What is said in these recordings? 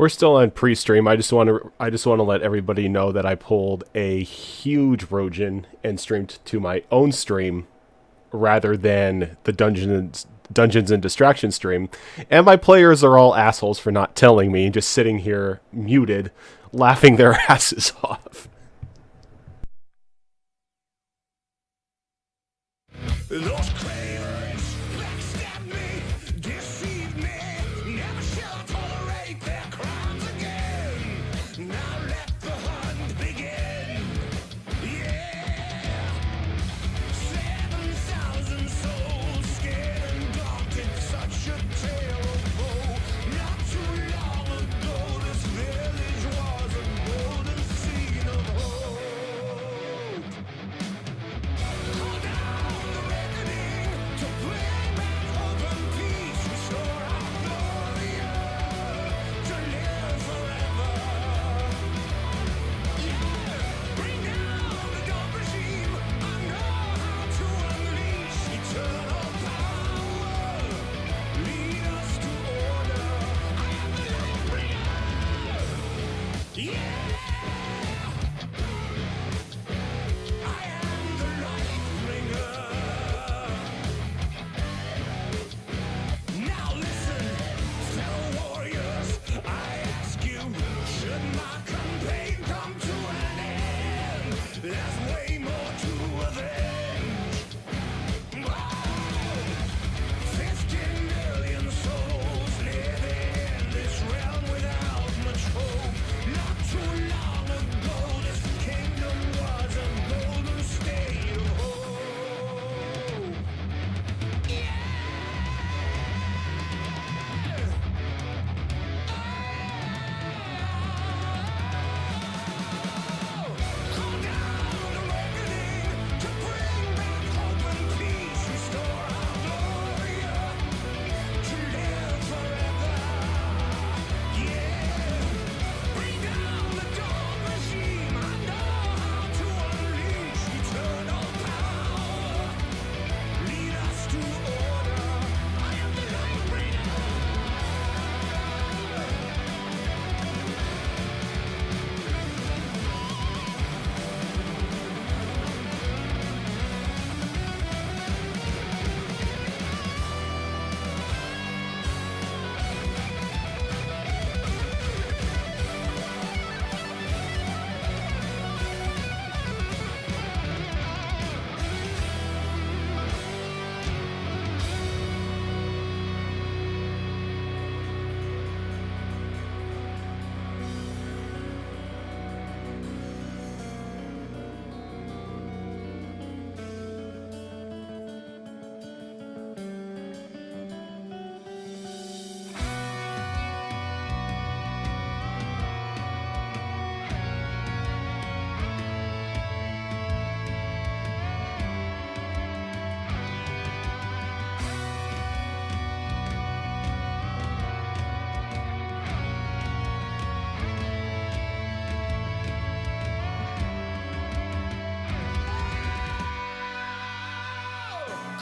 We're still on pre-stream. I just want to let everybody know that I pulled a huge Rojin and streamed to my own stream rather than the Dungeons and Distraction stream. And my players are all assholes for not telling me, just sitting here muted, laughing their asses off. Those cravens backstab me, deceive me, never shall tolerate their crimes again. Now let the hunt begin. Yeah, 7,000 souls scared and daunted, such a tale of woe. Not too long ago, this village was a golden scene of hope. Call down the reckoning to bring back hope and peace, restore our glory, to live forever. Yeah, bring down the dark regime. I know how to unleash eternal power. Lead us to order. I am the light bringer. Yeah. I am the light bringer. Now listen, fellow warriors, I ask you, should my campaign come to an end? There's way more to avenge. Oh, 15 million souls living in this realm without much hope. Not too long ago, this kingdom was a golden state of hope. Call down the reckoning to bring back hope and peace, restore our glory, to live forever. Yeah, bring down the dark regime. I know how to unleash eternal power. Lead us to order. I am the light bringer.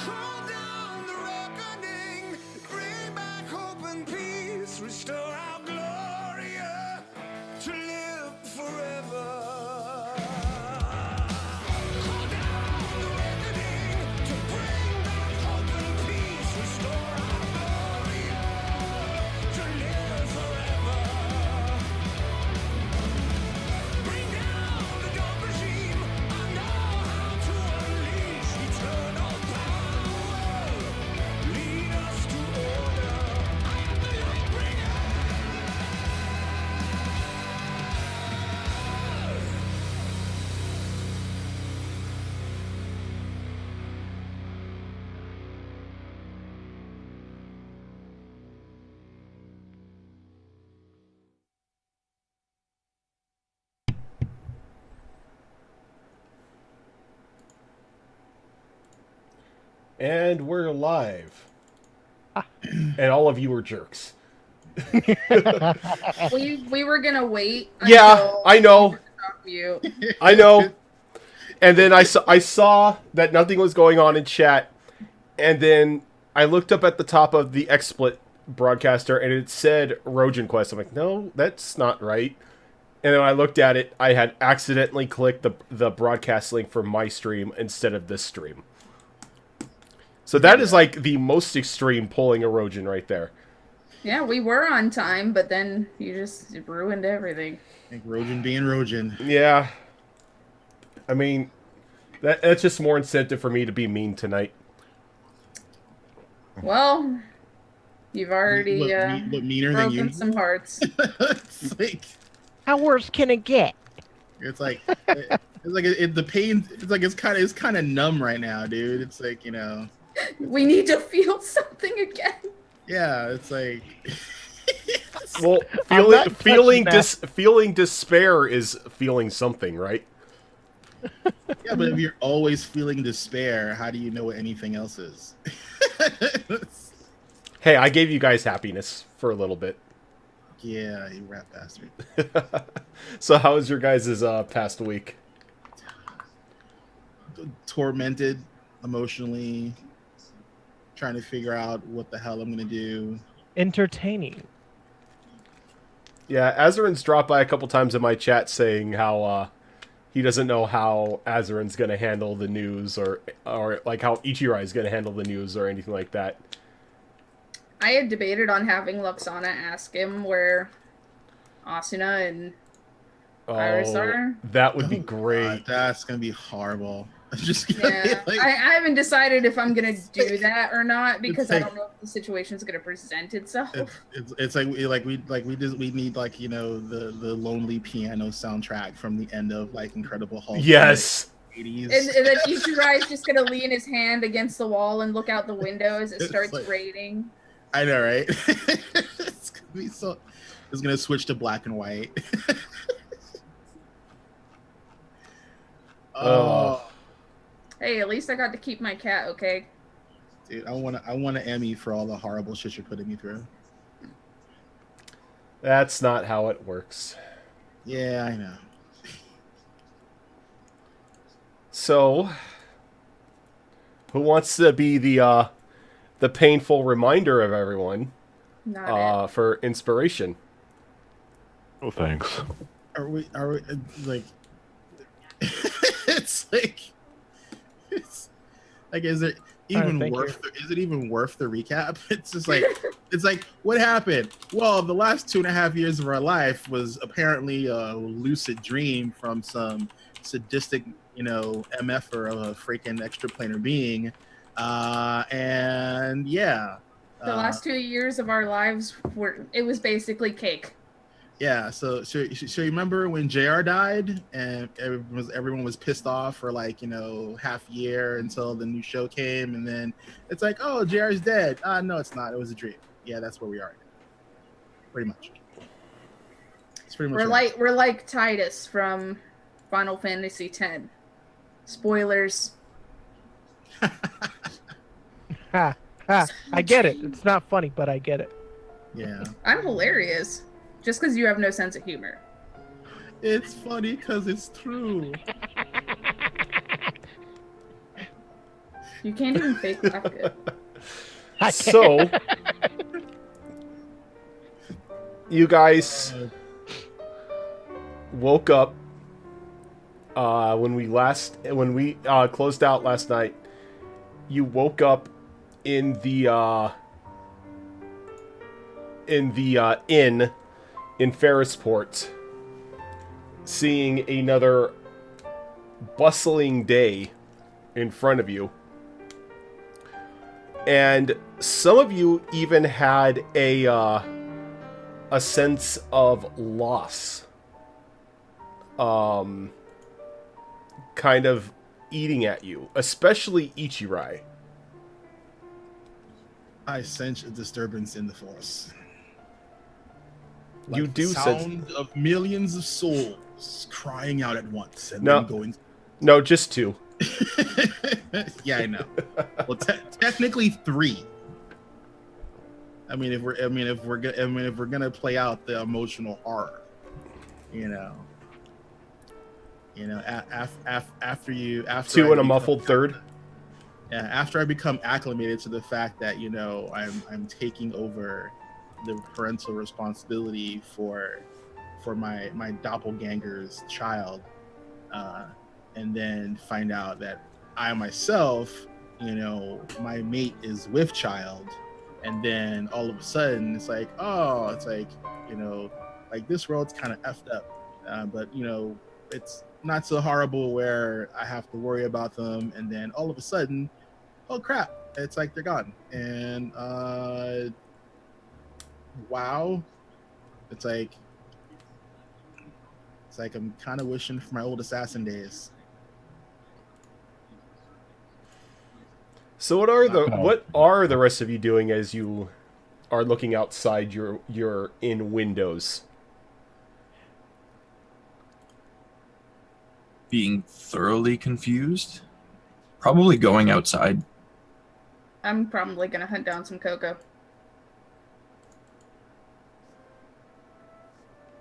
Call down the reckoning, bring back hope and peace, restore our glory, to live forever. Call down the reckoning to bring back hope and peace, restore our glory, to live forever. Bring down the dark regime. I know how to unleash eternal power. Lead us to order. I am the light bringer. And we're live. And all of you are jerks. We were gonna wait. Yeah, until I know. you. I know. And then I saw that nothing was going on in chat, and then I looked up at the top of the XSplit broadcaster, and it said Rojan Quest. I'm like, no, that's not right. And then when I looked at it, I had accidentally clicked the broadcast link for my stream instead of this stream. So that is like the most extreme pulling a Rojan right there. Yeah, we were on time, but then you just ruined everything. Like Rojan being Rojan. Yeah. I mean, that's just more incentive for me to be mean tonight. Well, you've already Look meaner than you. broken some hearts. It's like How worse can it get? the pain. It's like it's kind of numb right now, dude. It's like, you know. We need to feel something again. Yeah, it's like. Well, I'm not feeling touching that. feeling despair is feeling something, right? Yeah, but if you're always feeling despair, how do you know what anything else is? Hey, I gave you guys happiness for a little bit. Yeah, you rat bastard. So how was your guys' past week? Tormented emotionally, trying to figure out what the hell I'm gonna do. Entertaining. Yeah, Azarin's dropped by a couple times in my chat saying how he doesn't know how Azarin's going to handle the news or like how Ichirai is going to handle the news or anything like that. I had debated on having Luxana ask him where Asuna and Iris are. That would be Oh, great. God, that's gonna be horrible. Just Yeah, like, I haven't decided if I'm gonna do that or not because I like- don't know if the situation's gonna present itself. it's like we need, like, you know, the lonely piano soundtrack from the end of like Incredible Hulk. Yes. 80s. And then Ichirai is just gonna lean his hand against the wall and look out the window as it It's starts like- raining. I know, right? It's gonna be so. It's gonna switch to black and white. Oh, Hey, at least I got to keep my cat, okay? dude, I want an Emmy for all the horrible shit you're putting me through. That's not how it works. Yeah, I know. So, who wants to be the painful reminder of everyone Not for inspiration? Oh, thanks. Are we like? It's like, is it even thank worth? Is it even worth the recap? It's just like, it's like, what happened? Well, the last 2.5 years of our life was apparently a lucid dream from some sadistic, you know, MFer of a freaking extraplanar being, and yeah. The last 2 years of our lives it was basically cake. Yeah, so you remember when JR died and everyone was pissed off for, like, you know, half a year until the new show came, and then it's like, oh, JR's dead. No, it's not. It was a dream. Yeah, that's where we are. Pretty much. It's pretty much. We're like Titus from Final Fantasy X. Spoilers. Ha, ha. I get it. It's not funny, but I get it. Yeah, I'm hilarious. Just because you have no sense of humor. it's funny because it's true. You can't even fake laugh good. So, you guys woke up when we closed out last night. You woke up in the inn in Ferrisport, seeing another bustling day in front of you. And some of you even had a sense of loss. Kind of eating at you, especially Ichirai. I sense a disturbance in the force. You Like do the sense- sound of millions of souls crying out at once and No. then going. No, just two. Yeah, I know. Well, technically 3. I mean, if we're gonna play out the emotional horror, after Two I and a beat muffled up- third. Yeah, after I become acclimated to the fact that I'm taking over the parental responsibility for my doppelganger's child, uh, and then find out that I myself, my mate is with child, and then all of a sudden it's like, oh, it's like, like this world's kind of effed up, but it's not so horrible where I have to worry about them, and then all of a sudden, oh crap, it's like they're gone, and wow, it's like I'm kind of wishing for my old assassin days. So what are the rest of you doing as you are looking outside your in windows? Being thoroughly confused. Probably going outside. I'm probably gonna hunt down some cocoa.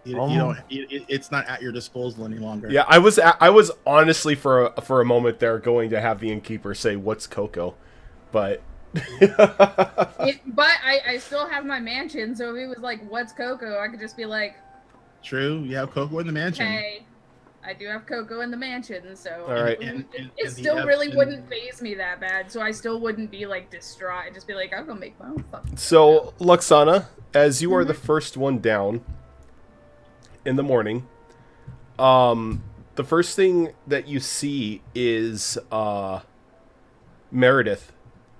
It's not at your disposal any longer. Yeah, I was honestly for a moment there going to have the innkeeper say, "What's Coco?" But But I still have my mansion, so if he was like, "What's cocoa?" I could just be like, True, you have Coco in the mansion. "Hey, I do have cocoa in the mansion," so All right. it still really wouldn't phase me that bad. So I still wouldn't be like distraught. I'd just be like, "I'll go make my own fucking." So Luxana, as you are the first one down in the morning, the first thing that you see is Meredith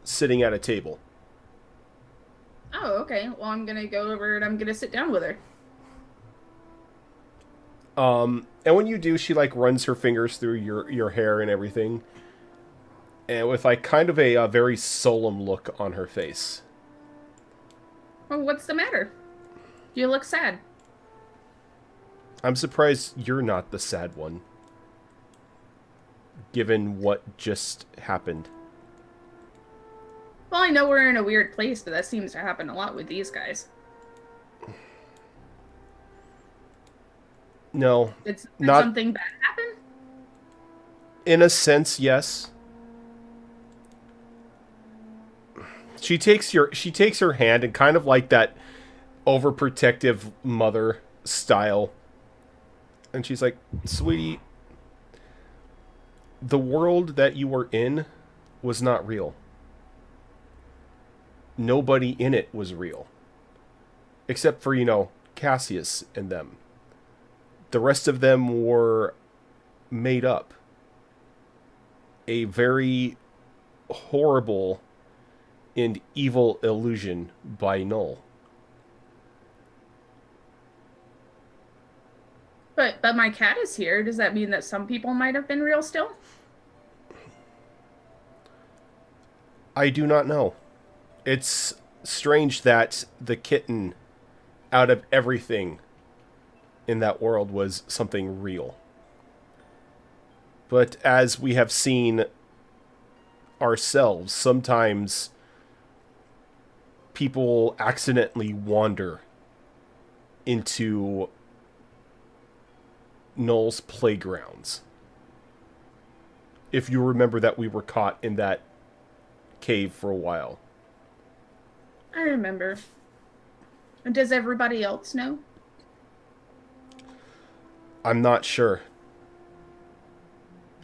sitting at a table. Oh, okay. Well, I'm gonna go over and I'm gonna sit down with her. And when you do, she like runs her fingers through your hair and everything, and with like kind of a very solemn look on her face. Well, what's the matter? You look sad. I'm surprised you're not the sad one, given what just happened. Well, I know we're in a weird place, but that seems to happen a lot with these guys. No, Did not something bad happen? in a sense. Yes. She takes her hand and kind of like that overprotective mother style, and she's like, "Sweetie, the world that you were in was not real. Nobody in it was real. Except for, Cassius and them. The rest of them were made up. A very horrible and evil illusion by Null." But my cat is here. Does that mean that some people might have been real still? I do not know. It's strange that the kitten, out of everything in that world, was something real. But as we have seen ourselves, sometimes people accidentally wander into Null's playgrounds. If you remember that we were caught in that cave for a while. I remember. And does everybody else know? I'm not sure.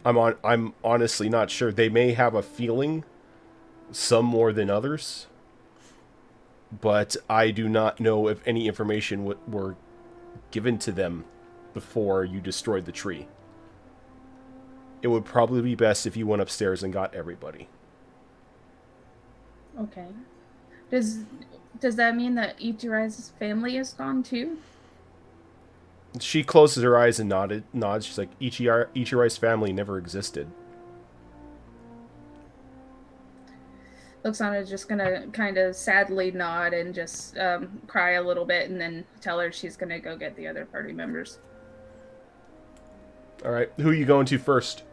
I'm honestly not sure. They may have a feeling, some more than others, but I do not know if any information were given to them before you destroyed the tree. It would probably be best if you went upstairs and got everybody. Okay. Does that mean that Ichirai's family is gone too? She closes her eyes and nods. She's like, Ichirai's family never existed. Luxana's just gonna kind of sadly nod and just cry a little bit and then tell her she's gonna go get the other party members. Alright, who are you going to first?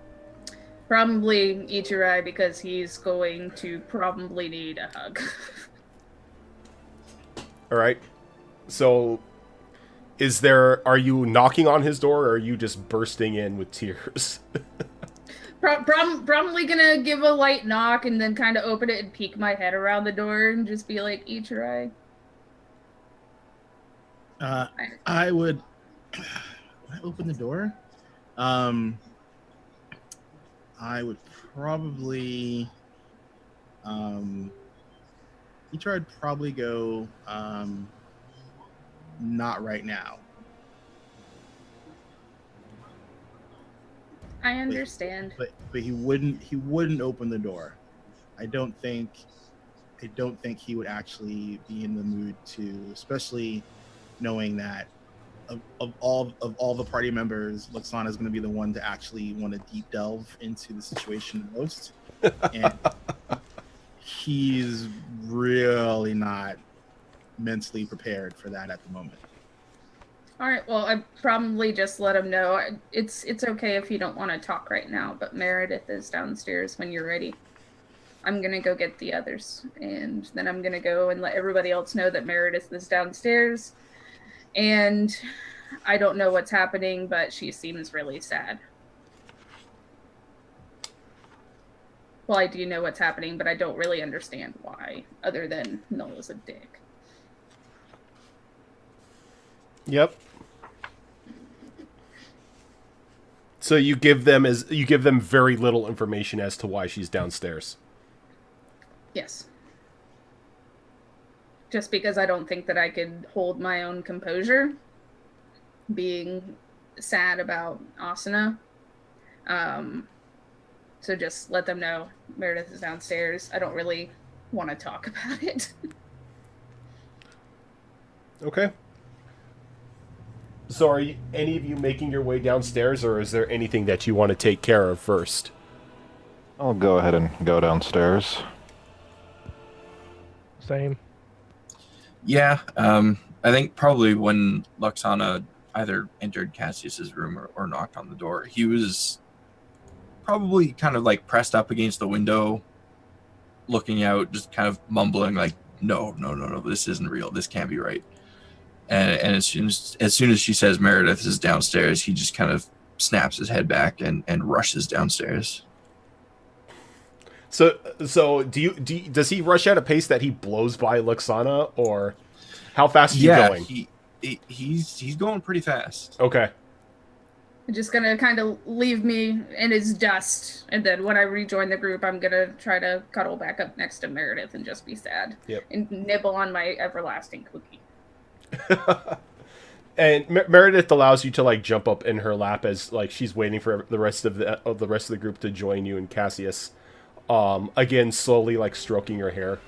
Probably Ichirai, because he's going to probably need a hug. Alright, so are you knocking on his door, or are you just bursting in with tears? Probably gonna give a light knock and then kind of open it and peek my head around the door and just be like, Ichirai. I would I open the door. I would probably I'd probably go not right now. I understand. But he wouldn't open the door. I don't think he would actually be in the mood to, especially knowing that of all the party members, Luxana is going to be the one to actually want to deep delve into the situation the most, and he's really not mentally prepared for that at the moment. All right, well, I probably just let him know. It's okay if you don't want to talk right now, but Meredith is downstairs when you're ready. I'm going to go get the others, and then I'm going to go and let everybody else know that Meredith is downstairs, and I don't know what's happening, but she seems really sad. Well, I do know what's happening, but I don't really understand why, other than Noah's a dick. Yep. So you give them very little information as to why she's downstairs. Yes. Just because I don't think that I could hold my own composure, being sad about Asuna. So just let them know Meredith is downstairs. I don't really want to talk about it. Okay. So are any of you making your way downstairs, or is there anything that you want to take care of first? I'll go ahead and go downstairs. Same. Yeah, I think probably when Luxana either entered Cassius's room or knocked on the door, he was probably kind of like pressed up against the window, looking out, just kind of mumbling like, no, this isn't real. This can't be right. And as soon as she says Meredith is downstairs, he just kind of snaps his head back and rushes downstairs. So does he rush at a pace that he blows by Luxana, or how fast is he going? He's going pretty fast. Okay. Just gonna kind of leave me in his dust, and then when I rejoin the group, I'm gonna try to cuddle back up next to Meredith and just be sad. Yep. And nibble on my everlasting cookie. And Meredith allows you to like jump up in her lap as like she's waiting for the rest of the group to join you and Cassius. Again, slowly like stroking your hair.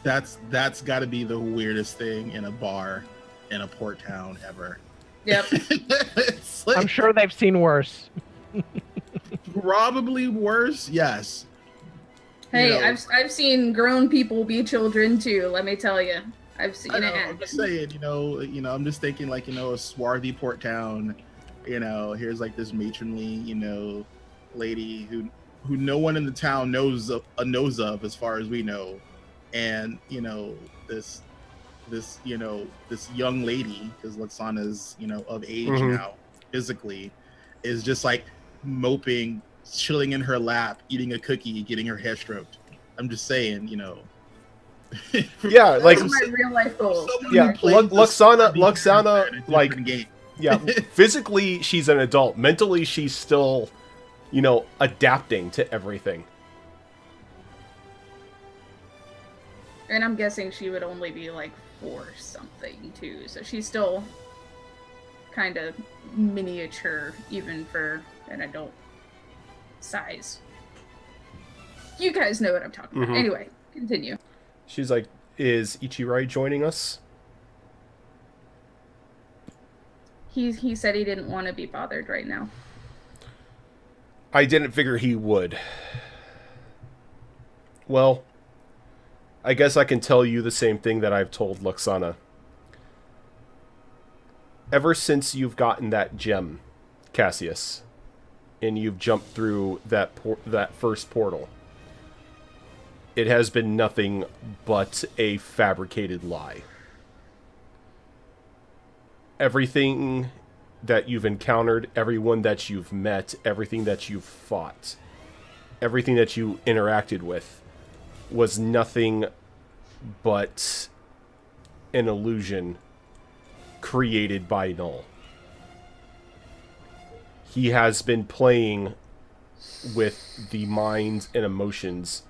That's got to be the weirdest thing in a bar in a port town ever. Yep. It's like, I'm sure they've seen worse. probably worse. Yes. Hey, You know, I've seen grown people be children too. Let me tell you, I've seen I know, it. I'm just saying, I'm just thinking like, a swarthy port town, here's like this matronly, lady who no one in the town knows of as far as we know. And, this young lady, because Luxana's, of age now, physically, is just like moping, chilling in her lap, eating a cookie, getting her hair stroked. I'm just saying, Yeah, like That's my real life goal. yeah, Luxana, like game. yeah, physically she's an adult. Mentally she's still, adapting to everything. And I'm guessing she would only be like 4 something too, so she's still kind of miniature even for an adult size. You guys know what I'm talking about. Anyway, continue. She's like, is Ichirai joining us? He said he didn't want to be bothered right now. I didn't figure he would. Well, I guess I can tell you the same thing that I've told Luxana. Ever since you've gotten that gem, Cassius, and you've jumped through that first portal, it has been nothing but a fabricated lie. Everything that you've encountered, everyone that you've met, everything that you've fought everything that you interacted with was nothing but an illusion created by Null. He has been playing with the minds and emotions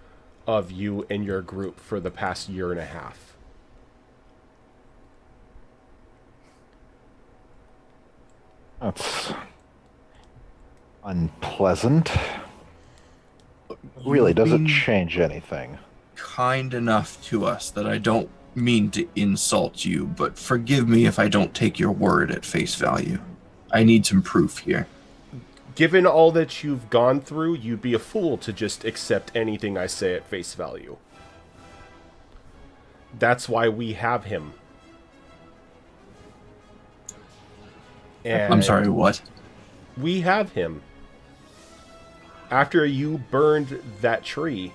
of you and your group for the past year and a half. That's unpleasant. Really, doesn't change anything. Kind enough to us that I don't mean to insult you, but forgive me if I don't take your word at face value. I need some proof here. Given all that you've gone through, you'd be a fool to just accept anything I say at face value. That's why we have him. And I'm sorry, what? we have him. After you burned that tree,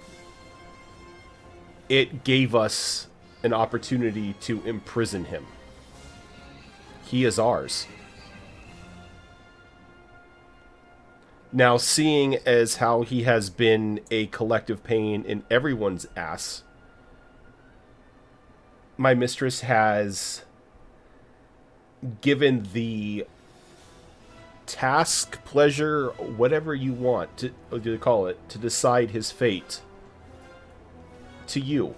it gave us an opportunity to imprison him. He is ours. Now, seeing as how he has been a collective pain in everyone's ass, my mistress has given the task, pleasure, whatever you want to call it, to decide his fate to you.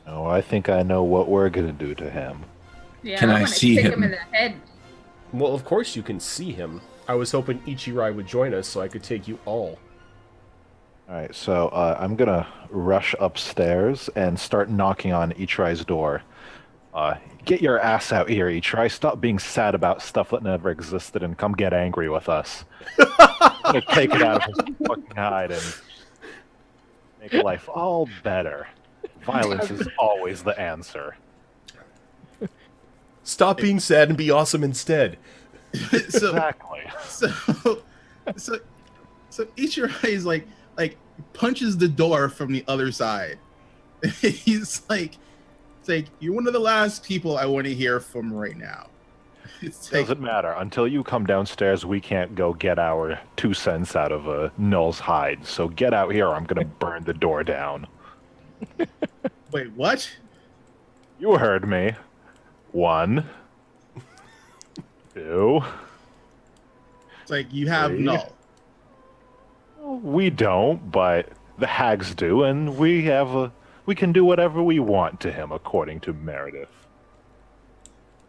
Oh, I think I know what we're gonna do to him. Yeah, Can I wanna see kick him? him in the head. Well, of course you can see him. I was hoping Ichirai would join us so I could take you all. Alright, so I'm gonna rush upstairs and start knocking on Ichirai's door. Get your ass out here, Ichirai. Stop being sad about stuff that never existed and come get angry with us. I'm gonna take it out of his fucking hide and make life all better. Violence is always the answer. Stop being sad and be awesome instead. So Exactly. so Ichirai is like punches the door from the other side. He's like, it's like, you're one of the last people I want to hear from right now. It's like, Doesn't matter. Until you come downstairs, we can't go get our 2 cents out of a Null's hide. So get out here or I'm gonna burn the door down. wait, what? You heard me. 1, 2. It's like, you have 3. Null. We don't, but the hags do, and we can do whatever we want to him, according to Meredith.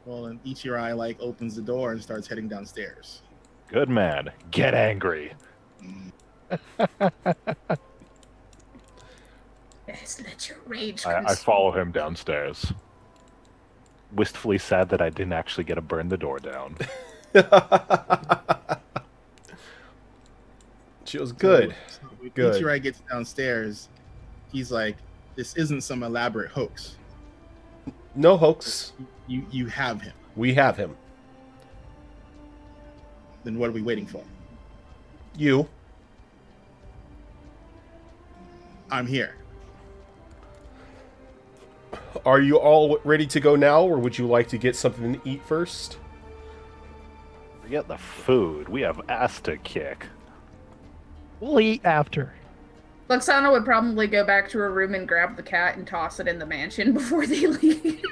Well, and Ichirai like opens the door and starts heading downstairs. Good man. Get angry. Yes, let your rage I consume. follow him downstairs. Wistfully sad that I didn't actually get to burn the door down. Feels good. So when Good. Ichirai gets downstairs, he's like, this isn't some elaborate hoax. No hoax. You have him. We have him. Then what are we waiting for? You. I'm here. Are you all ready to go now, or would you like to get something to eat first? Forget the food. We have ass to kick. We'll eat after. Luxana would probably go back to her room and grab the cat and toss it in the mansion before they leave.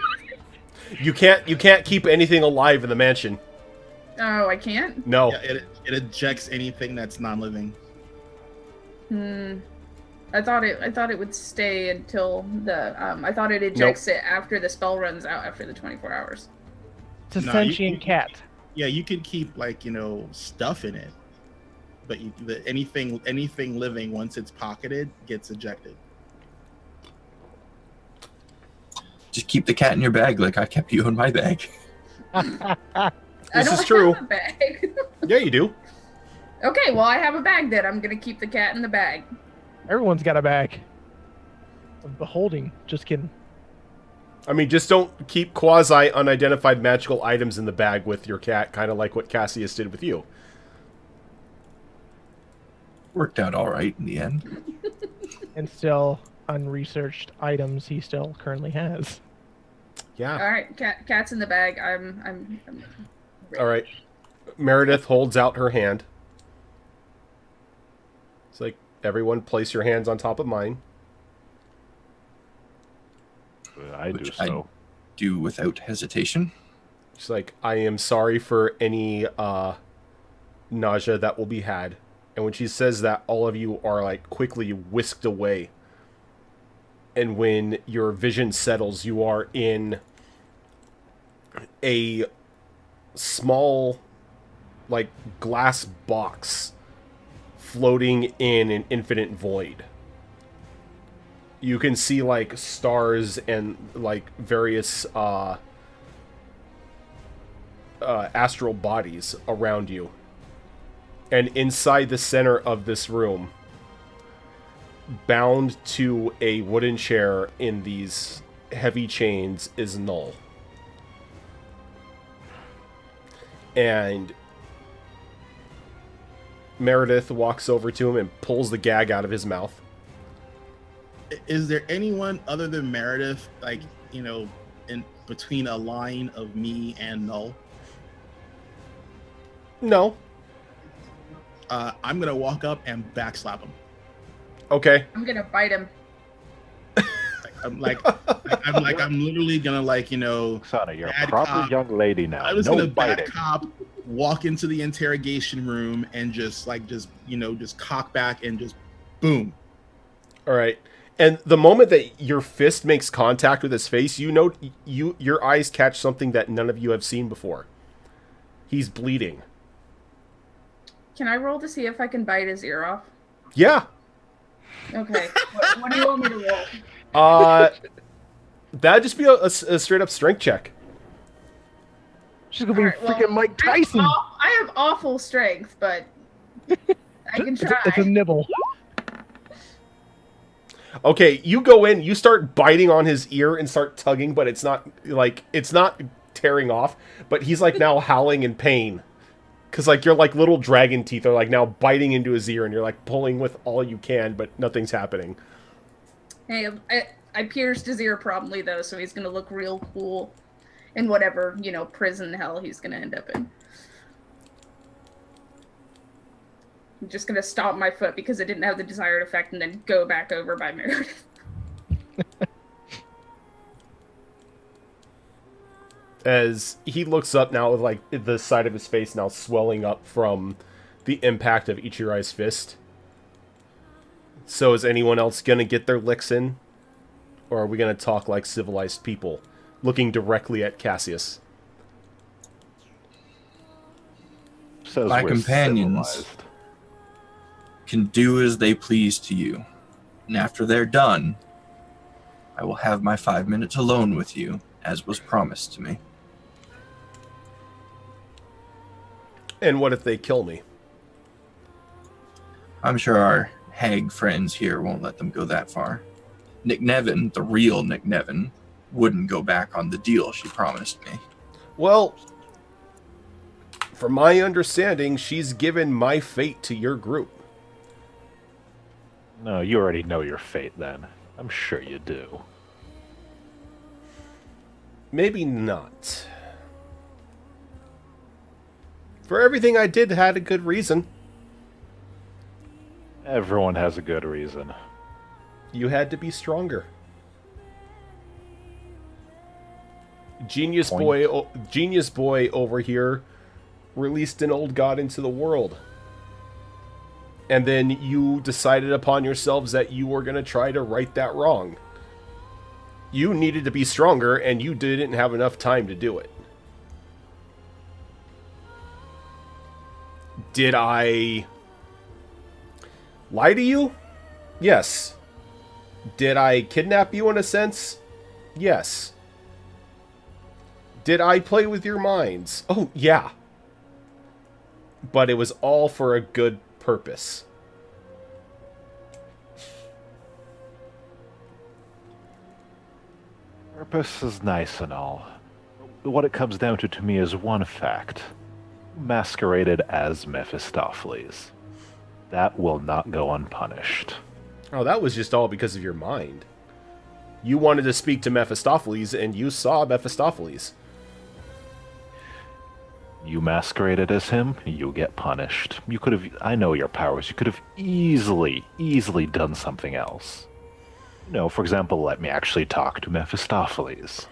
You can't keep anything alive in the mansion. Oh, I can't? No. Yeah, it ejects anything that's non-living. I thought it would stay until the I thought it ejects it after the spell runs out after the 24 hours. It's a No, sentient cat. Yeah, you can keep stuff in it, but anything living once it's pocketed gets ejected. Just keep the cat in your bag like I kept you in my bag. I This don't is true. have a bag. Yeah, you do. Okay, well I have a bag then. I'm gonna keep the cat in the bag. Everyone's got a bag. Of beholding. Just kidding. I mean, just don't keep quasi-unidentified magical items in the bag with your cat, kind of like what Cassius did with you. Worked out all right in the end. And still unresearched items he still currently has. Yeah. All right, cat's in the bag. I'm All right. Meredith holds out her hand. It's like, everyone place your hands on top of mine. I do Which I- so. Do without hesitation. She's like, I am sorry for any nausea that will be had. And when she says that, all of you are like quickly whisked away. And when your vision settles, you are in a small, like, glass box floating in an infinite void. You can see, like, stars and, like, various astral bodies around you. And inside the center of this room, bound to a wooden chair in these heavy chains, is Null. And Meredith walks over to him and pulls the gag out of his mouth. Is there anyone other than Meredith, like, you know, in between a line of me and Null? No. I'm gonna walk up and backslap him. Okay. I'm gonna bite him. I'm I'm literally gonna, like, you know, Sana, you're a bad proper cop. young lady now. I'm just No gonna bad biting. cop, walk into the interrogation room and just cock back and just boom. All right. And the moment that your fist makes contact with his face, you know, your eyes catch something that none of you have seen before. He's bleeding. Can I roll to see if I can bite his ear off? Yeah. Okay. What do you want me to roll? That'd just be a straight up strength check. She's gonna be Alright, well, freaking Mike Tyson. I have awful strength, but I can try. It's a nibble. Okay, you go in, you start biting on his ear and start tugging, but it's not tearing off, but he's like now howling in pain. Cause like your like little dragon teeth are like now biting into his ear and you're like pulling with all you can, but nothing's happening. Hey, I pierced his ear probably though, so he's gonna look real cool in whatever, you know, prison hell he's gonna end up in. I'm just gonna stomp my foot because it didn't have the desired effect and then go back over by Meredith. As he looks up now with like the side of his face now swelling up from the impact of Ichirai's fist. So is anyone else gonna get their licks in? Or are we gonna talk like civilized people? Looking directly at Cassius. Says My we're companions civilized. can do as they please to you. And after they're done, I will have my 5 minutes alone with you, as was promised to me. And what if they kill me? I'm sure our hag friends here won't let them go that far. Nick Nevin, the real Nick Nevin, wouldn't go back on the deal she promised me. Well, from my understanding, she's given my fate to your group. No, you already know your fate then. I'm sure you do. Maybe not. For everything I did had a good reason. Everyone has a good reason. You had to be stronger. Genius boy over here released an old god into the world. And then you decided upon yourselves that you were going to try to right that wrong. You needed to be stronger, and you didn't have enough time to do it. Did I lie to you? Yes. Did I kidnap you in a sense? Yes. Did I play with your minds? Oh, yeah. But it was all for a good purpose. Purpose is nice and all. But what it comes down to me is one fact. Masqueraded as Mephistopheles. That will not go unpunished. Oh, that was just all because of your mind. You wanted to speak to Mephistopheles, and you saw Mephistopheles. You masqueraded as him, you get punished. You could have, I know your powers, you could have easily done something else. You know, for example, let me actually talk to Mephistopheles.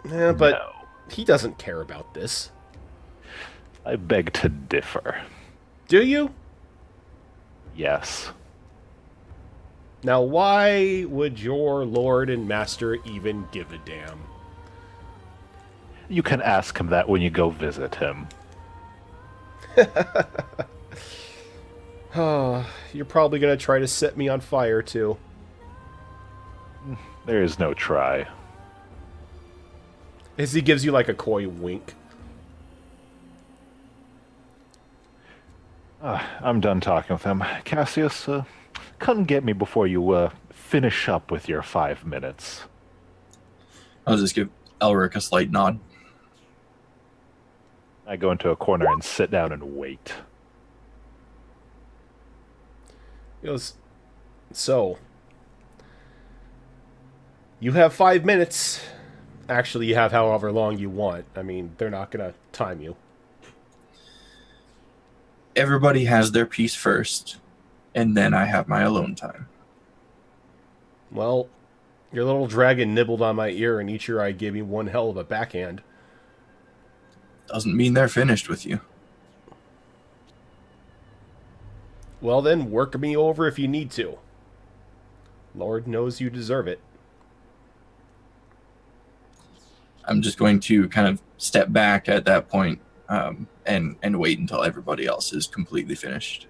Yeah, but No, he doesn't care about this. I beg to differ. Do you? Yes. Now, why would your lord and master even give a damn? You can ask him that when you go visit him. Oh, you're probably going to try to set me on fire, too. There is no try. As he gives you, like, a coy wink. I'm done talking with him. Cassius, come get me before you finish up with your 5 minutes. I'll just give Elric a slight nod. I go into a corner and sit down and wait. He goes, so, you have 5 minutes. Actually, you have however long you want. I mean, they're not going to time you. Everybody has their piece first, and then I have my alone time. Well, your little dragon nibbled on my ear, and each year I gave me one hell of a backhand. Doesn't mean they're finished with you. Well then, work me over if you need to. Lord knows you deserve it. I'm just going to kind of step back at that point, and wait until everybody else is completely finished.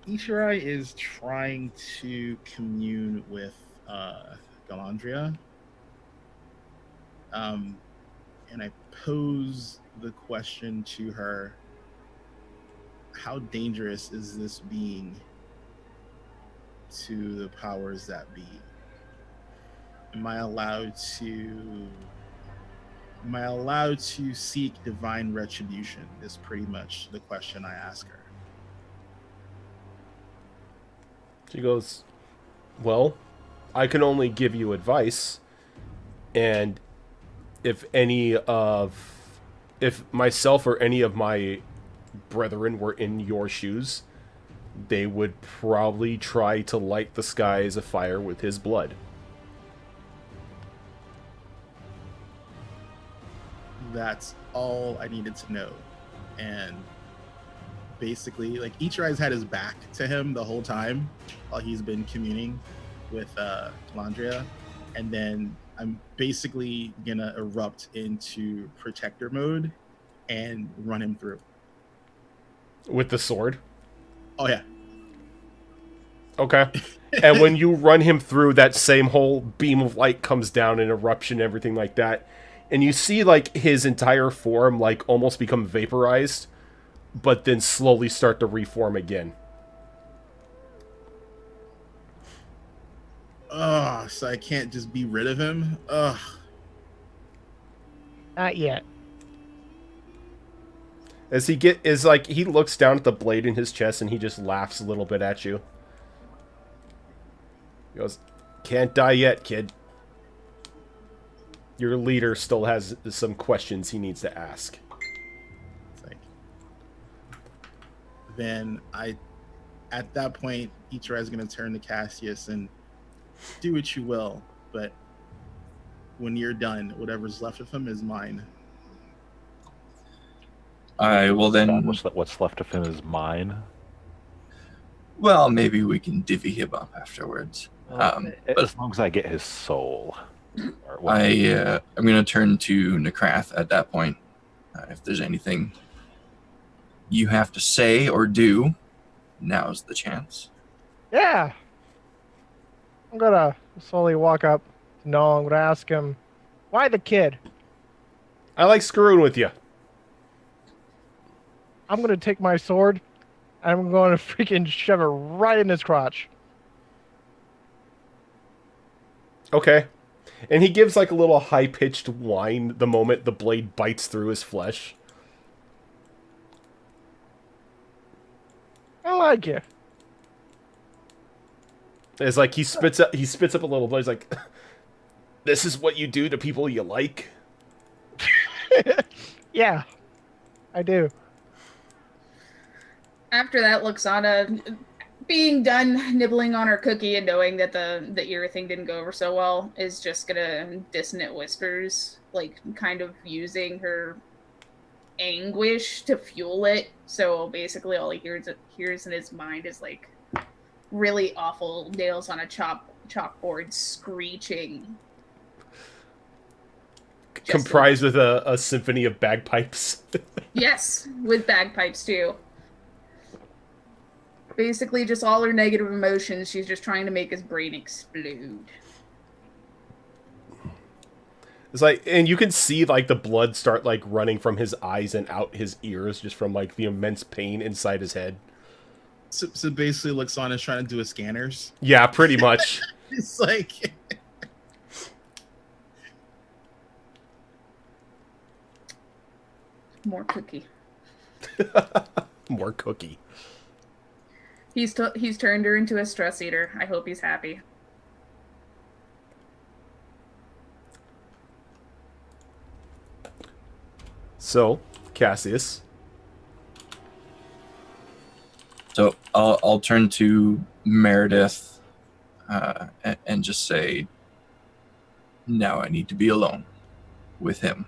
Ishirai is trying to commune with Galandria. And I pose the question to her, how dangerous is this being to the powers that be? Am I allowed to seek divine retribution is pretty much the question I ask her. She goes, well, I can only give you advice, and if myself or any of my brethren were in your shoes, they would probably try to light the skies afire with his blood. That's all I needed to know. And basically, like, Ichirai's had his back to him the whole time while he's been communing with Calandria. And then I'm basically gonna erupt into protector mode and run him through. With the sword? Oh yeah. Okay. And when you run him through, that same whole beam of light comes down, an eruption, everything like that. And you see, like, his entire form, like, almost become vaporized, but then slowly start to reform again. Ugh, so I can't just be rid of him? Ugh. Not yet. He looks down at the blade in his chest and he just laughs a little bit at you. He goes, can't die yet, kid. Your leader still has some questions he needs to ask. It's like, then at that point, Ichirai's gonna turn to Cassius and do what you will, but when you're done, whatever's left of him is mine. I will then. What's left of him is mine. Well, maybe we can divvy him up afterwards. But As long as I get his soul. Or I'm going to turn to Nekrath at that point. If there's anything you have to say or do, now's the chance. Yeah. I'm gonna slowly walk up to Noel. I'm gonna ask him, why the kid? I like screwing with you. I'm gonna take my sword and I'm going to freaking shove it right in his crotch. Okay. And he gives, like, a little high-pitched whine the moment the blade bites through his flesh. I like you. It's like he spits up a little blood. He's like, this is what you do to people you like? Yeah, I do. After that, Luxana, being done nibbling on her cookie and knowing that the ear thing didn't go over so well, is just gonna dissonant whispers, like kind of using her anguish to fuel it. So basically, all he hears in his mind is like really awful nails on a chalkboard screeching. Comprised with a symphony of bagpipes. Yes, with bagpipes too. Basically, just all her negative emotions. She's just trying to make his brain explode. It's like, and you can see like the blood start like running from his eyes and out his ears just from like the immense pain inside his head. So basically, Luxana's trying to do a scanners. Yeah, pretty much. It's like More cookie. More cookie. He's turned her into a stress eater. I hope he's happy. So, Cassius. So I'll turn to Meredith and just say, now I need to be alone with him.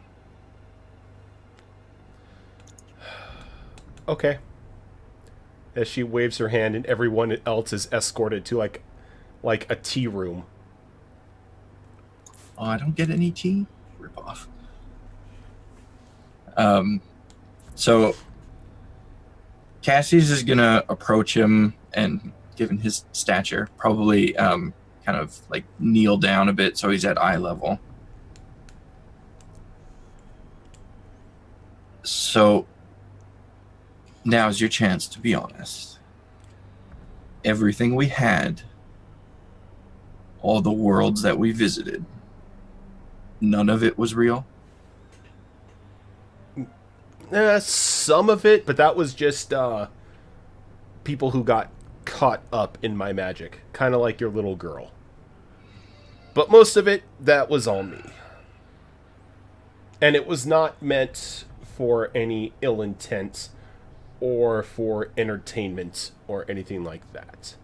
Okay. As she waves her hand and everyone else is escorted to like a tea room. Oh, I don't get any tea? Rip off. So Cassius is gonna approach him and, given his stature, probably kind of like kneel down a bit so he's at eye level. So now's your chance to be honest. Everything we had, all the worlds that we visited, none of it was real. Some of it, but that was just people who got caught up in my magic. Kind of like your little girl. But most of it, that was all me. And it was not meant for any ill intent or for entertainment or anything like that.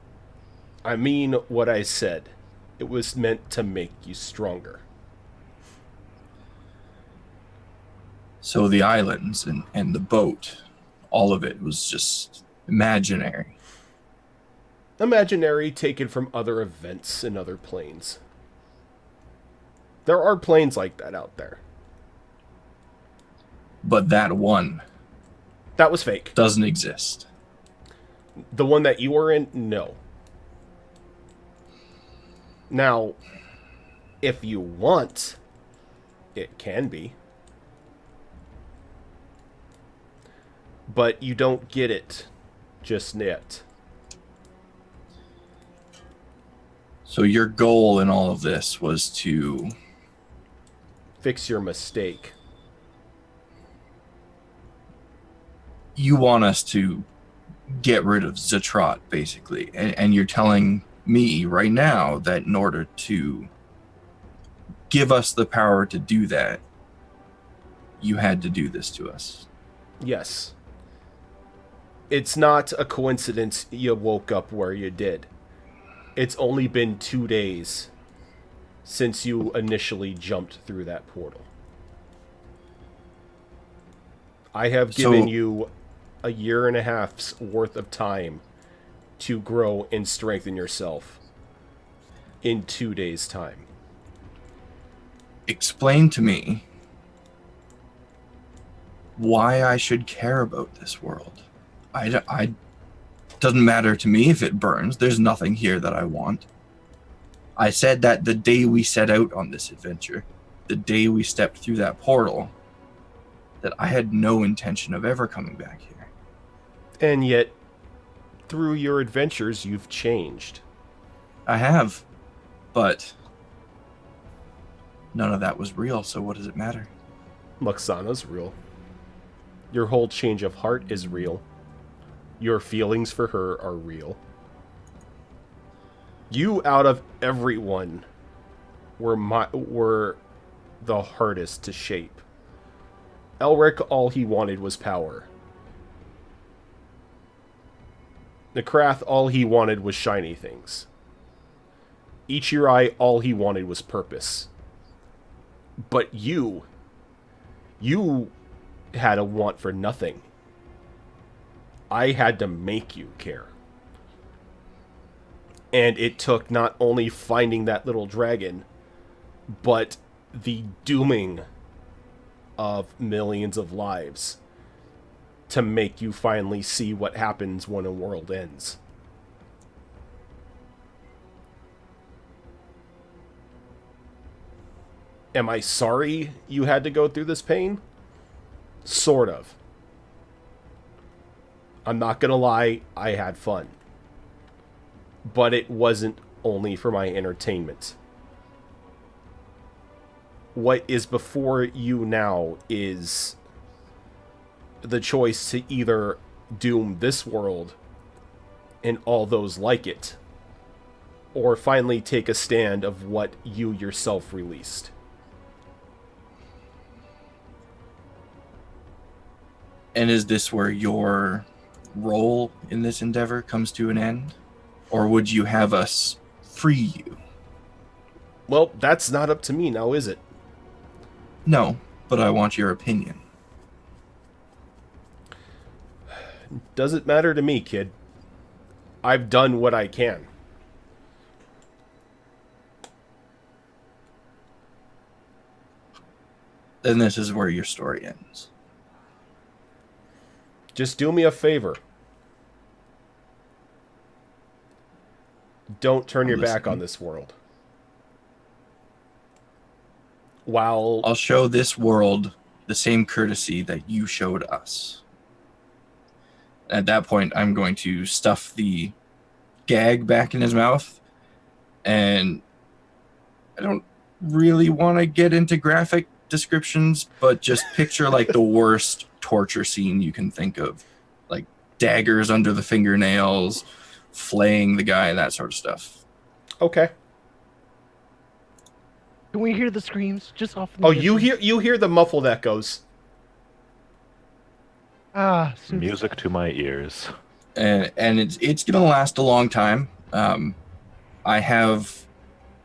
I mean what I said. It was meant to make you stronger. So the islands and the boat, all of it was just imaginary. Imaginary, taken from other events in other planes. There are planes like that out there. But that one That was fake. doesn't exist. The one that you were in, no. Now, if you want, it can be. But you don't get it just yet. So your goal in all of this was to... Fix your mistake. You want us to get rid of Zatrot, basically. And you're telling me right now that in order to give us the power to do that, you had to do this to us. Yes. It's not a coincidence you woke up where you did. It's only been 2 days since you initially jumped through that portal. I have given you a year and a half's worth of time to grow and strengthen yourself in 2 days' time. Explain to me why I should care about this world. I doesn't matter to me if it burns. There's nothing here that I want. I said that the day we set out on this adventure, the day we stepped through that portal, that I had no intention of ever coming back here. And yet, through your adventures, you've changed. I have, but none of that was real, so what does it matter? Luxana's real. Your whole change of heart is real. Your feelings for her are real. You, out of everyone, were the hardest to shape. Elric, all he wanted was power. Nekrath, all he wanted was shiny things. Ichirai, all he wanted was purpose. But you had a want for nothing. I had to make you care. And it took not only finding that little dragon, but the dooming of millions of lives to make you finally see what happens when a world ends. Am I sorry you had to go through this pain? Sort of. I'm not gonna lie, I had fun. But it wasn't only for my entertainment. What is before you now is the choice to either doom this world and all those like it, or finally take a stand of what you yourself released. And is this where your role in this endeavor comes to an end? Or would you have us free you? Well, that's not up to me now, is it? No, but I want your opinion. Doesn't matter to me, kid. I've done what I can. Then this is where your story ends. Just do me a favor. Don't turn your back on this world. While I'll show this world the same courtesy that you showed us. At that point, I'm going to stuff the gag back in his mouth. And I don't really want to get into graphic descriptions, but just picture like the worst torture scene you can think of. Like daggers under the fingernails, flaying the guy, that sort of stuff. okay. Can we hear the screams just off? In the Oh, you distance? hear the muffled echoes. Ah, so Music to my ears. And it's gonna last a long time. I have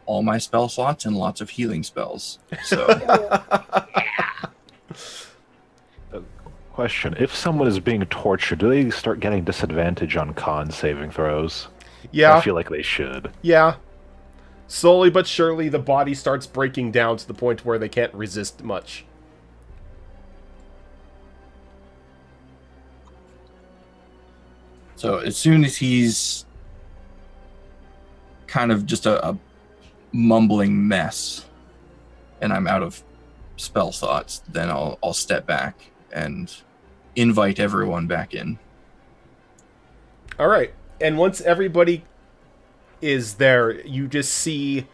all my spell slots and lots of healing spells. So Question: if someone is being tortured, do they start getting disadvantage on con saving throws? Yeah, I feel like they should. yeah. Slowly but surely, the body starts breaking down to the point where they can't resist much. so as soon as he's kind of just a mumbling mess, and I'm out of spell slots, then I'll step back and invite everyone back in. All right. And once everybody is there, you just see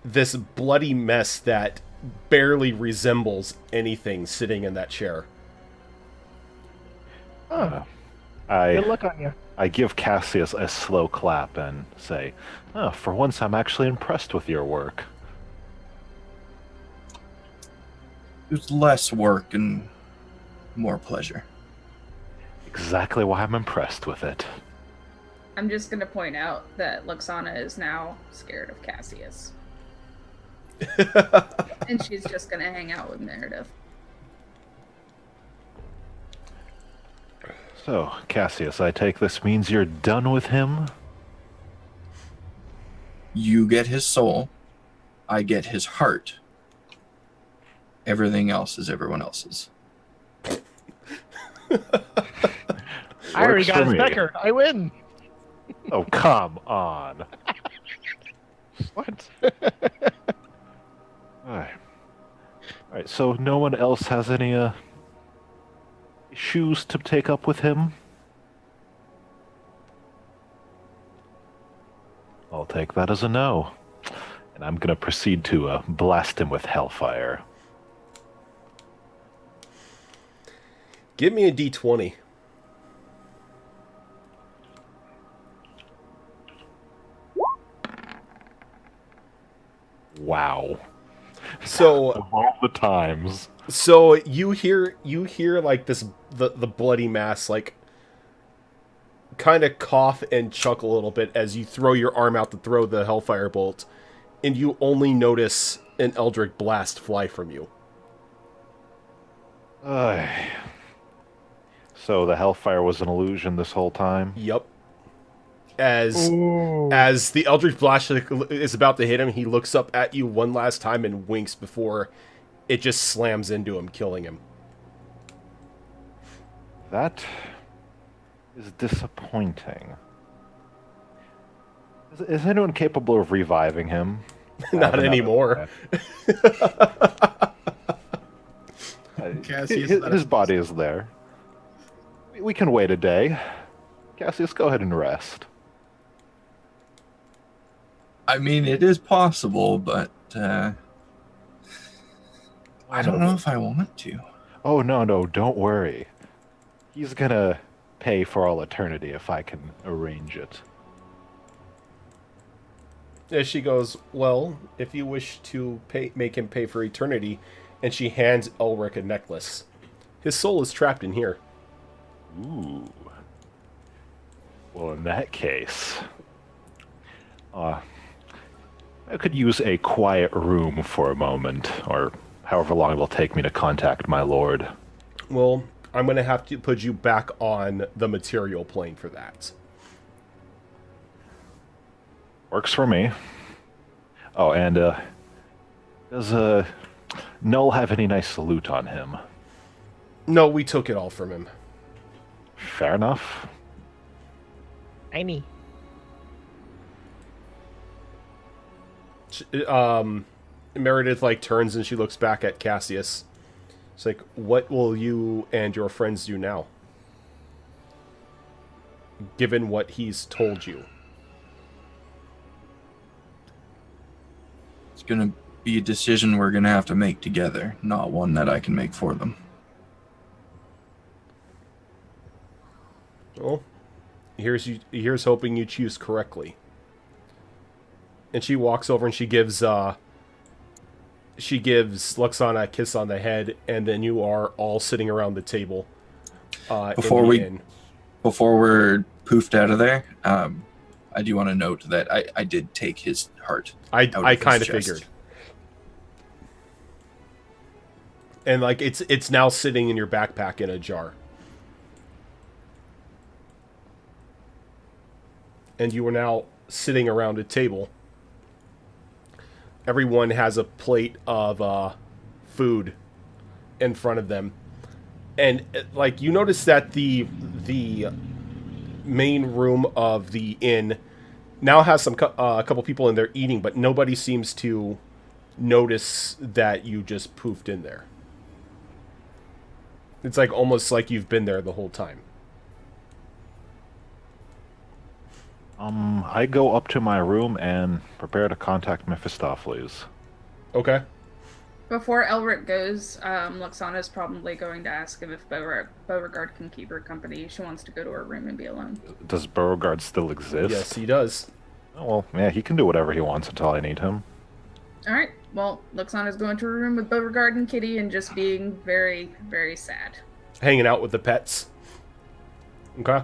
this bloody mess that barely resembles anything sitting in that chair. oh, I good luck on you. I give Cassius a slow clap and say, "Oh, for once I'm actually impressed with your work." It was less work and more pleasure. Exactly why I'm impressed with it. I'm just gonna point out that Luxana is now scared of Cassius. And she's just gonna hang out with Meredith. So, Cassius, I take this means you're done with him? You get his soul, I get his heart. Everything else is everyone else's. I already Works got for his me. pecker. I win. Oh, come on. What? Alright, so no one else has any issues to take up with him? I'll take that as a no. And I'm gonna proceed to blast him with hellfire. Give me a d20. Wow. So Of all the times. So you hear like this the bloody mass like kind of cough and chuckle a little bit as you throw your arm out to throw the hellfire bolt, and you only notice an eldritch blast fly from you. So the hellfire was an illusion this whole time? Yep. As Ooh. as the eldritch blast is about to hit him, he looks up at you one last time and winks before it just slams into him, killing him. That is disappointing. Is anyone capable of reviving him? Not anymore. Cassius, His body is there. We can wait a day. Cassius, go ahead and rest. I mean, it is possible, but I don't know if I want to. Oh, no, don't worry. He's gonna pay for all eternity if I can arrange it. As she goes, well, if you wish to make him pay for eternity, and she hands Elric a necklace. His soul is trapped in here. Ooh. Well, in that case, I could use a quiet room for a moment, or however long it will take me to contact my lord. Well, I'm going to have to put you back on the material plane for that. Works for me. Oh, and does Null have any nice loot on him? No, we took it all from him. Fair enough. Tiny. Meredith like turns and she looks back at Cassius. It's like, what will you and your friends do now? Given what he's told you. It's going to be a decision we're going to have to make together, not one that I can make for them. Well, here's hoping you choose correctly. And she walks over and she gives Luxana a kiss on the head, and then you are all sitting around the table. Before we're poofed out of there, I do want to note that I did take his heart. I kind of chest. figured. And like it's now sitting in your backpack in a jar. And you are now sitting around a table. Everyone has a plate of food in front of them. And like you notice that the main room of the inn now has a couple people in there eating, but nobody seems to notice that you just poofed in there. It's like almost like you've been there the whole time. I go up to my room and prepare to contact Mephistopheles. Okay. Before Elric goes, Luxana's probably going to ask him if Beauregard can keep her company. She wants to go to her room and be alone. Does Beauregard still exist? Yes, he does. Oh, well, yeah, he can do whatever he wants until I need him. Alright, well, Luxana's going to her room with Beauregard and Kitty and just being very, very sad. Hanging out with the pets. Okay.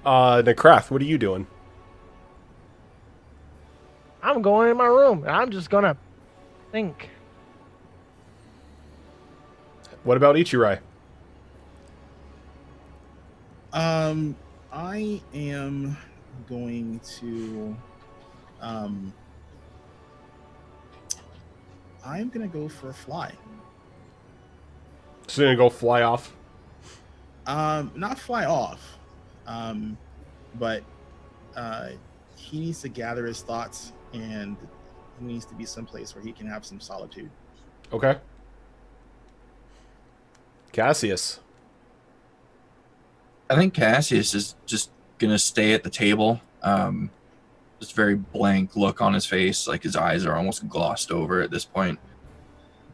Necrath, what are you doing? I'm going in my room. I'm just gonna think. What about Ichirai? I am going to I'm gonna go for a fly. Just gonna go fly off. Not fly off. But he needs to gather his thoughts, and he needs to be someplace where he can have some solitude. Okay. Cassius. I think Cassius is just gonna stay at the table. Just very blank look on his face, like his eyes are almost glossed over at this point.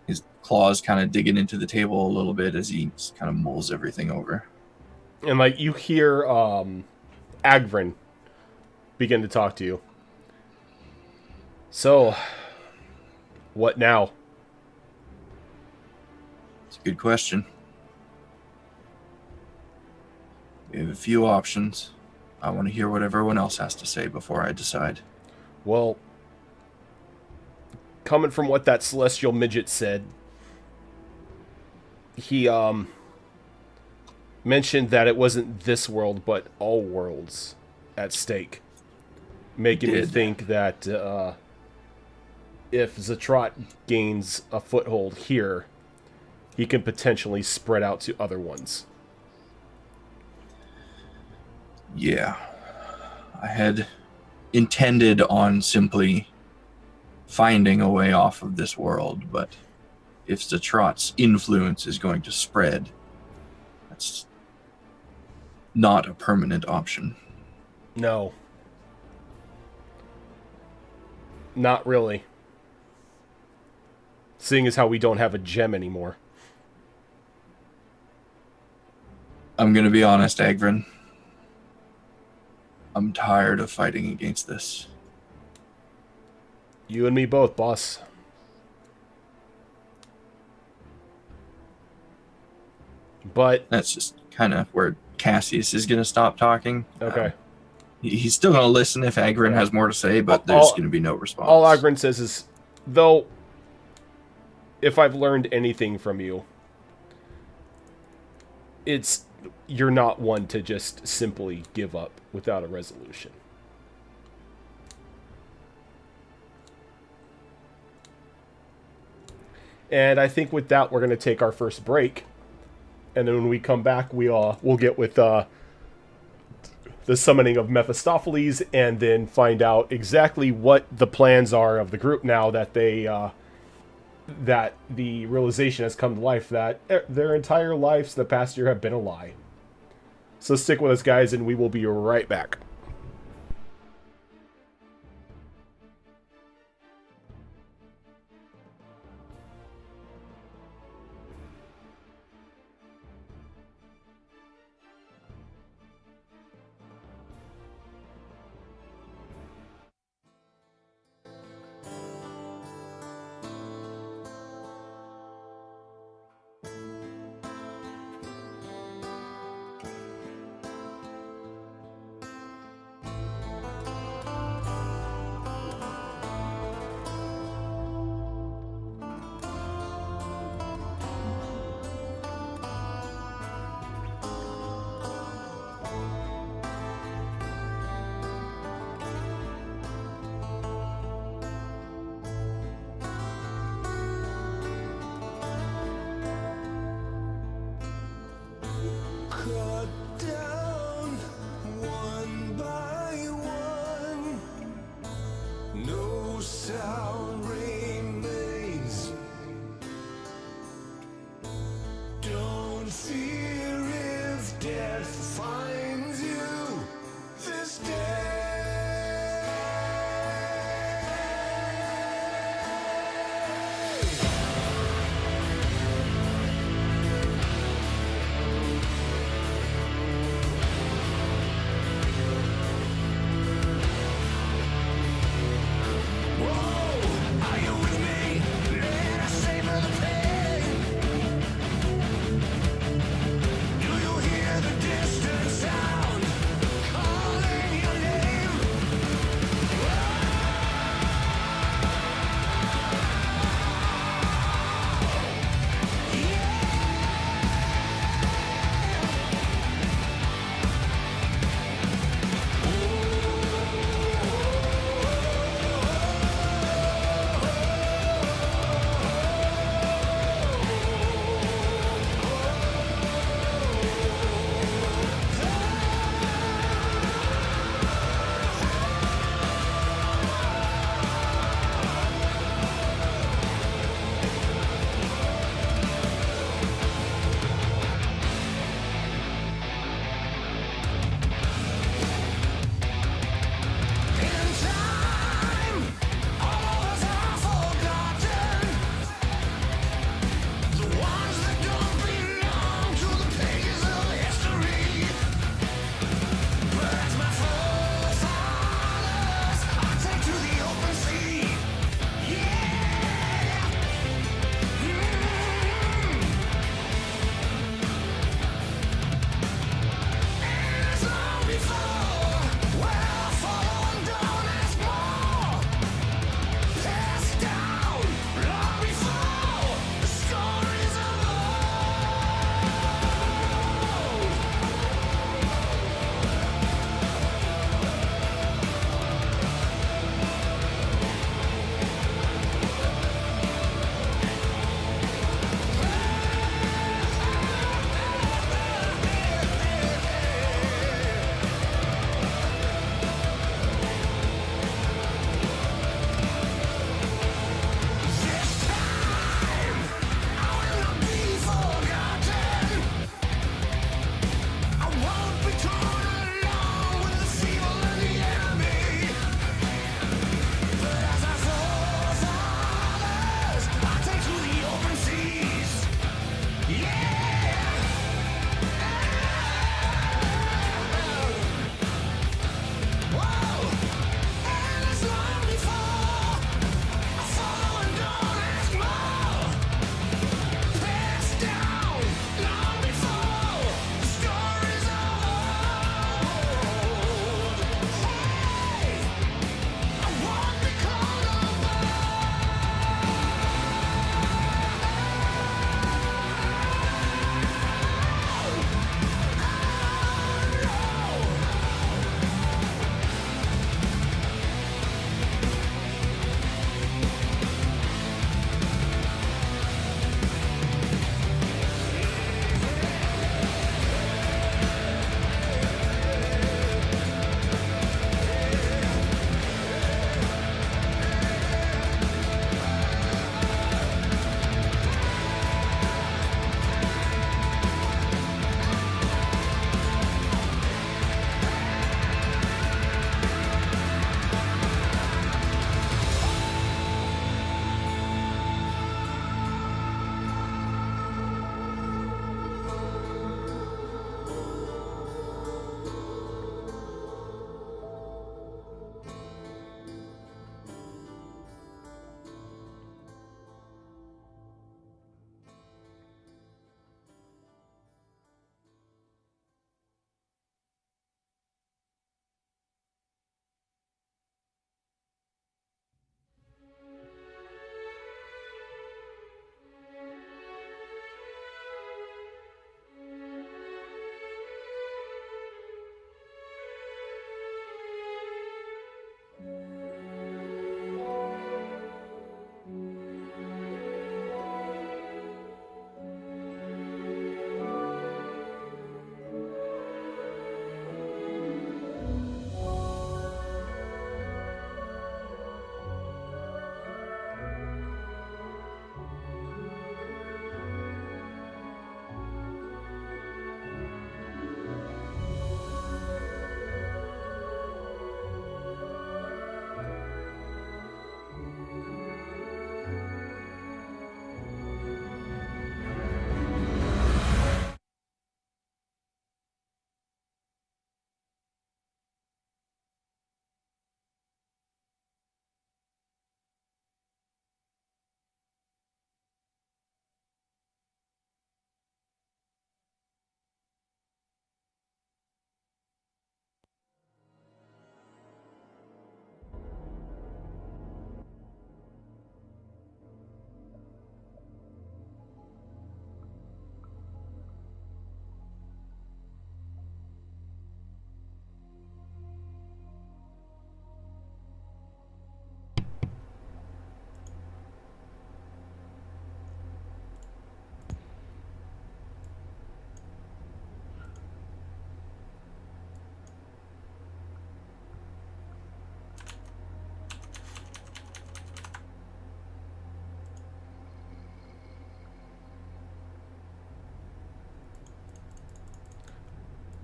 His claws kind of digging into the table a little bit as he just kind of mulls everything over. And like you hear Agvrin begin to talk to you. So, what now? Good question. We have a few options. I want to hear what everyone else has to say before I decide. Well, coming from what that celestial midget said, he mentioned that it wasn't this world but all worlds at stake, making me did. think that if Zatrat gains a foothold here, he can potentially spread out to other ones. Yeah. I had intended on simply finding a way off of this world, but if Zatrat's influence is going to spread, that's not a permanent option. No. Not really. Seeing as how we don't have a gem anymore. I'm going to be honest, Agrin. I'm tired of fighting against this. You and me both, boss. But That's just kind of where Cassius is going to stop talking. okay. He's still going to listen if Agrin has more to say, but All- there's going to be no response. All Agrin says is, though, if I've learned anything from you, it's you're not one to just simply give up without a resolution. And I think with that, we're going to take our first break. And then when we come back, we'll get with the summoning of Mephistopheles, and then find out exactly what the plans are of the group now that that the realization has come to life that their entire lives the past year have been a lie. So stick with us, guys, and we will be right back.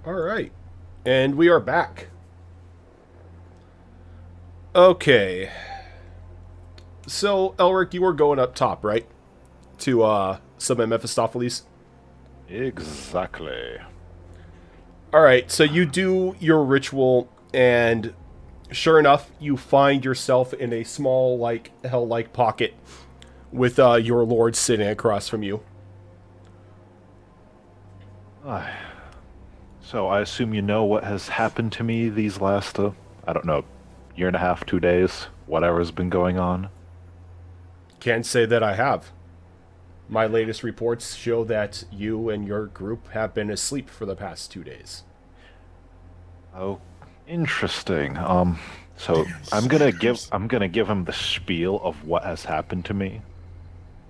All right. And we are back. Okay. So, Elric, you were going up top, right? To summon Mephistopheles? Exactly. All right, so you do your ritual, and sure enough, you find yourself in a small, like, hell-like pocket with your lord sitting across from you. Ah, so I assume you know what has happened to me these last, I don't know, year and a half, 2 days, whatever's been going on. Can't say that I have. My latest reports show that you and your group have been asleep for the past 2 days. Oh, interesting. So I'm gonna give him the spiel of what has happened to me.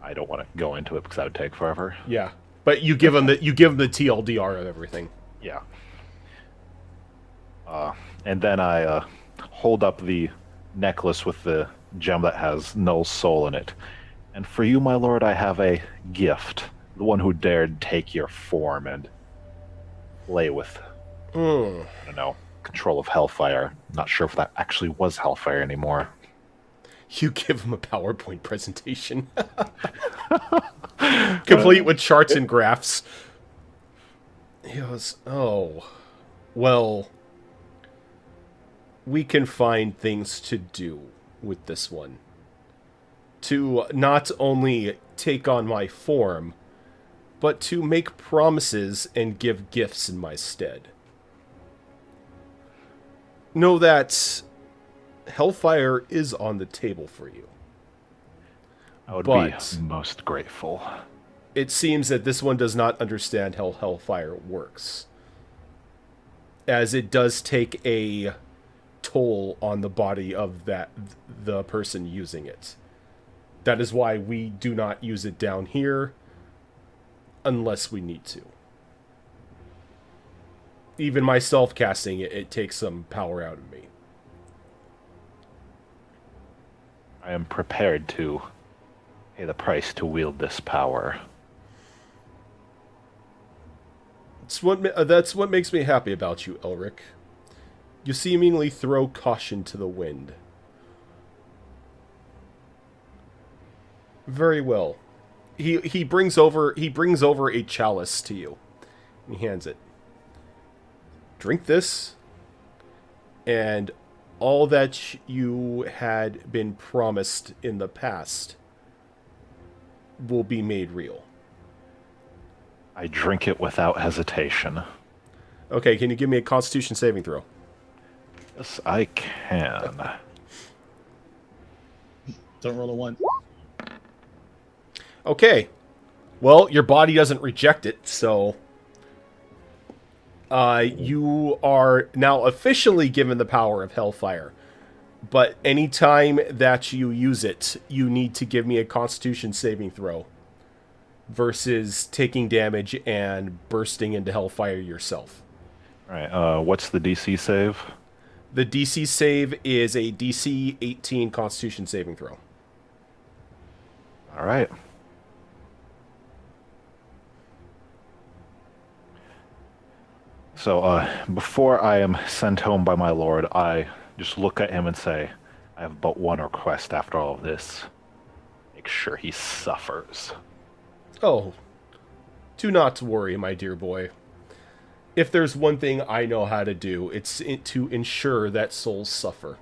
I don't want to go into it because that would take forever. Yeah, but you give him the TLDR of everything. Yeah. And then I hold up the necklace with the gem that has Null's soul in it. And for you, my lord, I have a gift. The one who dared take your form and play with, I don't know, control of Hellfire. Not sure if that actually was Hellfire anymore. You give him a PowerPoint presentation, complete with charts and graphs. He goes, "Oh, well, we can find things to do with this one. To not only take on my form, but to make promises and give gifts in my stead. Know that Hellfire is on the table for you. I would But be most grateful. it seems that this one does not understand how Hellfire works, as it does take a toll on the body of the person using it. That is why we do not use it down here unless we need to. Even myself casting it, it takes some power out of me. I am prepared to pay the price to wield this power. That's what makes me happy about you, Elric. You seemingly throw caution to the wind. Very well. He brings over a chalice to you. He hands it. Drink this, and all that you had been promised in the past will be made real. I drink it without hesitation. Okay, can you give me a Constitution saving throw? Yes, I can. Don't roll a 1. Okay. Well, your body doesn't reject it, so you are now officially given the power of Hellfire. But anytime that you use it, you need to give me a Constitution saving throw versus taking damage and bursting into Hellfire yourself. All right, what's the DC save? The DC save is a DC 18 Constitution saving throw. All right. So, before I am sent home by my lord, I just look at him and say, I have but one request after all of this. Make sure he suffers. Oh, do not worry, my dear boy. If there's one thing I know how to do, it's to ensure that souls suffer.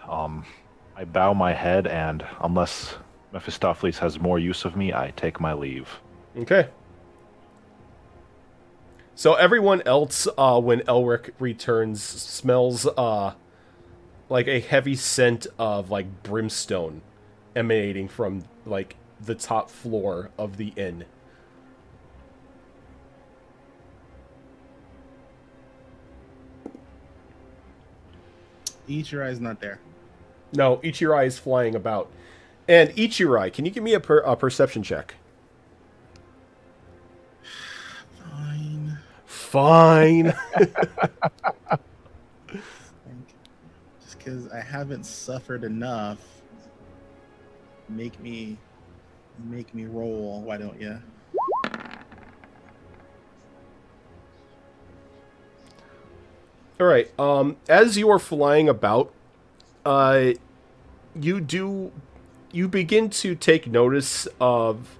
I bow my head, and unless Mephistopheles has more use of me, I take my leave. Okay. So everyone else, when Elric returns, smells like a heavy scent of like brimstone emanating from like the top floor of the inn. Ichirai's not there. No, Ichirai is flying about. And Ichirai, can you give me a perception check? Fine. Fine. Just because I haven't suffered enough, make me roll. Why don't you? All right. As you are flying about, uh, you begin to take notice of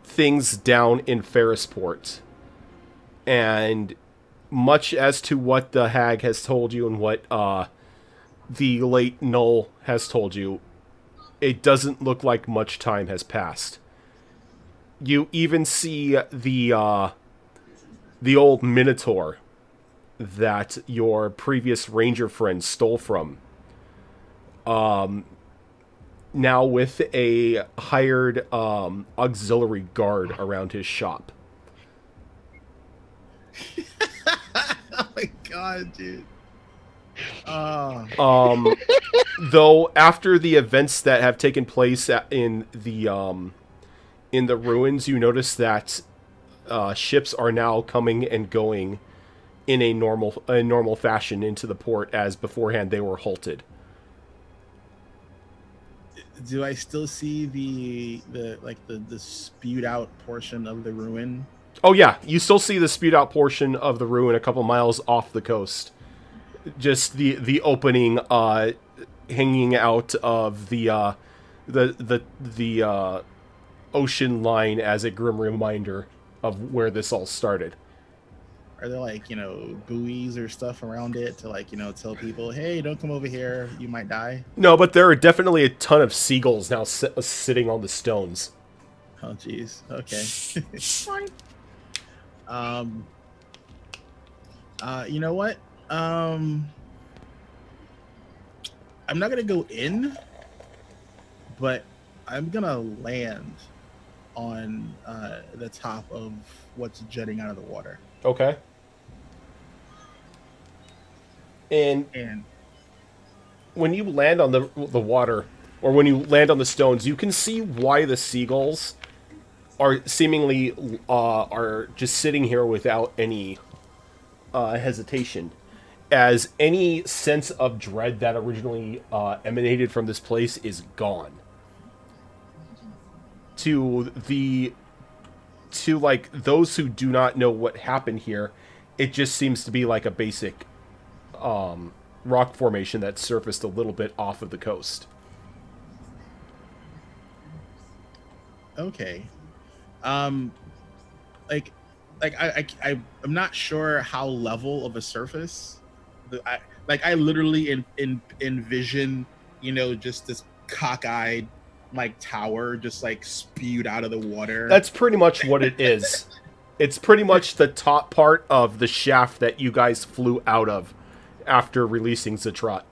things down in Ferrisport, and much as to what the hag has told you and what the late Null has told you, it doesn't look like much time has passed. You even see the old Minotaur that your previous ranger friend stole from. Now with a hired auxiliary guard around his shop. Oh my god, dude. Though after the events that have taken place in the ruins, you notice that ships are now coming and going in a normal fashion into the port, as beforehand they were halted. Do I still see the spewed out portion of the ruin? Oh yeah, you still see the spewed out portion of the ruin a couple miles off the coast. Just the opening hanging out of the ocean line as a grim reminder of where this all started. Are there buoys or stuff around it to tell people, hey, don't come over here, you might die? No, but there are definitely a ton of seagulls now sitting on the stones. Oh jeez. Okay. You know what? I'm not gonna go in, but I'm gonna land on the top of what's jetting out of the water. Okay. And when you land on the water, or when you land on the stones, you can see why the seagulls are seemingly are just sitting here without any hesitation, as any sense of dread that originally emanated from this place is gone. To those who do not know what happened here, it just seems to be like a basic rock formation that surfaced a little bit off of the coast. Okay. I'm not sure how level of a surface. I literally envision, just this cockeyed tower just spewed out of the water. That's pretty much what it is. It's pretty much the top part of the shaft that you guys flew out of after releasing Zatrat.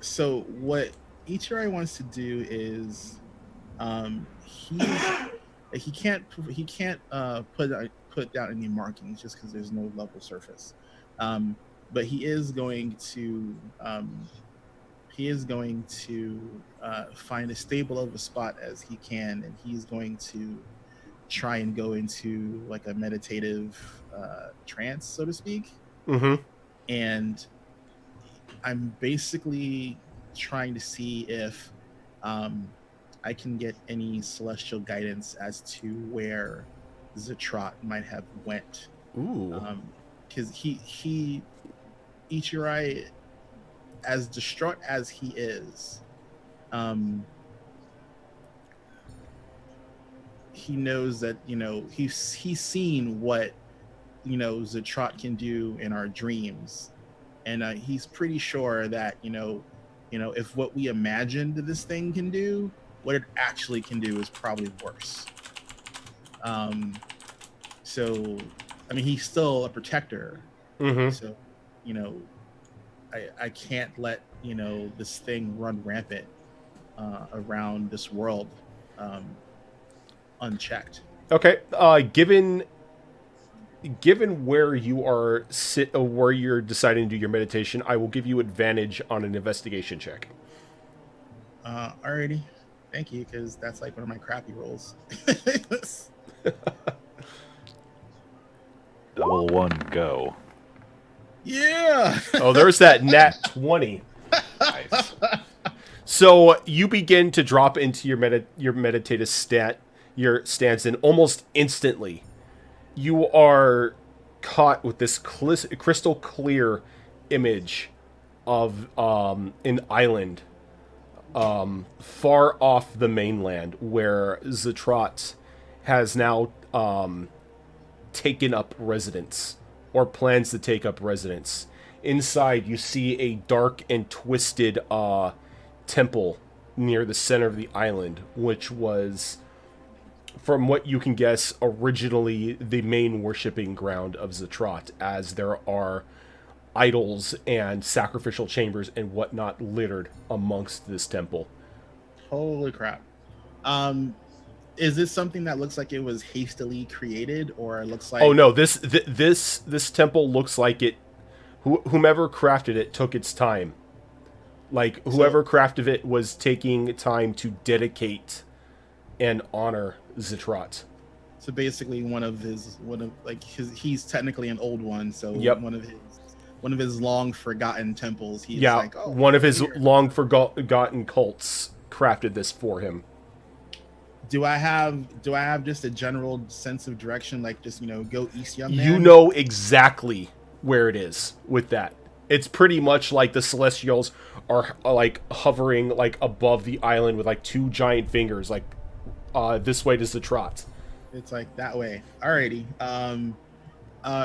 So what Ichirai wants to do is, he can't put down any markings just because there's no level surface. But he is going to find as stable of a spot as he can, and he's going to try and go into a meditative trance, so to speak. Mm-hmm. And I'm basically trying to see if I can get any celestial guidance as to where Zatrat might have went. Ooh. Because Ichirai, as distraught as he is, he knows that he's seen what Zatrat can do in our dreams, and he's pretty sure that if what we imagined this thing can do, what it actually can do is probably worse. So I mean, he's still a protector. Mm-hmm. So I can't let this thing run rampant around this world unchecked. Okay. Given where you are where you're deciding to do your meditation, I will give you advantage on an investigation check. Alrighty, thank you, because that's one of my crappy rolls. Double one, go. Yeah. Oh, there's that nat 20. Nice. So you begin to drop into your meditative stance, and almost instantly, you are caught with this crystal clear image of an island far off the mainland where Zatrat has now taken up residence or plans to take up residence. Inside, you see a dark and twisted temple near the center of the island, which was, from what you can guess, originally the main worshipping ground of Zatrat, as there are idols and sacrificial chambers and whatnot littered amongst this temple. Holy crap. Is this something that looks like it was hastily created, or it looks like? Oh no, this temple looks like it. Whomever crafted it took its time. Like whoever crafted it was taking time to dedicate and honor Zatrat. So basically, he's technically an old one. So Yep. one of his long forgotten temples. He's Yeah, like, oh, one of his here. long forgotten cults crafted this for him. Do I have just a general sense of direction, like just go east, young man? You know exactly where it is with that. It's pretty much like the Celestials are like hovering like above the island with like two giant fingers, like this way to Zatrat. It's like that way. Alrighty.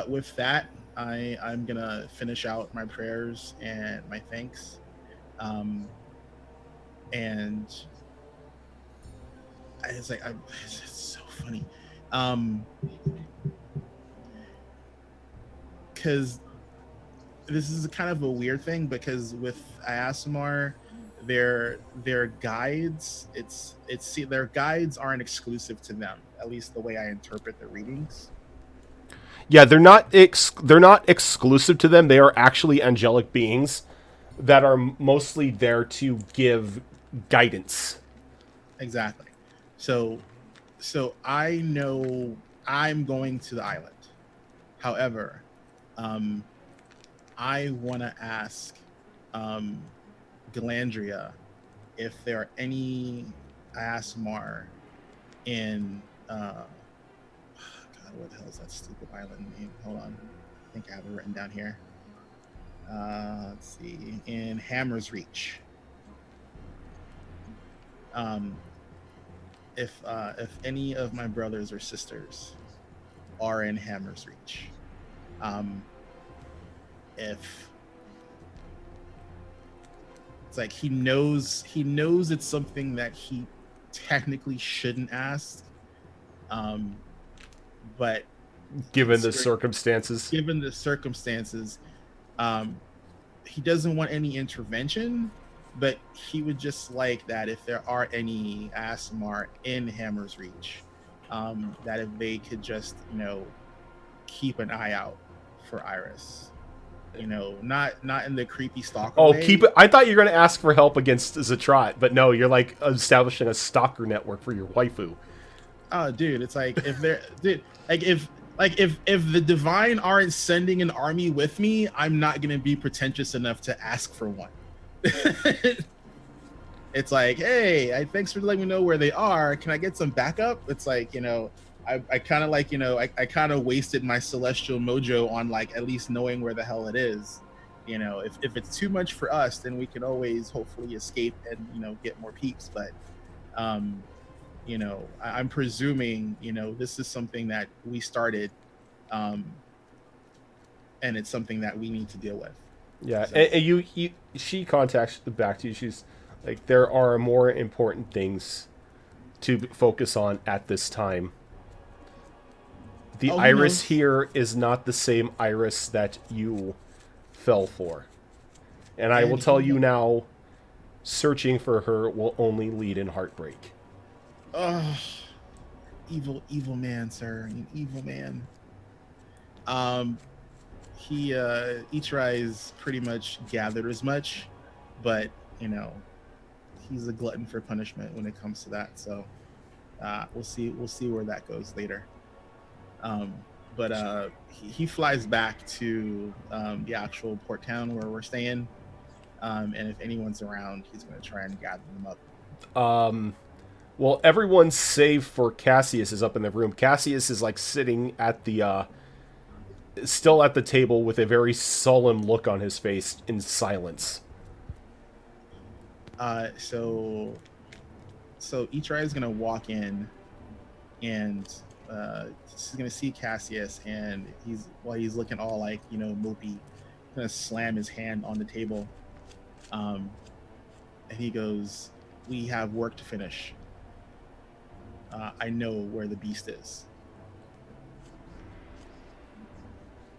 With that, I'm gonna finish out my prayers and my thanks. And it's like it's so funny. Because this is kind of a weird thing, because with ASMR, their guides, their guides aren't exclusive to them, at least the way I interpret the readings. Yeah, they're not exclusive to them. They are actually angelic beings that are mostly there to give guidance. Exactly. So I know I'm going to the island. However, I want to ask Galandria if there are any ASMR in God, what the hell is that stupid island name? Hold on. I think I have it written down here. Let's see. In Hammer's Reach. If any of my brothers or sisters are in Hammer's Reach, if it's like he knows it's something that he technically shouldn't ask, but Given the circumstances. he doesn't want any intervention, but he would just like that if there are any ASMR in Hammer's Reach, that if they could just keep an eye out for Iris, not in the creepy stalker way. Keep it. I thought you were going to ask for help against Zatrat, but no, you're like establishing a stalker network for your waifu. Oh, dude, it's like if they're if the divine aren't sending an army with me, I'm not gonna be pretentious enough to ask for one. It's like, hey, thanks for letting me know where they are. Can I get some backup? It's like, I kind of like, I kind of wasted my celestial mojo on like at least knowing where the hell it is. If it's too much for us, then we can always hopefully escape and get more peeps. But I'm presuming this is something that we started, and it's something that we need to deal with. Yeah, So- and she contacts back to you. She's like, there are more important things to focus on at this time. The Oh, who Iris knows? here is not the same Iris that you fell for. And I And will tell who you now, searching for her will only lead in heartbreak. Oh, evil man, sir, an evil man. Ichirai's pretty much gathered as much, but he's a glutton for punishment when it comes to that. So we'll see where that goes later. But he flies back to the actual port town where we're staying, and if anyone's around, he's going to try and gather them up. Well, everyone save for Cassius is up in the room. Cassius is like sitting at the still at the table with a very solemn look on his face in silence. So Ichira is gonna walk in, and he's gonna see Cassius, and while he's looking all like mopey, gonna slam his hand on the table, and he goes, "We have work to finish. I know where the beast is."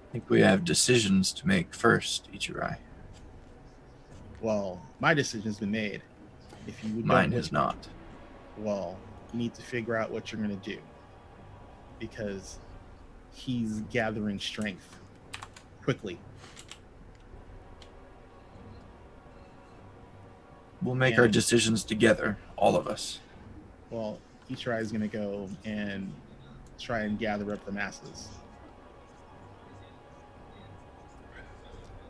I think we have decisions to make first, Ichirai. Well, my decision's been made. If you Mine has not. Well, you need to figure out what you're gonna do, because he's gathering strength quickly. We'll make our decisions together, all of us. Well, Ichira is gonna go and try and gather up the masses.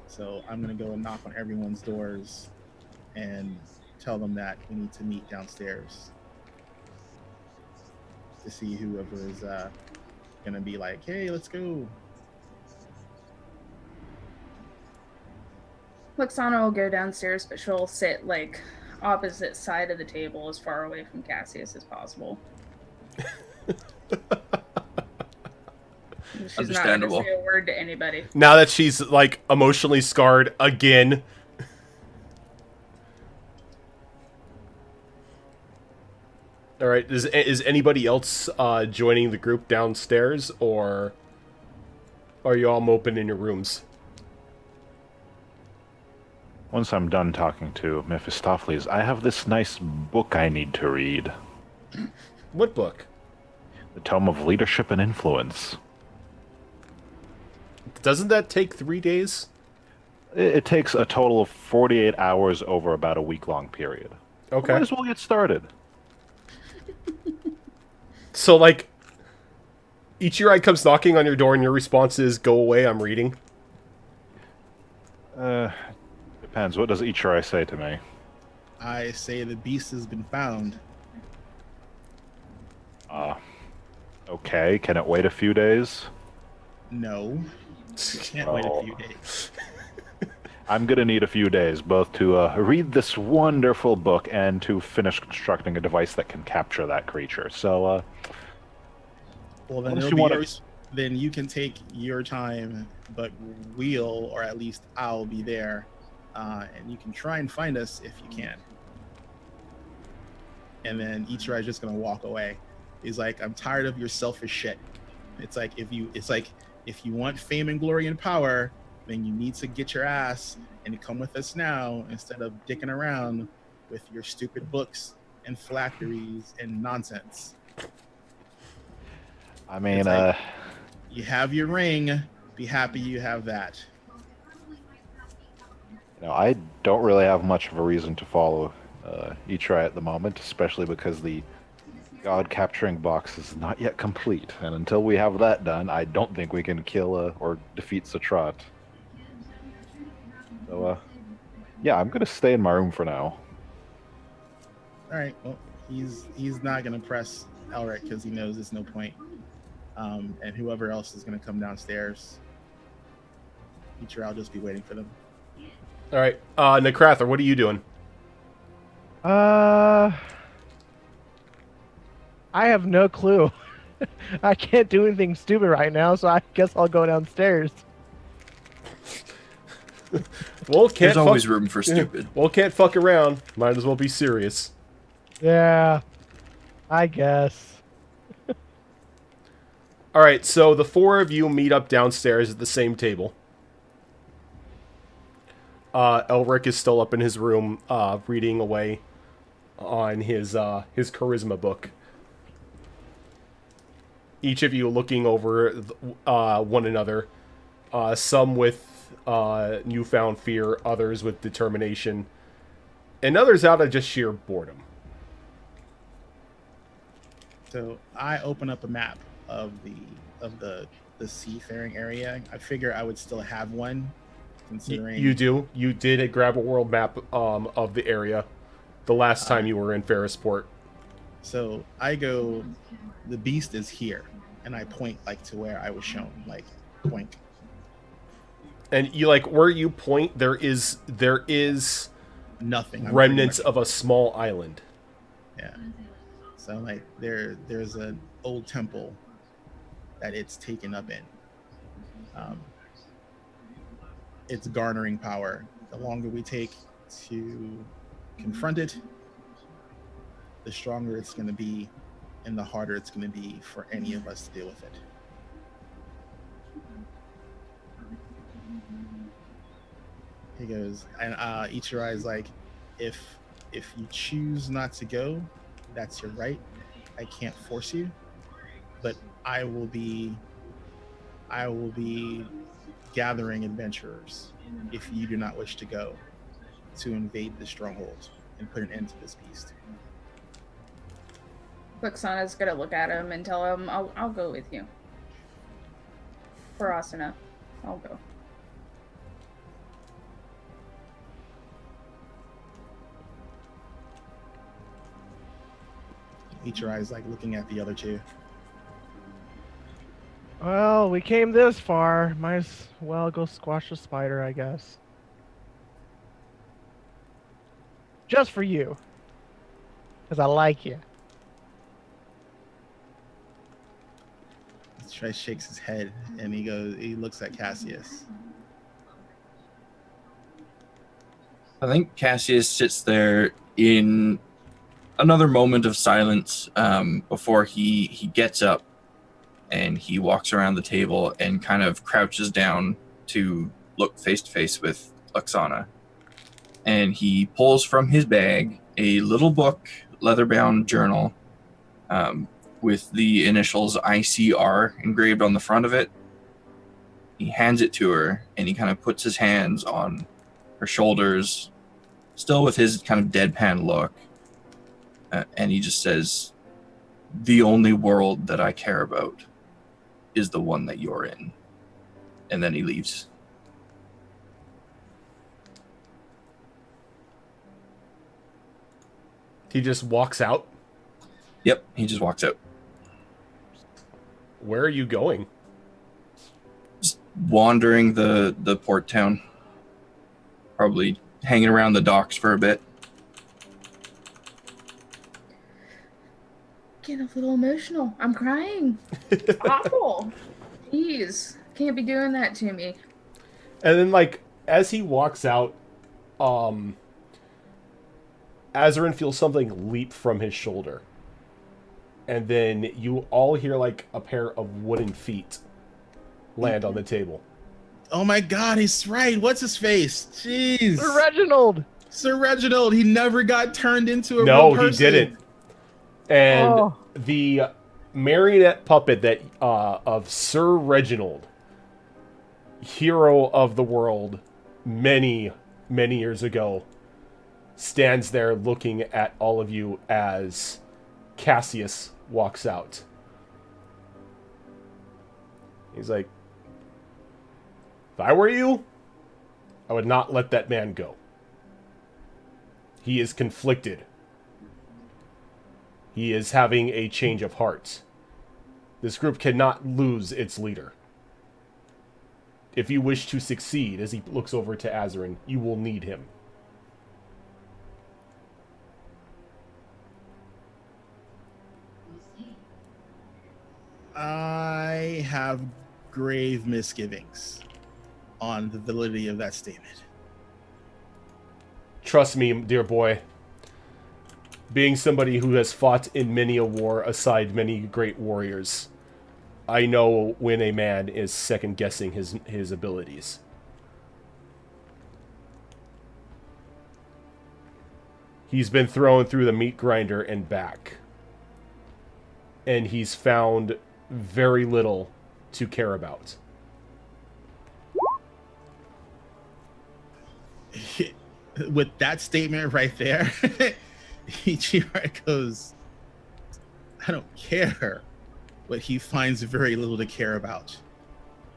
So I'm gonna go and knock on everyone's doors and tell them that we need to meet downstairs to see whoever is gonna be like, "Hey, let's go." Luxana will go downstairs, but she'll sit like opposite side of the table, as far away from Cassius as possible. She's not going to Understandable. say a word to anybody. Now that she's like emotionally scarred again. All right, is anybody else joining the group downstairs, or are you all moping in your rooms? Once I'm done talking to Mephistopheles, I have this nice book I need to read. What book? The Tome of Leadership and Influence. Doesn't that take 3 days? It takes a total of 48 hours over about a week-long period. Okay. Might as well get started. So, like, Ichirai comes knocking on your door and your response is, "Go away, I'm reading." Depends. What does Ichirai say to me? I say the beast has been found. Okay, can it wait a few days? No, can't wait a few days. I'm gonna need a few days, both to read this wonderful book and to finish constructing a device that can capture that creature. So, Well, then Unless it'll you be wanna- then you can take your time, but we'll, or at least I'll be there, and you can try and find us if you can. And then Ichirai's just gonna walk away. He's like, "I'm tired of your selfish shit." It's like if you want fame and glory and power, then you need to get your ass and come with us now instead of dicking around with your stupid books and phylacteries and nonsense. I mean, It's like- You have your ring. Be happy you have that. I don't really have much of a reason to follow Ichirai at the moment, especially because the God-capturing box is not yet complete. And until we have that done, I don't think we can kill or defeat Satrat. So, yeah, I'm going to stay in my room for now. All right. Well, he's not gonna press Elric because he knows there's no point. And whoever else is gonna come downstairs, I'll just be waiting for them. All right, Necrather, what are you doing? I have no clue. I can't do anything stupid right now, so I guess I'll go downstairs. Well, can't There's fuck, always room for stupid. well, can't fuck around. Might as well be serious. Yeah, I guess. All right, so the four of you meet up downstairs at the same table. Elric is still up in his room, reading away on his charisma book. Each of you looking over one another, some with newfound fear, others with determination, and others out of just sheer boredom. So I open up a map of the seafaring area. I figure I would still have one, considering You do. You did grab a world map of the area the last time you were in Ferrisport. So I go, the beast is here, and I point like to where I was shown, like point. And you like where you point, there is Nothing. I'm pretty remnants much- of a small island. Yeah. So like there's an old temple that it's taken up in. It's garnering power. The longer we take to confront it, the stronger it's going to be, and the harder it's going to be for any of us to deal with it. He goes, and Ichirai is like, if you choose not to go, that's your right. I can't force you, but I will be gathering adventurers if you do not wish to go to invade the stronghold and put an end to this beast. Luxana's gonna look at him and tell him, I'll go with you. For Asuna, I'll go. Ichirai is like looking at the other two. Well, we came this far. Might as well go squash the spider, I guess. Just for you. Because I like you. Ichirai shakes his head and he looks at Cassius. I think Cassius sits there in another moment of silence before he gets up and he walks around the table and kind of crouches down to look face to face with Luxana. And he pulls from his bag a little book, leather-bound journal with the initials ICR engraved on the front of it. He hands it to her and he kind of puts his hands on her shoulders, still with his kind of deadpan look. And he just says, "The only world that I care about is the one that you're in." And then he leaves. He just walks out. Yep, he just walks out. Where are you going? Just wandering the port town. Probably hanging around the docks for a bit. Getting a little emotional. I'm crying. It's awful. Jeez. Can't be doing that to me. And then, like, as he walks out, Azarin feels something leap from his shoulder. And then you all hear, like, a pair of wooden feet land on the table. Oh my god, he's right. What's his face? Jeez. Sir Reginald! Sir Reginald, he never got turned into a No, real person. he didn't. And Oh. the marionette puppet that of Sir Reginald, hero of the world many, many years ago, stands there looking at all of you as Cassius walks out. He's like, if I were you, I would not let that man go. He is conflicted. He is having a change of heart. This group cannot lose its leader. If you wish to succeed, as he looks over to Azarin, you will need him. I have grave misgivings on the validity of that statement. Trust me, dear boy. Being somebody who has fought in many a war aside many great warriors, I know when a man is second-guessing his abilities. He's been thrown through the meat grinder and back. And he's found very little to care about. With that statement right there, Ichirai goes, I don't care, but he finds very little to care about.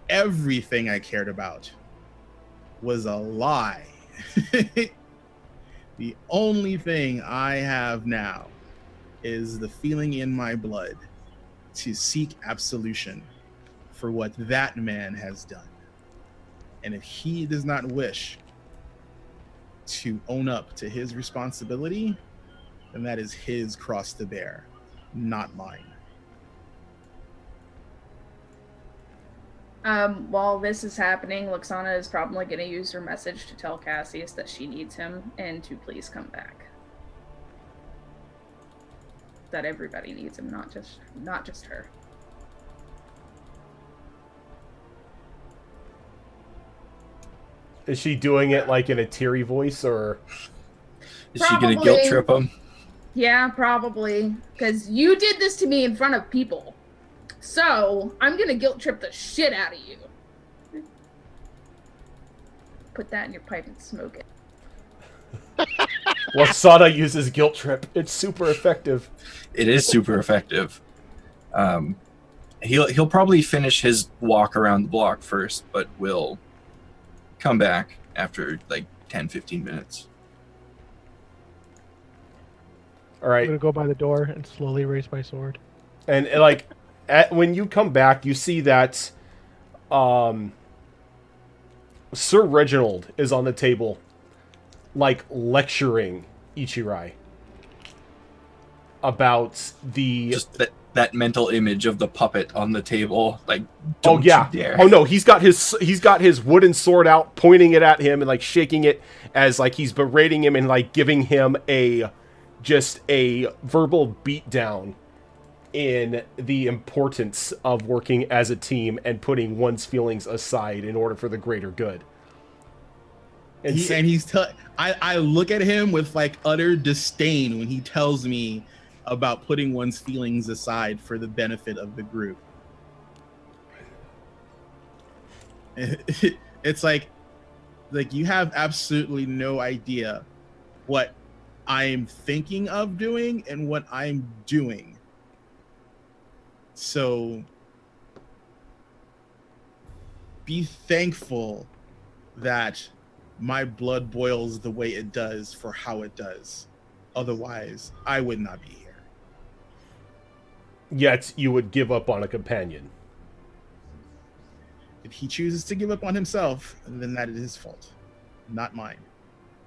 Everything I cared about was a lie. The only thing I have now is the feeling in my blood to seek absolution for what that man has done. And if he does not wish to own up to his responsibility, then that is his cross to bear, not mine. While this is happening, Luxana is probably going to use her message to tell Cassius that she needs him and to please come back. That everybody needs him, not just her. Is she doing it like in a teary voice, or Is she gonna guilt trip him? Yeah, probably. Because you did this to me in front of people. So, I'm gonna guilt trip the shit out of you. Put that in your pipe and smoke it. Luxana uses guilt trip? It's super effective. It is super effective. He'll probably finish his walk around the block first, but will come back after like 10-15 minutes. All right. I'm gonna go by the door and slowly raise my sword. And like, when you come back, you see that Sir Reginald is on the table, like lecturing Ichirai about the. Just that mental image of the puppet on the table, like. Oh yeah. You dare. Oh no, he's got his wooden sword out, pointing it at him and like shaking it as like he's berating him and like giving him just a verbal beatdown in the importance of working as a team and putting one's feelings aside in order for the greater good. I look at him with like utter disdain when he tells me about putting one's feelings aside for the benefit of the group. It's like you have absolutely no idea what I'm thinking of doing and what I'm doing. So be thankful that my blood boils the way it does for how it does. Otherwise, I would not be here. Yet you would give up on a companion. If he chooses to give up on himself, then that is his fault, not mine.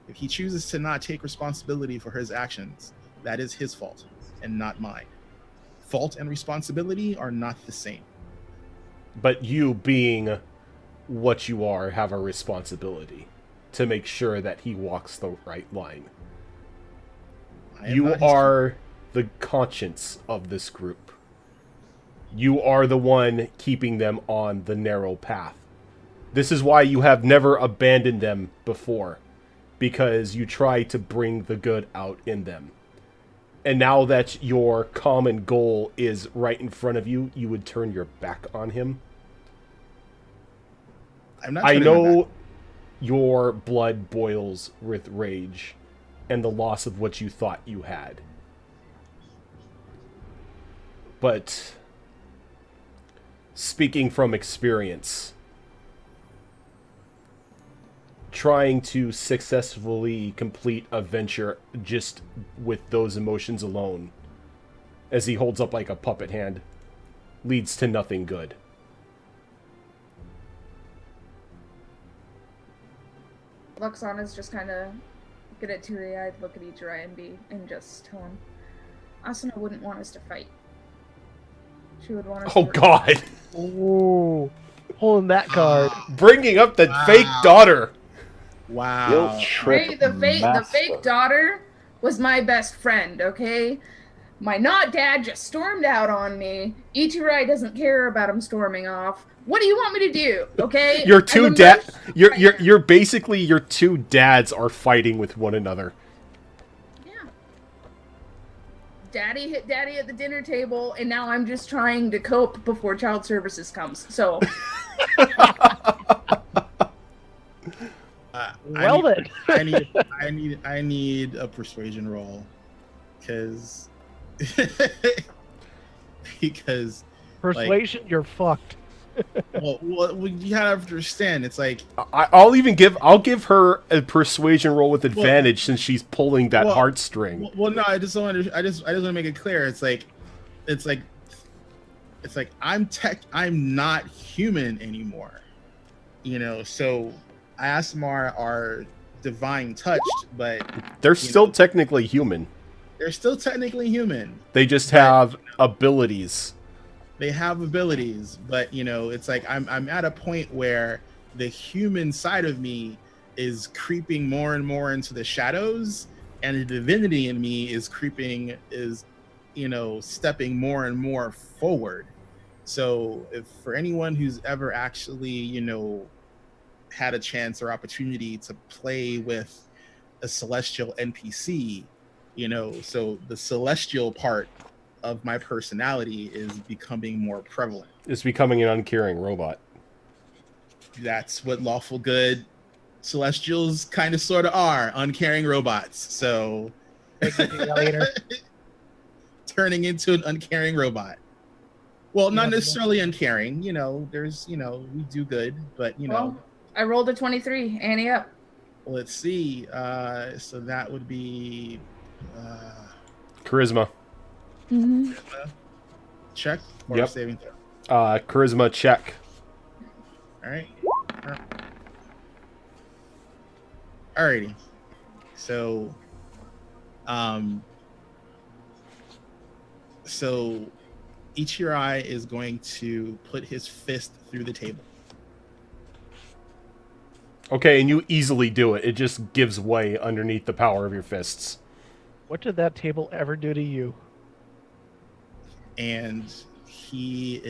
If he chooses to not take responsibility for his actions, that is his fault and not mine. Fault and responsibility are not the same. But you, being what you are, have a responsibility to make sure that he walks the right line. You are the conscience of this group. You are the one keeping them on the narrow path. This is why you have never abandoned them before, because you try to bring the good out in them. And now that your common goal is right in front of you, you would turn your back on him. I know your blood boils with rage and the loss of what you thought you had. But speaking from experience, trying to successfully complete a venture just with those emotions alone, as he holds up like a puppet hand, leads to nothing good. Luxana's just kind of gonna teary-eyed look at Ichirai and just tell him, Asuna wouldn't want us to fight. She would want us to... Oh god! Ooh, pulling that card. Bringing up the fake daughter! Wow. Guilt trip Hey, the fake master. daughter was my best friend, okay? My not dad just stormed out on me. Ichirai doesn't care about him storming off. What do you want me to do? Okay? Your two I'm a dad, merc- you're basically your two dads are fighting with one another. Yeah. Daddy hit daddy at the dinner table, and now I'm just trying to cope before child services comes. So. Well then. I need a persuasion roll, because Persuasion, you're fucked. well, you gotta understand. It's like I'll give her a persuasion roll with advantage since she's pulling that heartstring. Well, no, I just want to make it clear. It's like I'm not human anymore. So Asmar are divine touched, but They're still technically human. they're still technically human. They just But- have abilities. They have abilities, but it's like I'm at a point where the human side of me is creeping more and more into the shadows, and the divinity in me is stepping more and more forward. So if for anyone who's ever actually had a chance or opportunity to play with a celestial NPC, so the celestial part of my personality is becoming more prevalent. It's becoming an uncaring robot. That's what lawful good celestials kind of sort of are, uncaring robots. So Later. turning into an uncaring robot. Well, not Yeah, necessarily uncaring, there's, we do good, but Well, I rolled a 23. Annie up. let's see. So that would be Charisma. check or Yep. saving throw. Charisma check. All right. Alrighty. So, so Ichirai is going to put his fist through the table. Okay, and you easily do it. It just gives way underneath the power of your fists. What did that table ever do to you? And he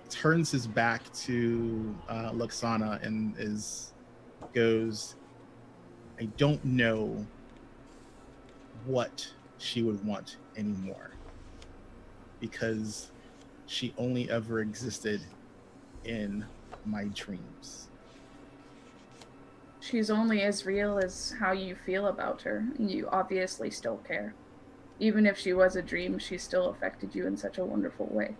turns his back to Luxana and goes, I don't know what she would want anymore, because she only ever existed in my dreams. She's only as real as how you feel about her, and you obviously still care. Even if she was a dream, she still affected you in such a wonderful way.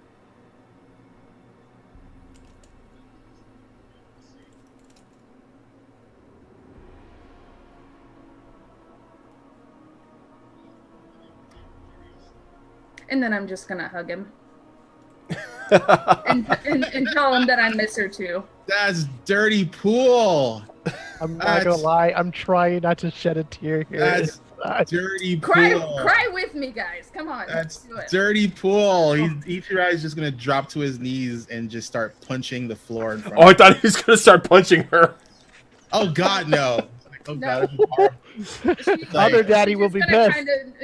And then I'm just gonna hug him. and tell him that I miss her too. That's dirty pool. I'm not gonna lie. I'm trying not to shed a tear here. That's dirty pool. Cry with me, guys. Come on. That's let's do it. dirty pool. Ichirai is just gonna drop to his knees and just start punching the floor in front Oh, I of him. thought he was going to start punching her. Oh God, no. Oh No. God, that'd be horrible. Other daddy will be pissed.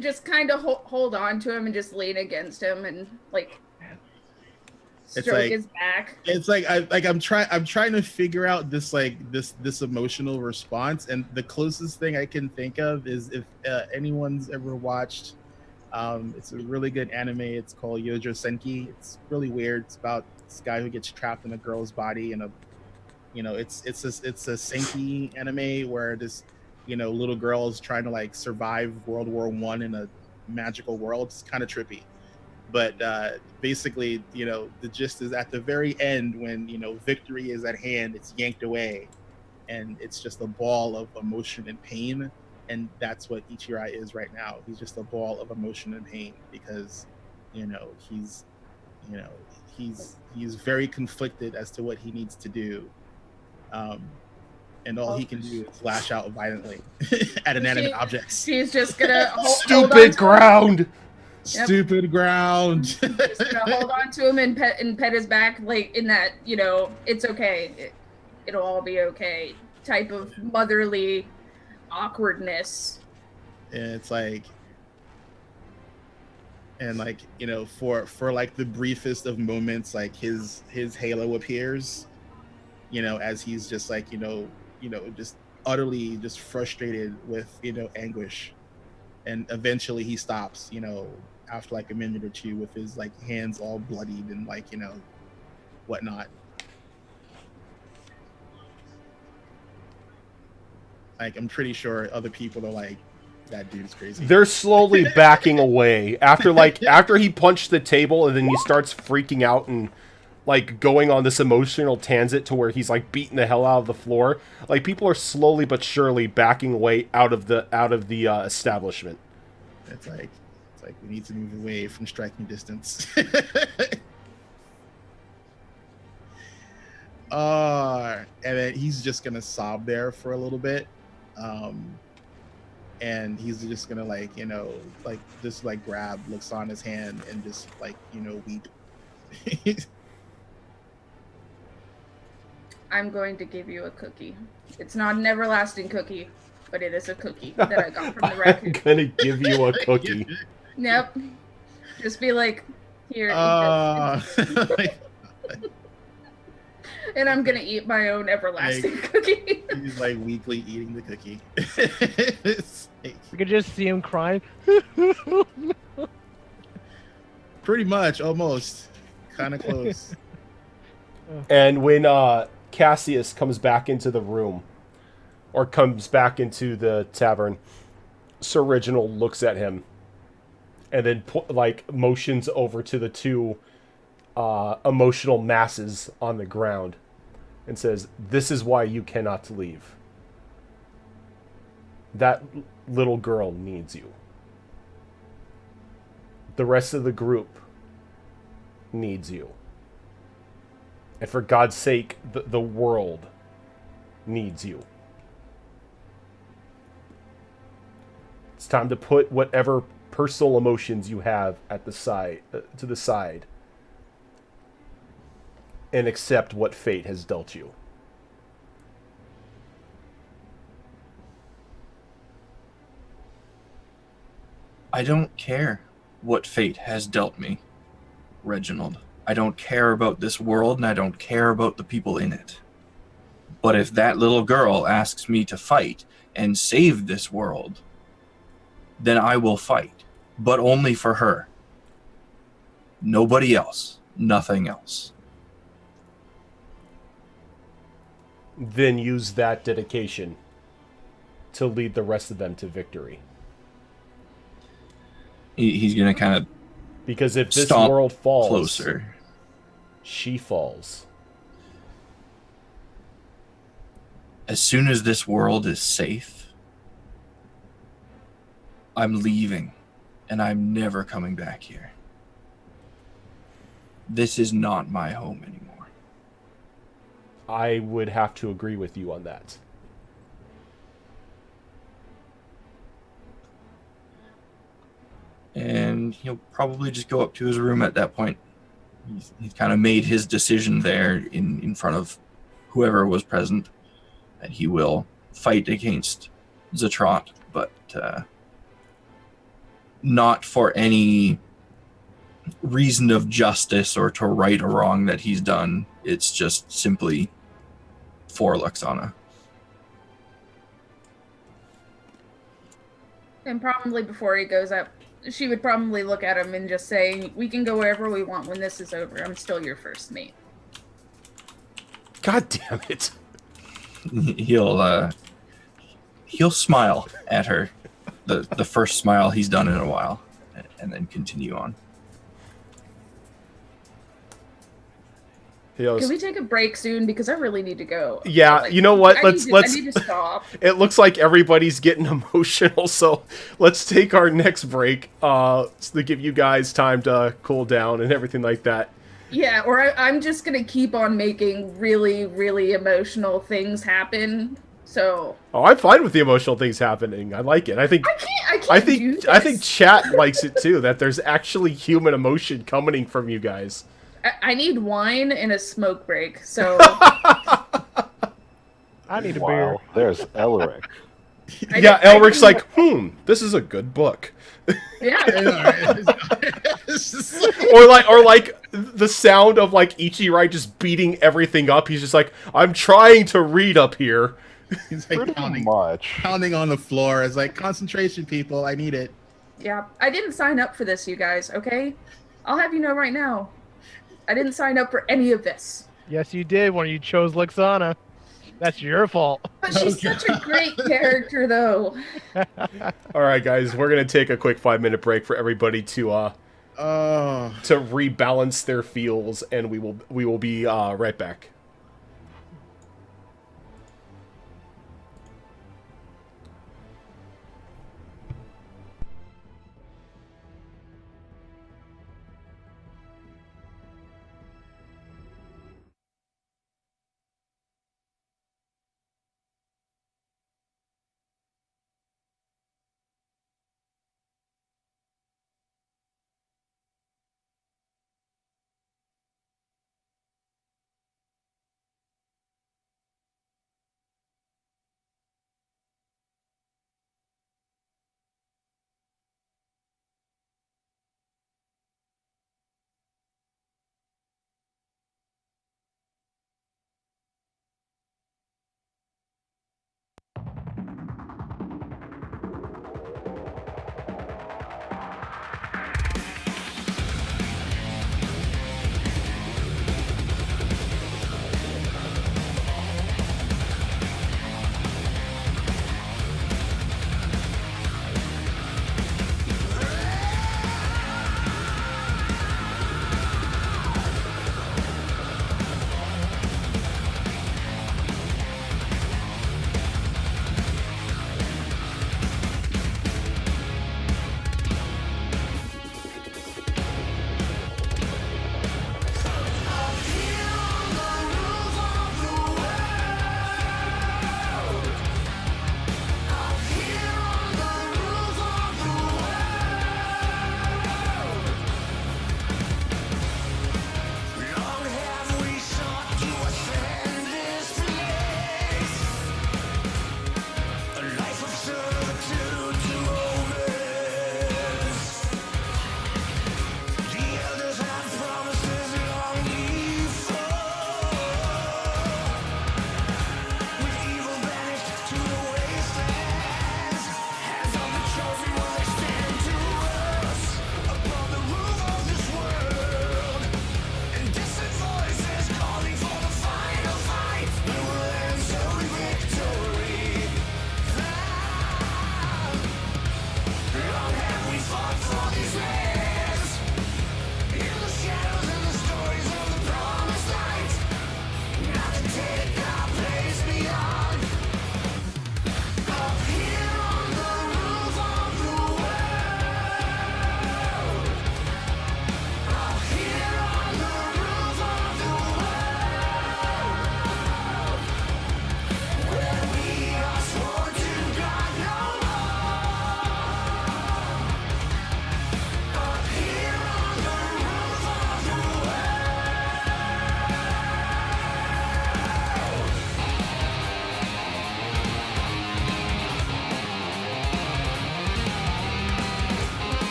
Just kind of hold on to him and just lean against him and It's stroke like- his back. It's like I'm trying to figure out this emotional response, and the closest thing I can think of is if anyone's ever watched it's a really good anime. It's called Yojo Senki. It's really weird. It's about this guy who gets trapped in a girl's body, and it's a Senki anime where this little girl is trying to like survive World War I in a magical world. It's kind of trippy. But basically, the gist is at the very end when, victory is at hand, it's yanked away. And it's just a ball of emotion and pain. And that's what Ichirai is right now. He's just a ball of emotion and pain because, he's very conflicted as to what he needs to do. And all he can do is lash out violently at inanimate objects. She's just gonna hold on Stupid to ground. Yep. Stupid ground. Just gonna hold on to him and pet his back, like in that, it's okay. It'll all be okay type of motherly awkwardness. And it's like, for like the briefest of moments, like his halo appears, as he's just like, just utterly just frustrated with, anguish. And eventually he stops, after like a minute or two with his like hands all bloodied and like, whatnot. Like, I'm pretty sure other people are like, that dude's crazy. They're slowly backing away after he punched the table, and then he starts freaking out and like going on this emotional tangent to where he's like beating the hell out of the floor. Like, people are slowly but surely backing away out of the establishment. It's like we need to move away from striking distance. and then he's just gonna sob there for a little bit, and he's just gonna like just like grab looks on his hand and just like weep. I'm going to give you a cookie. It's not an everlasting cookie, but it is a cookie that I got from the I'm raccoon. gonna give you a cookie. Yep. Just be like, here, eat this. Like, And I'm gonna eat my own everlasting cookie. he's like weakly eating the cookie. It's like, We could just see him crying. pretty much, almost, kind of close. And when Cassius comes back into the room, or comes back into the tavern, Sir Reginald looks at him, and then motions over to the two emotional masses on the ground, and says, "This is why you cannot leave. That little girl needs you. The rest of the group needs you. And for God's sake, the world needs you. It's time to put whatever personal emotions you have at the side, to the side, and accept what fate has dealt you." I don't care what fate has dealt me, Reginald. I don't care about this world, and I don't care about the people in it. But if that little girl asks me to fight and save this world, then I will fight, but only for her. Nobody else. Nothing else. Then use that dedication to lead the rest of them to victory. He's going to kind of Because if this stomp world falls, closer. she falls. As soon as this world is safe, I'm leaving, and I'm never coming back here. This is not my home anymore. I would have to agree with you on that. And he'll probably just go up to his room at that point. He's kind of made his decision there in front of whoever was present, that he will fight against Zatrot, but not for any reason of justice or to right or wrong that he's done. It's just simply for Luxana. And probably before he goes up, she would probably look at him and just say, "We can go wherever we want when this is over. I'm still your first mate." God damn it. He'll smile at her, the first smile he's done in a while, and then continue on. He goes, Can we take a break soon? Because I really need to go. yeah, you know what? I Let's need to stop. It looks like everybody's getting emotional, so let's take our next break to give you guys time to cool down and everything like that. Yeah, or I'm just gonna keep on making really, really emotional things happen. So Oh, I'm fine with the emotional things happening. I like it. I think I can't do I this. think chat likes it too, that there's actually human emotion coming from you guys. I need wine and a smoke break. So I need a beer. Wow, there's Elric. Yeah, Elric's like, this is a good book. yeah, It's just like- or like the sound of like Ichirai just beating everything up. He's just like, I'm trying to read up here. he's like Pretty pounding much. on the floor. It's like, concentration, people. I need it. yeah. I didn't sign up for this, you guys. Okay, I'll have you know right now. I didn't sign up for any of this. Yes, you did when you chose Luxana. That's your fault. But she's such a great character, though. All right, guys, we're gonna take a quick 5-minute break for everybody to Oh. rebalance their feels, and we will be right back.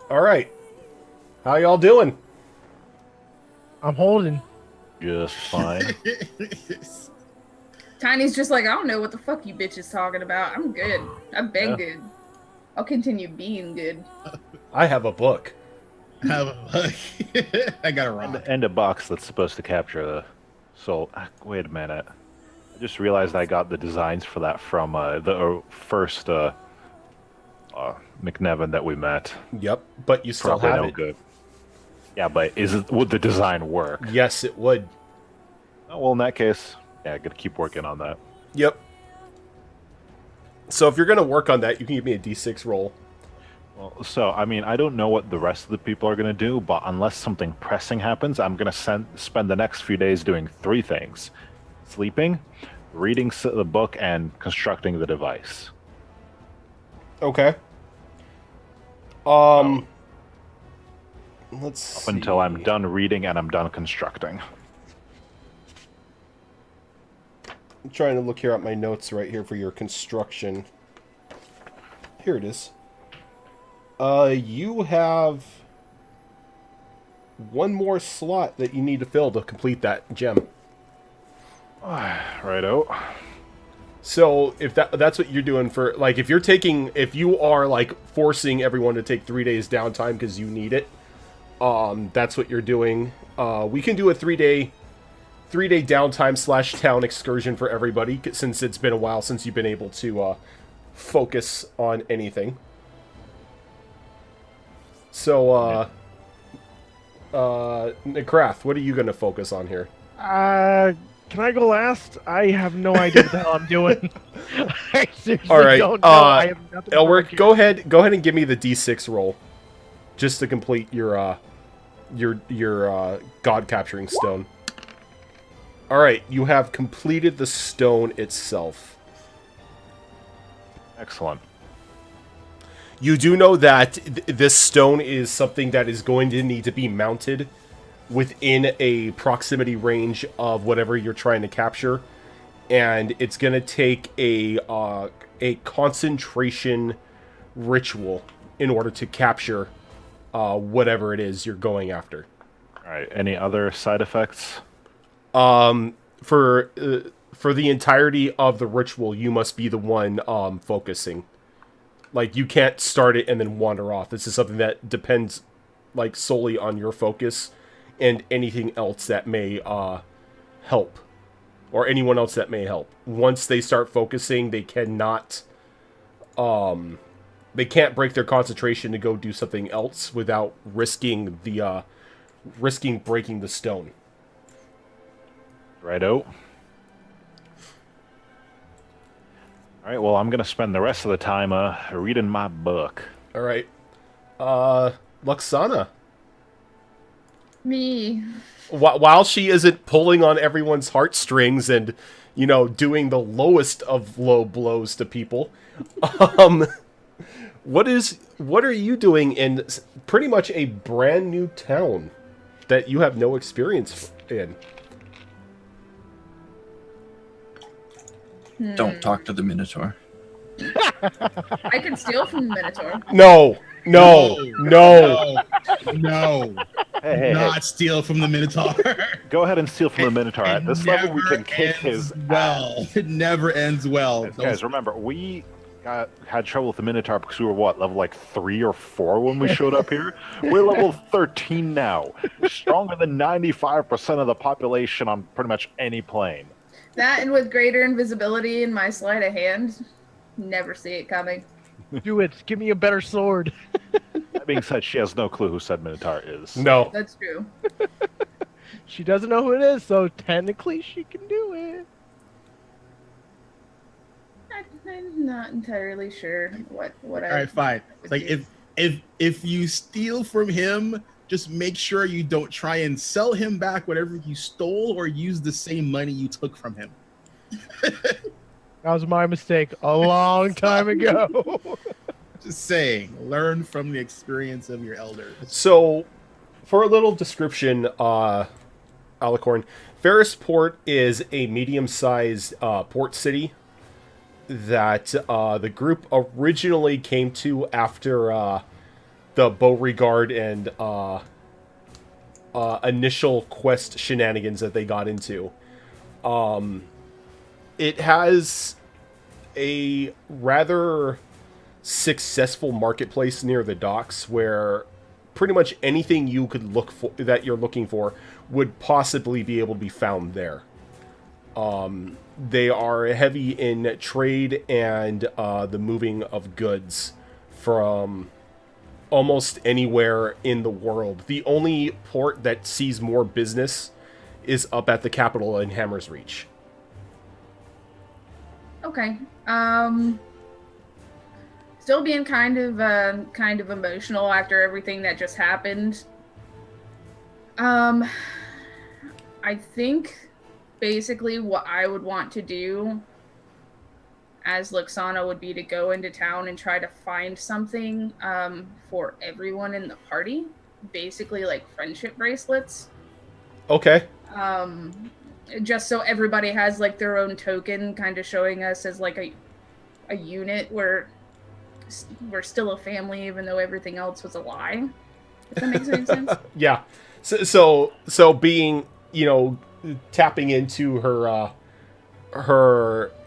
All right. How y'all doing? I'm holding. Just fine. Tiny's just like, I don't know what the fuck you bitches talking about. I'm good. I've been Yeah. good. I'll continue being good. I have a book. I got a rock. And a box that's supposed to capture the soul. Wait a minute. I just realized I got the designs for that from the first McNevin that we met. Yep, but you still Probably have no it. good. Yeah, but would the design work? Yes, it would. Oh, well, in that case, yeah, I gotta keep working on that. Yep. So if you're gonna work on that, you can give me a D6 roll. Well, so I mean, I don't know what the rest of the people are gonna do, but unless something pressing happens, I'm gonna spend the next few days doing 3 things: sleeping, reading the book, and constructing the device. Okay. Let's see. Up until I'm done reading and I'm done constructing. I'm trying to look here at my notes right here for your construction. Here it is. You have one more slot that you need to fill to complete that gem. Righto. So if that's what you're doing for, like, if you are like forcing everyone to take 3 days downtime because you need it, that's what you're doing. We can do a 3-day downtime / town excursion for everybody, since it's been a while since you've been able to focus on anything. So, Necrath, what are you going to focus on here? Can I go last? I have no idea what the hell I'm doing. I seriously All right, don't know. I have nothing to Elric, mark go ahead and give me the D6 roll, just to complete your god capturing stone. All right, you have completed the stone itself. Excellent. You do know that this stone is something that is going to need to be mounted within a proximity range of whatever you're trying to capture, and it's going to take a concentration ritual in order to capture whatever it is you're going after. All right. Any other side effects? For the entirety of the ritual, you must be the one focusing. Like, you can't start it and then wander off. This is something that depends, like, solely on your focus and anything else that may help, or anyone else that may help. Once they start focusing, they cannot they can't break their concentration to go do something else without risking breaking the stone. Righto. All right, well, I'm going to spend the rest of the time reading my book. All right. Luxana. Me. While she isn't pulling on everyone's heartstrings and, doing the lowest of low blows to people, what are you doing in pretty much a brand new town that you have no experience in? Don't talk to the Minotaur. I can steal from the Minotaur. No. Hey, Not steal from the Minotaur. go ahead and steal from the Minotaur. At this level, we can kick his well. It never ends well. Guys, remember, had trouble with the Minotaur because we were what, level like 3 or 4 when we showed up here? We're level 13 now. We're stronger than 95% of the population on pretty much any plane. That and with greater invisibility in my sleight of hand, never see it coming. Do it. Give me a better sword. That being said, she has no clue who said Minotaur is. No. That's true. She doesn't know who it is, so technically she can do it. I'm not entirely sure what All I. right, fine. It's like do. if you steal from him, just make sure you don't try and sell him back whatever you stole or use the same money you took from him. That was my mistake a long time ago. Just saying, learn from the experience of your elders. So, for a little description, Alicorn, Ferrisport is a medium-sized port city that the group originally came to after the Beauregard and initial quest shenanigans that they got into. It has a rather successful marketplace near the docks where pretty much anything you could look for that you're looking for would possibly be able to be found there. They are heavy in trade and the moving of goods from almost anywhere in the world. The only port that sees more business is up at the capital in Hammer's Reach. Okay. Still being kind of emotional after everything that just happened. I think basically what I would want to do as Luxana would be to go into town and try to find something for everyone in the party. Basically like friendship bracelets. Okay. Just so everybody has like their own token, kind of showing us as like a unit where we're still a family, even though everything else was a lie. If that makes any sense. Yeah. So being, tapping into her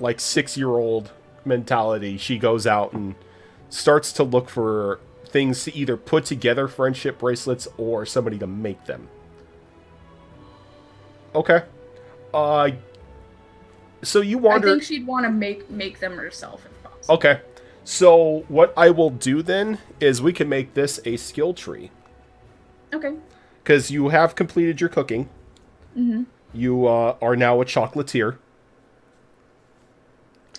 like 6-year-old mentality, she goes out and starts to look for things to either put together friendship bracelets or somebody to make them. Okay. So you wander. I think she'd want to make them herself if possible. Okay. So what I will do then is we can make this a skill tree. Okay. Because you have completed your cooking. Mm-hmm. You are now a chocolatier.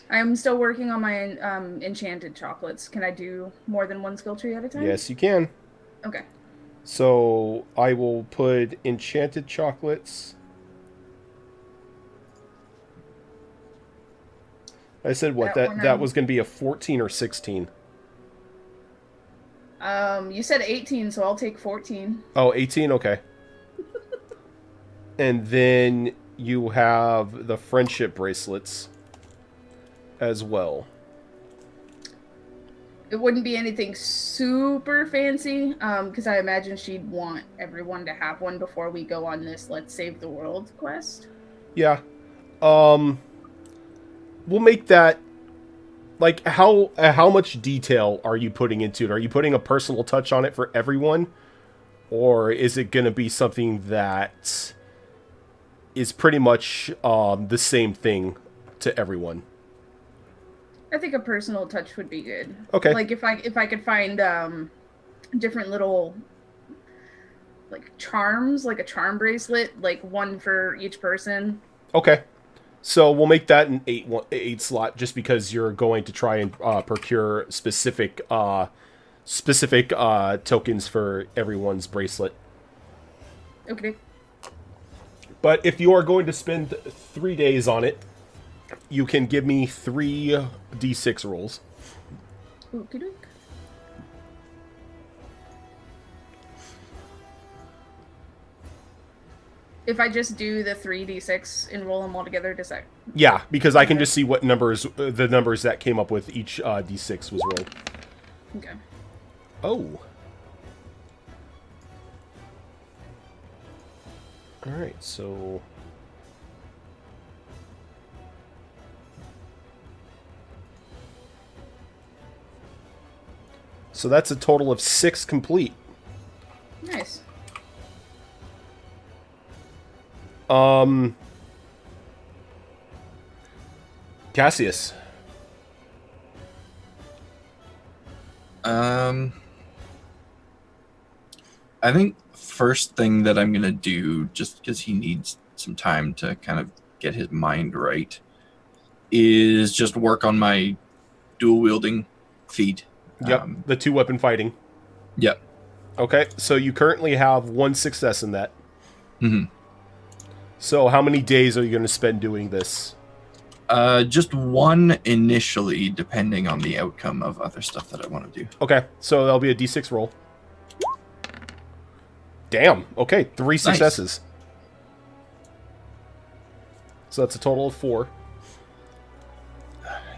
I'm still working on my enchanted chocolates. Can I do more than one skill tree at a time? Yes, you can. Okay. So I will put enchanted chocolates. I said what? That was going to be a 14 or 16. You said 18, so I'll take 14. Oh, 18? Okay. And then you have the friendship bracelets as well. It wouldn't be anything super fancy, because I imagine she'd want everyone to have one before we go on this Let's Save the World quest. Yeah. We'll make that, like, how much detail are you putting into it? Are you putting a personal touch on it for everyone? Or is it going to be something that is pretty much the same thing to everyone? I think a personal touch would be good. Okay. Like if I could find different little like charms, like a charm bracelet, like one for each person. Okay. So we'll make that an 8 slot just because you're going to try and procure specific tokens for everyone's bracelet. Okay. But if you are going to spend 3 days on it, you can give me 3 d6 rolls. Okie doke. If I just do the 3d6 and roll them all together, does that? Yeah, because I can just see what numbers, the numbers that came up with each d6 was rolled. Okay. Oh. Alright, so... So that's a total of 6 complete. Nice. Cassius. I think first thing that I'm gonna do, just because he needs some time to kind of get his mind right, is just work on my dual wielding feat. Yep, the 2-weapon fighting. Yep. Okay, so you currently have 1 success in that. Mm-hmm. So how many days are you going to spend doing this? Just 1 initially, depending on the outcome of other stuff that I want to do. Okay, so that'll be a d6 roll. Damn, okay, 3 successes. So that's a total of 4.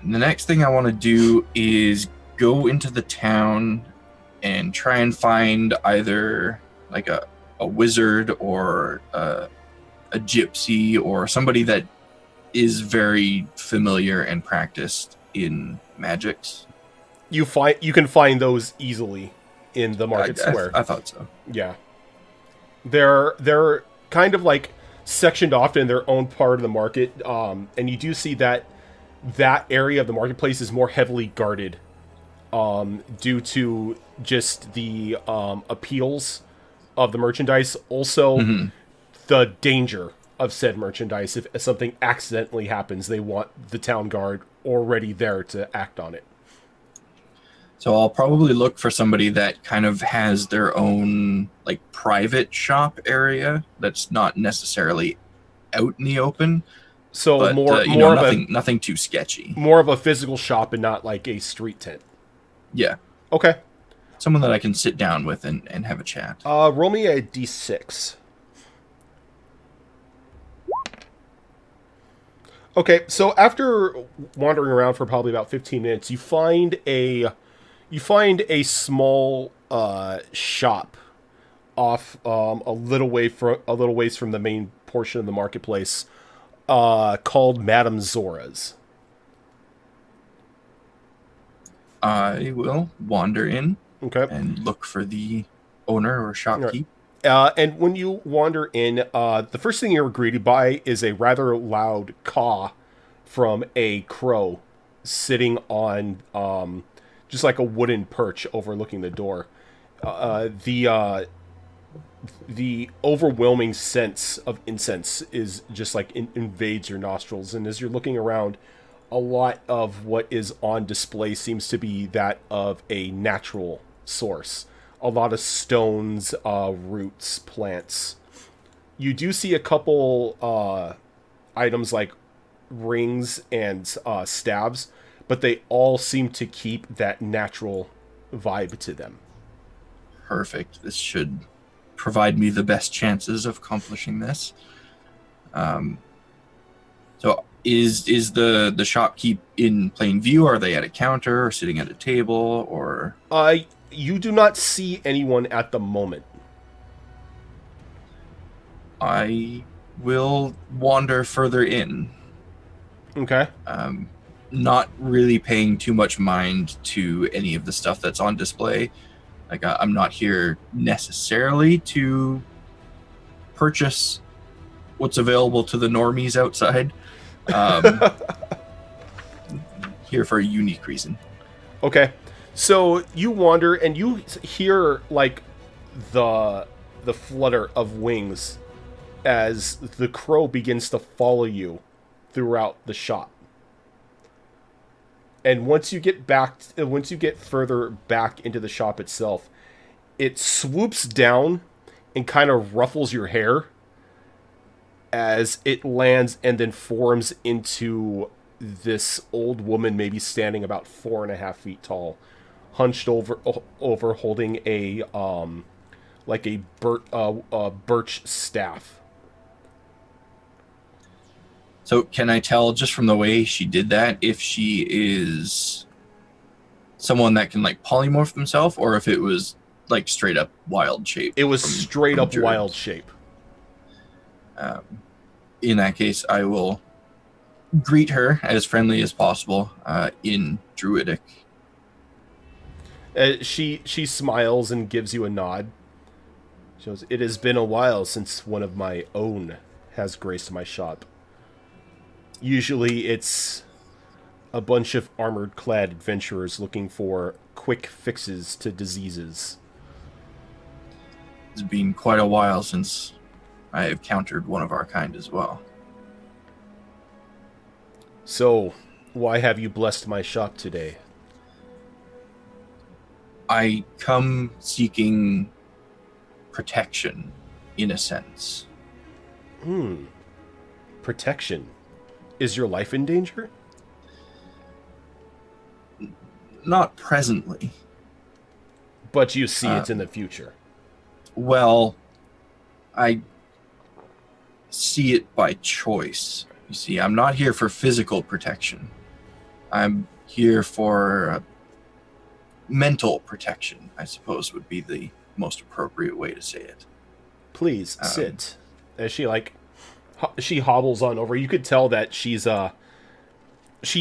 And the next thing I want to do is go into the town and try and find either like a wizard or a gypsy or somebody that is very familiar and practiced in magics. You can find those easily in the market square. I thought so. Yeah. They're kind of like sectioned off in their own part of the market, and you do see that area of the marketplace is more heavily guarded due to just the appeals of the merchandise. Also, the danger of said merchandise. If something accidentally happens, they want the town guard already there to act on it. So I'll probably look for somebody that kind of has their own like private shop area that's not necessarily out in the open. So But, more nothing too sketchy. more of a physical shop and not like a street tent. Yeah. Okay. Someone that I can sit down with and have a chat. Roll me a d6. Okay, so after wandering around for probably about 15 minutes, you find a small shop off a little ways from the main portion of the marketplace, called Madame Zora's. I will wander in Okay. and look for the owner or shopkeep. And when you wander in, the first thing you're greeted by is a rather loud caw from a crow sitting on just like a wooden perch overlooking the door. The overwhelming sense of incense is just like invades your nostrils, and as you're looking around, a lot of what is on display seems to be that of a natural source. A lot of stones, roots, plants. You do see a couple items like rings and stabs, but they all seem to keep that natural vibe to them. Perfect. This should provide me the best chances of accomplishing this. So is the shopkeep in plain view? Are they at a counter or sitting at a table or? You do not see anyone at the moment. I will wander further in. Okay. Not really paying too much mind to any of the stuff that's on display. Like I'm not here necessarily to purchase what's available to the normies outside. Here for a unique reason. Okay. So you wander and you hear like the flutter of wings as the crow begins to follow you throughout the shop. And once you get further back into the shop itself, it swoops down and kind of ruffles your hair as it lands and then forms into this old woman, maybe standing about 4.5 feet tall, hunched over holding a like a birch staff. So can I tell just from the way she did that if she is someone that can like polymorph themselves, or if it was like straight up wild shape? It was straight up druids? wild shape. In that case, I will greet her as friendly as possible in Druidic. She smiles and gives you a nod. She goes, "It has been a while since one of my own has graced my shop. Usually it's a bunch of armored-clad adventurers looking for quick fixes to diseases." It's been quite a while since I have countered one of our kind as well. "So, why have you blessed my shop today?" I come seeking protection, in a sense. Protection. Is your life in danger? Not presently. But you see it in the future. Well, I see it by choice. You see, I'm not here for physical protection. I'm here for mental protection, I suppose would be the most appropriate way to say it. Please sit. As she hobbles on over. You could tell that she's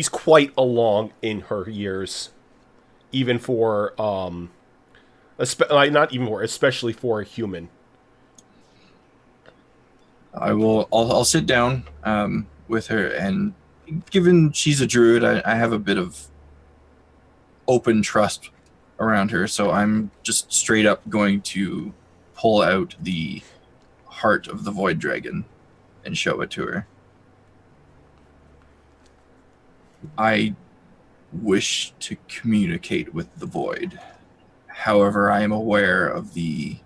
quite along in her years, even for especially for a human. I'll sit down with her, and given she's a druid, I have a bit of open trust around her, so I'm just straight up going to pull out the heart of the void dragon and show it to her. I wish to communicate with the void. However, I am aware of the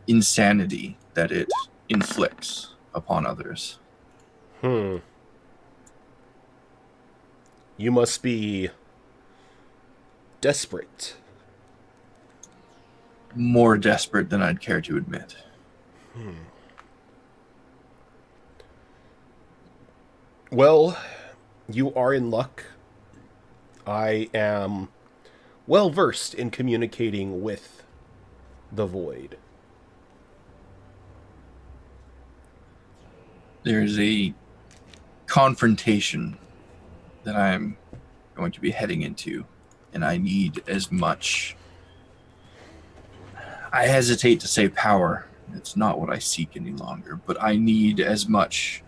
insanity that it inflicts upon others. You must be desperate. More desperate than I'd care to admit. Well, you are in luck. I am well versed in communicating with the void. There's a confrontation that I'm going to be heading into, and I need as much... I hesitate to say power. It's not what I seek any longer, but I need as much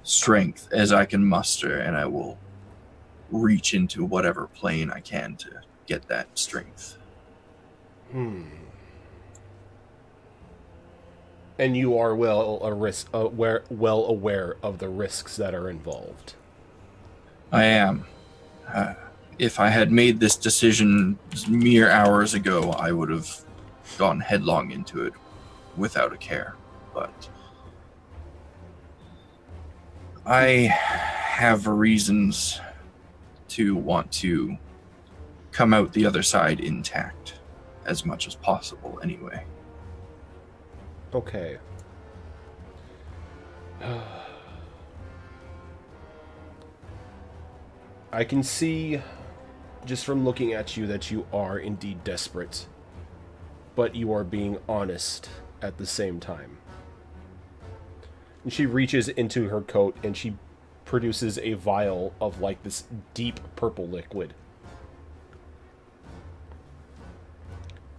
strength as I can muster, and I will reach into whatever plane I can to get that strength. And you are well aware of the risks that are involved. I am. If I had made this decision mere hours ago, I would have gone headlong into it without a care. But I have reasons to want to come out the other side intact as much as possible anyway. Okay. I can see, just from looking at you, that you are indeed desperate. But you are being honest at the same time. And she reaches into her coat and she produces a vial of like this deep purple liquid.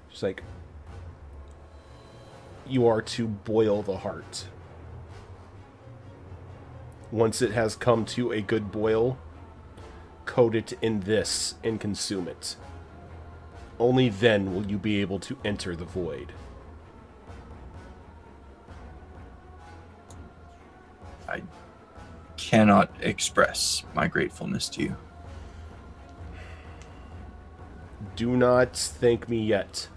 She's like, you are to boil the heart. Once it has come to a good boil, coat it in this and consume it. Only then will you be able to enter the void. I cannot express my gratefulness to you. Do not thank me yet.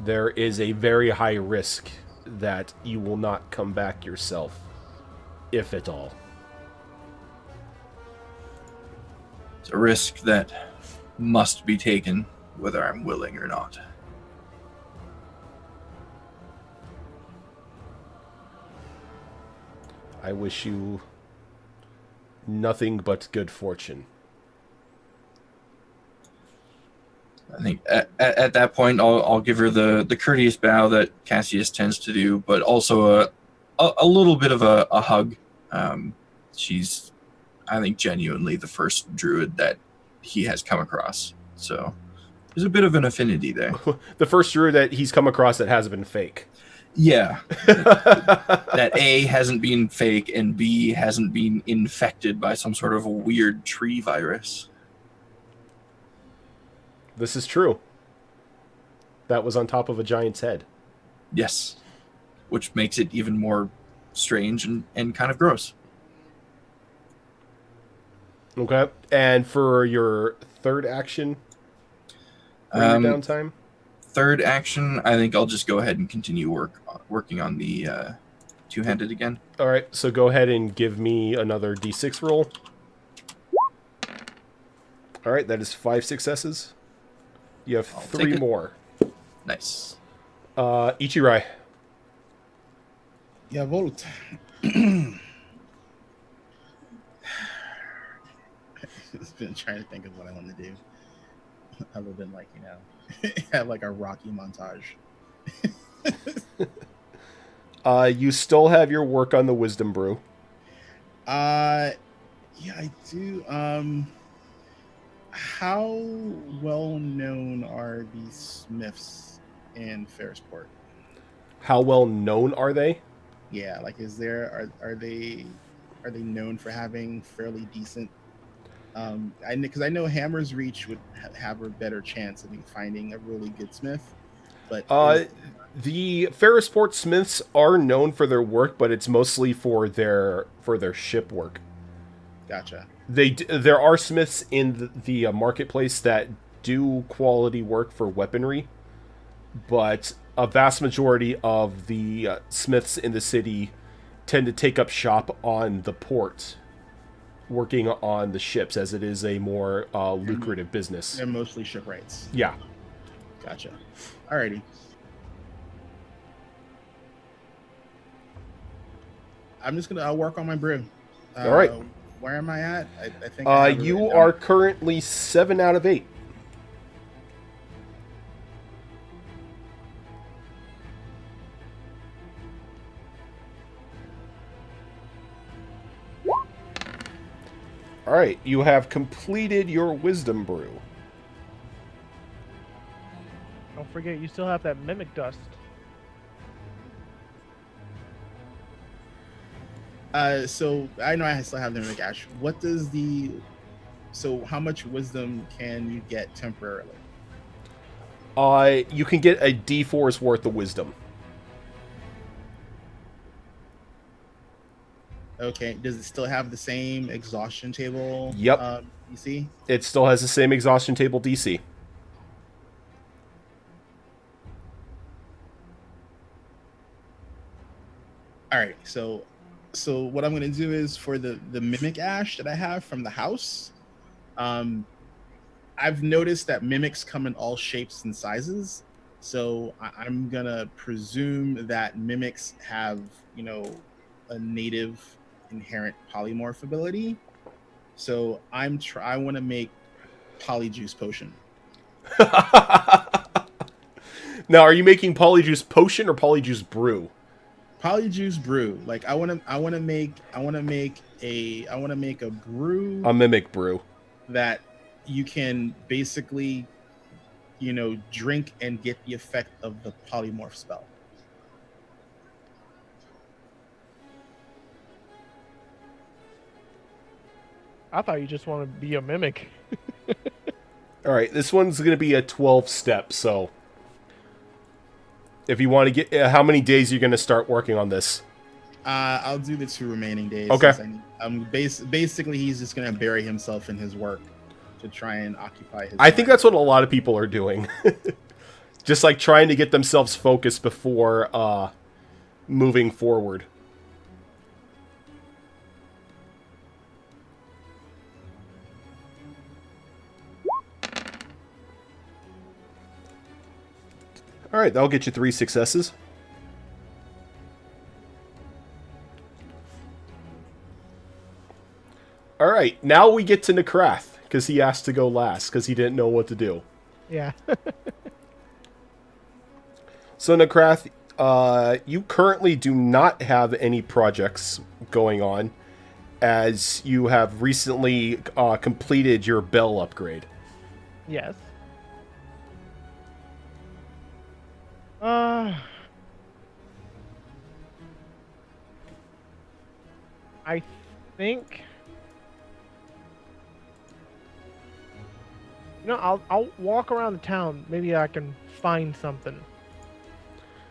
There is a very high risk that you will not come back yourself, if at all. It's a risk that must be taken, whether I'm willing or not. I wish you nothing but good fortune. I think at that point, I'll give her the courteous bow that Cassius tends to do, but also a little bit of a hug. She's, I think, genuinely the first druid that he has come across. So There's a bit of an affinity there. The first druid that he's come across that has been fake. Yeah. That A hasn't been fake and B hasn't been infected by some sort of a weird tree virus. This is true. That was on top of a giant's head. Yes. Which makes it even more strange and kind of gross. Okay. And for your third action, for your downtime? Third action, I think I'll just go ahead and continue working on the two-handed again. All right. So go ahead and give me another d6 roll. All right. That is 5 successes. You have I'll 3 take it. more. Nice. Ichirai. Yeah, Volt. Just been trying to think of what I want to do. Other than like, have like a Rocky montage. You still have your work on the wisdom brew. Yeah, I do. How well known are these smiths in Ferrisport? How well known are they? Yeah, like are they known for having fairly decent because I know Hammer's Reach would have a better chance of finding a really good smith, but The Ferrisport smiths are known for their work, but it's mostly for their ship work. Gotcha. There are smiths in the marketplace that do quality work for weaponry, but a vast majority of the smiths in the city tend to take up shop on the port, working on the ships, as it is a more lucrative business. They're mostly shipwrights. Yeah. Gotcha. Alrighty. I'll work on my brew. All right. Where am I at? I think I have it you written are down. currently 7 out of 8. All right, you have completed your wisdom brew. Don't forget, you still have that mimic dust. So I know I still have the mimic ash. So how much wisdom can you get temporarily? You can get a D4's worth of wisdom. Okay. Does it still have the same exhaustion table? Yep. You see? It still has the same exhaustion table DC. All right. So what I'm gonna do is for the mimic ash that I have from the house, I've noticed that mimics come in all shapes and sizes. So I'm gonna presume that mimics have a native inherent polymorph ability. So I want to make polyjuice potion. Now, are you making polyjuice potion or polyjuice brew? Polyjuice brew. Like I want to make a brew, A mimic brew. that you can basically drink and get the effect of the polymorph spell. I thought you just wanted to be a mimic. All right, this one's going to be a 12 step, so if you want to get how many days you're going to start working on this? I'll do the 2 remaining days. Okay. Basically, he's just gonna bury himself in his work to try and occupy his. I think mind. that's what a lot of people are doing. Just like trying to get themselves focused before moving forward. All right, that'll get you 3 successes. All right, now we get to Nekrath, because he asked to go last, because he didn't know what to do. Yeah. So, Nekrath, you currently do not have any projects going on, as you have recently completed your bell upgrade. Yes. Uh, I think. I'll walk around the town. Maybe I can find something.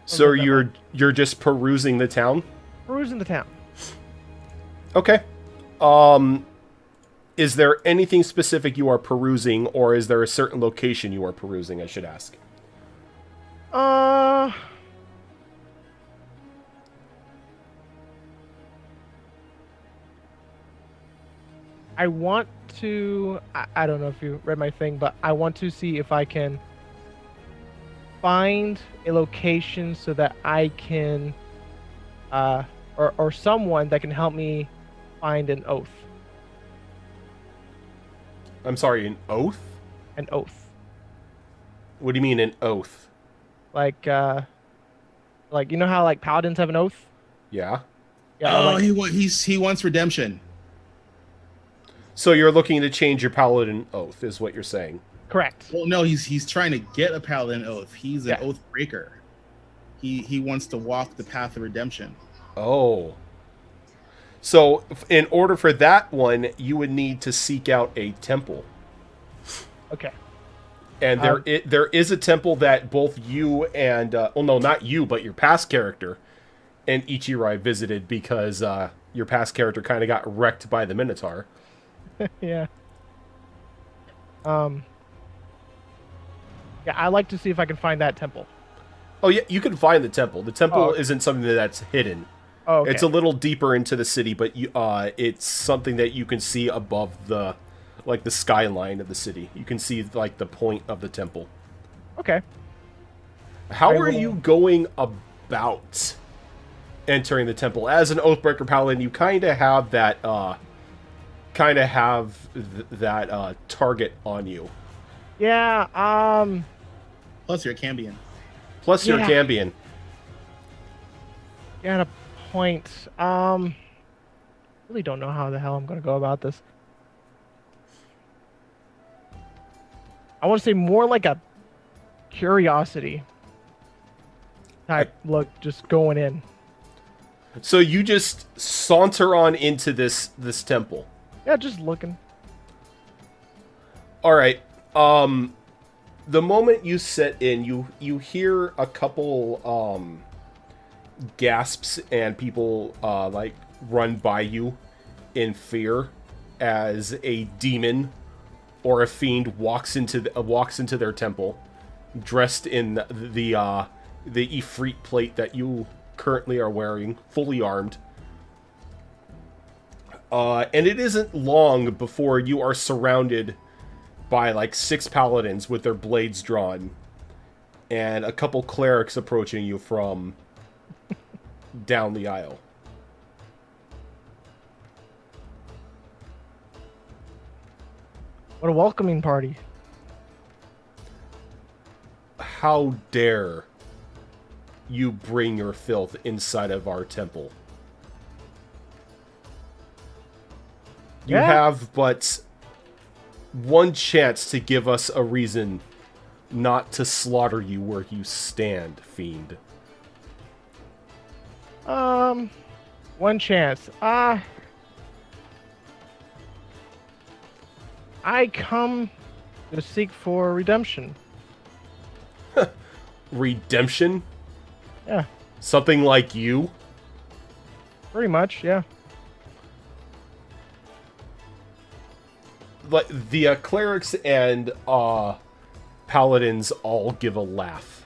So Something that you're just perusing the town? Perusing the town. Okay. Is there anything specific you are perusing, or is there a certain location you are perusing, I should ask? Uh, I want to. I don't know if you read my thing, but I want to see if I can find a location so that I can, or someone that can help me find an oath. I'm sorry, an oath? An oath. What do you mean an oath? Like you know how like paladins have an oath? Yeah. Yeah. Oh, like, he wants redemption. So you're looking to change your paladin oath, is what you're saying. correct. Well, no, he's trying to get a paladin oath. He's an Yeah. oath breaker. He wants to walk the path of redemption. Oh. So in order for that one, you would need to seek out a temple. Okay. And there is a temple that both you and well, no, not you, but your past character and Ichirai visited because your past character kind of got wrecked by the Minotaur. Yeah. Yeah, I like to see if I can find that temple. Oh yeah, you can find the temple. The temple Oh, okay. isn't something that's hidden. Oh, okay. It's a little deeper into the city, but it's something that you can see above the skyline of the city. You can see like the point of the temple. Okay. How I are will- you going about entering the temple? As an Oathbreaker Paladin, you kind of have that target on you. Yeah. Plus, you're a Cambion. Plus, you're Yeah. Cambion. You got a point. Really don't know how the hell I'm gonna go about this. I want to say more like a curiosity type look, just going in. So you just saunter on into this temple. Yeah, just looking. All right. The moment you set in, you hear a couple gasps and people like run by you in fear as a demon or a fiend walks into their temple, dressed in the Ifrit plate that you currently are wearing, fully armed. And it isn't long before you are surrounded by like 6 paladins with their blades drawn, and a couple clerics approaching you from down the aisle. What a welcoming party. How dare you bring your filth inside of our temple? You Yeah. have but one chance to give us a reason not to slaughter you where you stand, fiend. One chance. I come to seek for redemption. Redemption? Yeah, Something like you? pretty much. Yeah. Like the clerics and paladins all give a laugh.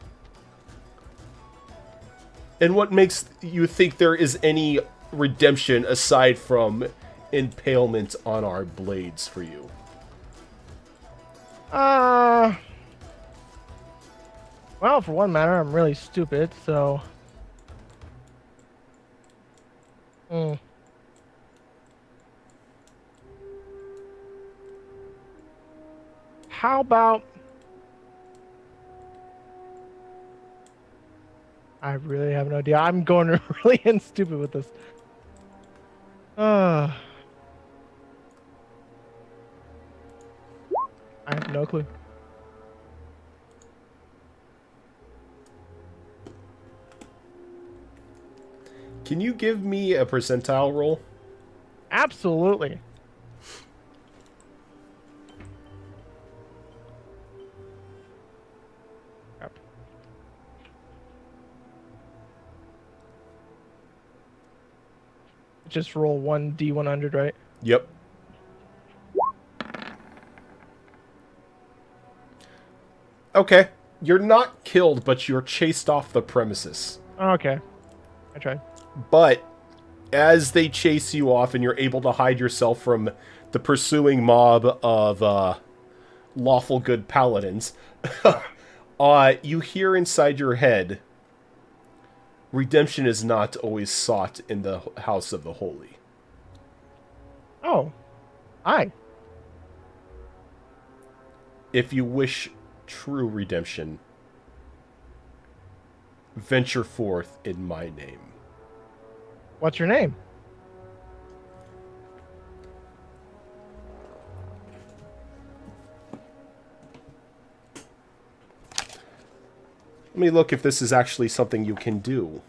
And what makes you think there is any redemption aside from impalement on our blades for you? Well, for one matter, I'm really stupid, so. How about? I really have no idea. I'm going really in stupid with this. I have no clue. Can you give me a percentile roll? Absolutely. Crap. Just roll 1d100, right? Yep. Okay. You're not killed, but you're chased off the premises. Okay. I tried. But as they chase you off and you're able to hide yourself from the pursuing mob of lawful good paladins, you hear inside your head, redemption is not always sought in the house of the holy. Oh. Hi. If you wish true redemption, venture forth in my name. What's your name? Let me look if this is actually something you can do.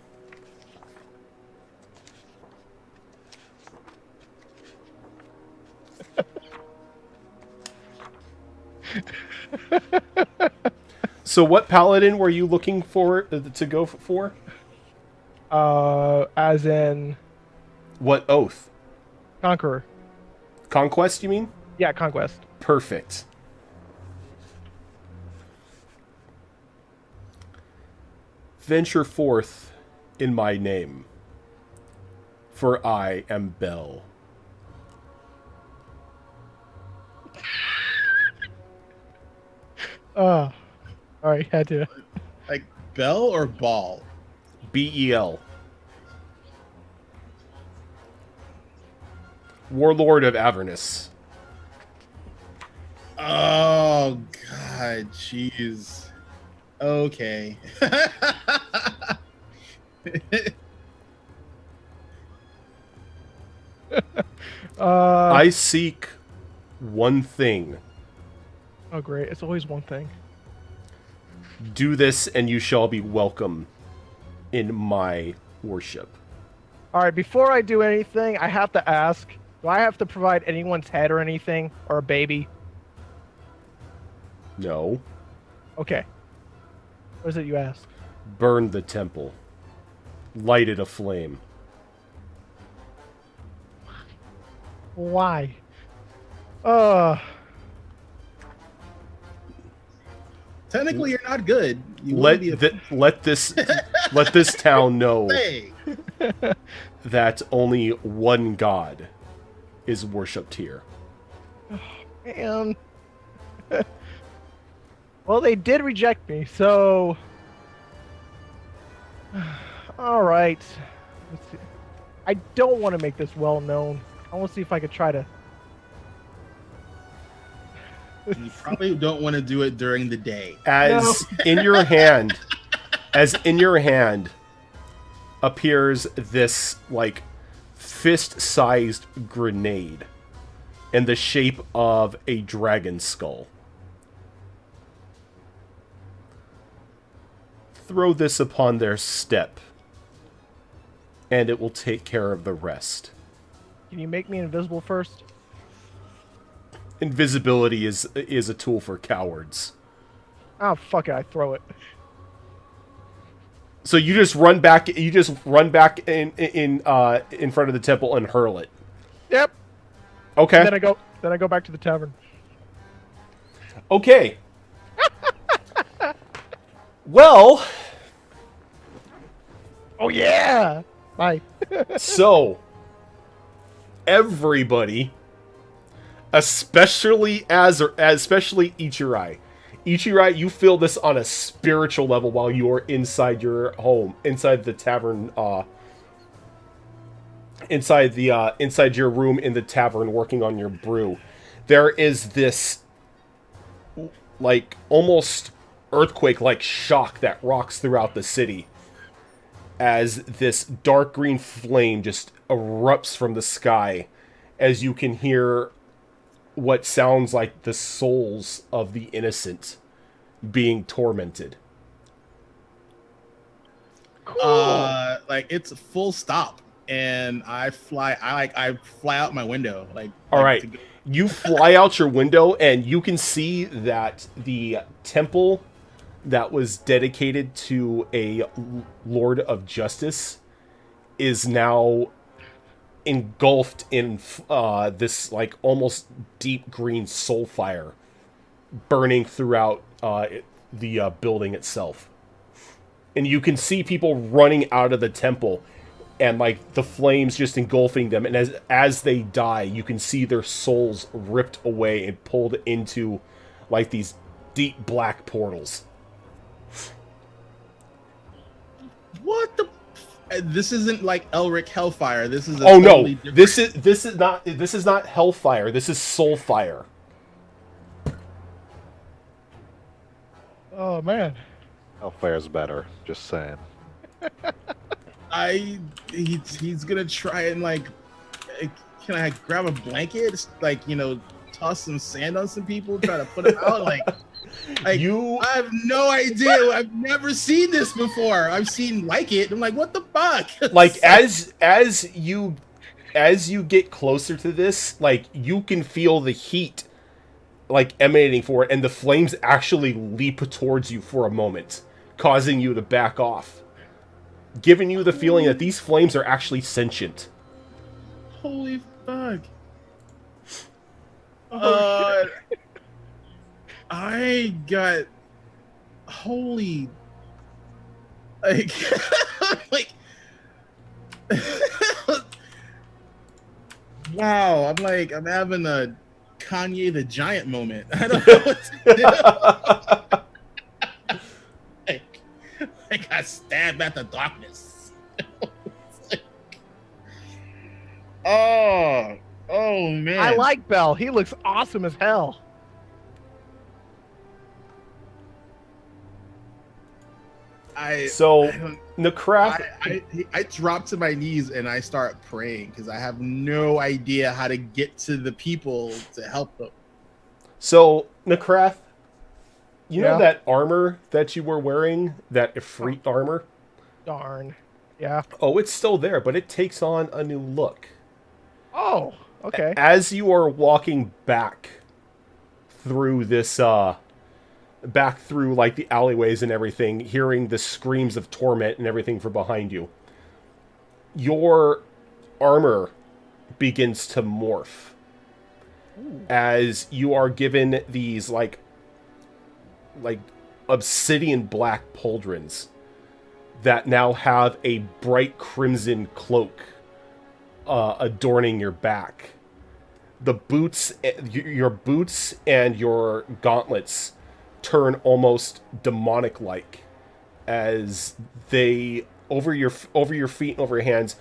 So what paladin were you looking for to go for? As in What oath? Conqueror. Conquest, you mean? Yeah, Conquest. Perfect. Venture forth in my name, for I am Bel. All right, had to. Like Bell or Ball? Bel. Warlord of Avernus. Oh God, jeez. Okay. I seek one thing. Oh, great. It's always one thing. Do this and you shall be welcome in my worship. All right, before I do anything, I have to ask, do I have to provide anyone's head or anything? Or a baby? No. Okay. What is it you ask? Burn the temple. Light it aflame. Why? Technically, you're not good. You want to be a Let this town know Hey. that only one God is worshipped here. Man. Well, they did reject me, so... All right. Let's see. I don't want to make this well known. I want to see if I could try to... You probably don't want to do it during the day. As in your hand appears this like fist-sized grenade in the shape of a dragon skull. Throw this upon their step, and it will take care of the rest. Can you make me invisible first? Invisibility is a tool for cowards. Oh, fuck it. I throw it. So you just run back. You just run back in front of the temple and hurl it. Yep. Okay. And then I go back to the tavern. Okay. Well. Oh yeah. Bye. So everybody, especially Ichirai. Ichirai, you feel this on a spiritual level while you are inside your home, inside the tavern, inside your room in the tavern, working on your brew. There is this, like, almost earthquake-like shock that rocks throughout the city as this dark green flame just erupts from the sky, as you can hear what sounds like the souls of the innocent being tormented. Cool. Like it's a full stop, and I fly. I fly out my window. All right. to go- You fly out your window, and you can see that the temple that was dedicated to a Lord of Justice is now engulfed in this like almost deep green soul fire burning throughout the building itself. And you can see people running out of the temple and like the flames just engulfing them, and as they die you can see their souls ripped away and pulled into like these deep black portals. What the? This isn't like Elric Hellfire. This is a Oh totally no, different... this is not hellfire. This is soul fire. Oh man. Hellfire's better. Just saying. He's gonna try and like, can I grab a blanket? Like, toss some sand on some people, try to put them out. Like You I have no idea. I've never seen this before. I've seen like it. I'm like, what the fuck? like as you get closer to this, like you can feel the heat like emanating for it, and the flames actually leap towards you for a moment, causing you to back off, giving you the feeling that these flames are actually sentient. Holy fuck. I got holy like like wow, I'm having a Kanye the Giant moment. I don't know what to do. I got stabbed at the darkness. Oh man. I like Bell. He looks awesome as hell. So I don't- Necraft, I drop to my knees and I start praying because I have no idea how to get to the people to help them. so Necraft, you know Yeah. that armor that you were wearing, that Ifrit armor? Darn. Yeah. Oh, it's still there, but it takes on a new look. Oh, okay. As you are walking back through this back through like the alleyways and everything, hearing the screams of torment and everything from behind you, your armor begins to morph as you are given these like obsidian black pauldrons that now have a bright crimson cloak adorning your back. The boots, your boots and your gauntlets turn almost demonic-like as they over your feet and over your hands.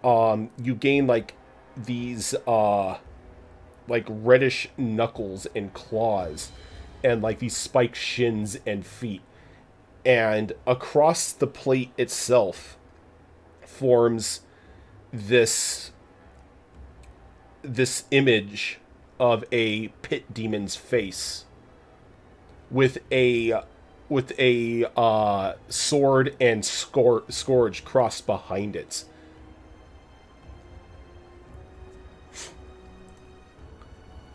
You gain like these like reddish knuckles and claws, and like these spiked shins and feet. And across the plate itself forms this image of a pit demon's face with a sword and scourge crossed behind it.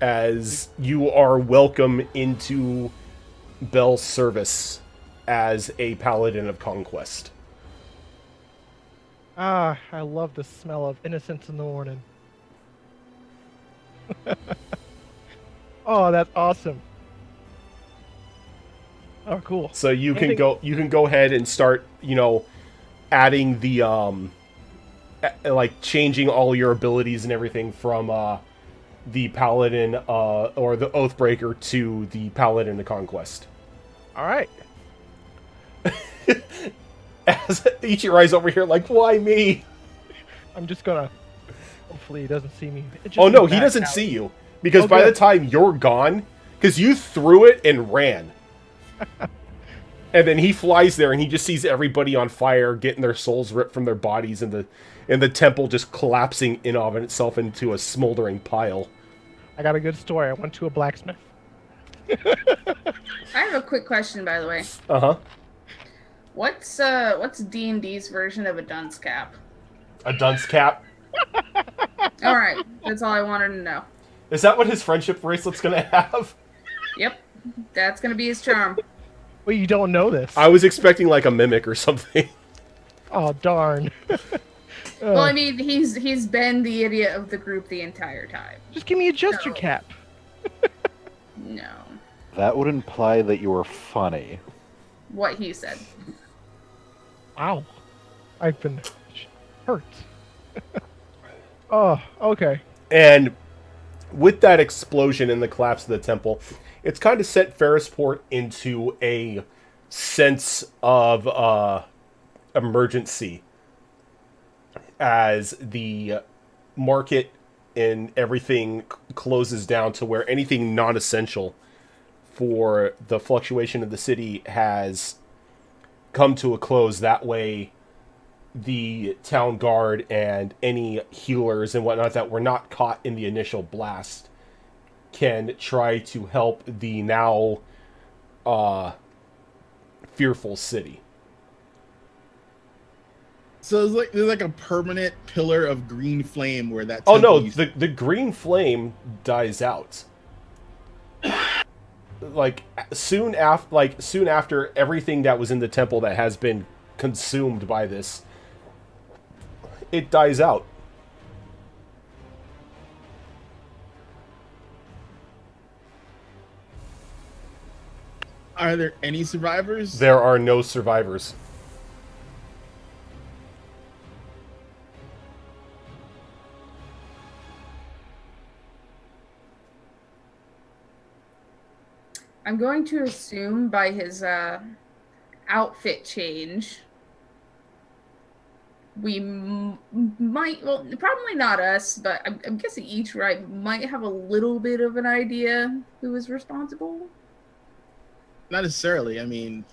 As you are welcome into Bell's service as a paladin of conquest. Ah, I love the smell of innocence in the morning. Oh, that's awesome. Oh, cool. So you can Anything- go ahead and start, adding the like changing all your abilities and everything from the paladin or the oathbreaker to the paladin of conquest. All right. As Ichirai's over here like, why me? I'm just gonna. Hopefully, he doesn't see me. Just Oh no, he back doesn't out. see you, because Oh, by the good. time you're gone, because you threw it and ran. And then he flies there and he just sees everybody on fire, getting their souls ripped from their bodies, and the temple just collapsing in of itself into a smoldering pile. I got a good story. I went to a blacksmith. I have a quick question, by the way. Uh-huh. What's D&D's version of a dunce cap? A dunce cap. All right, that's all I wanted to know. Is that what his friendship bracelet's gonna have? Yep, that's gonna be his charm. Wait, you don't know this? I was expecting like a mimic or something. Oh darn. Well, I mean, he's been the idiot of the group the entire time. Just give me a jester No. cap. No, That would imply that you were funny. what he said. Wow. I've been hurt. Oh, okay. And with that explosion and the collapse of the temple, it's kind of set Ferrisport into a sense of emergency as the market and everything closes down to where anything non-essential for the fluctuation of the city has come to a close. That way the town guard and any healers and whatnot that were not caught in the initial blast can try to help the now fearful city. So there's like a permanent pillar of green flame where that. Oh no, temple the green flame dies out. Soon after everything that was in the temple that has been consumed by this, it dies out. Are there any survivors? There are no survivors. I'm going to assume by his outfit change, we might, well, probably not us, but I'm guessing each right might have a little bit of an idea who is responsible. Not necessarily. I mean,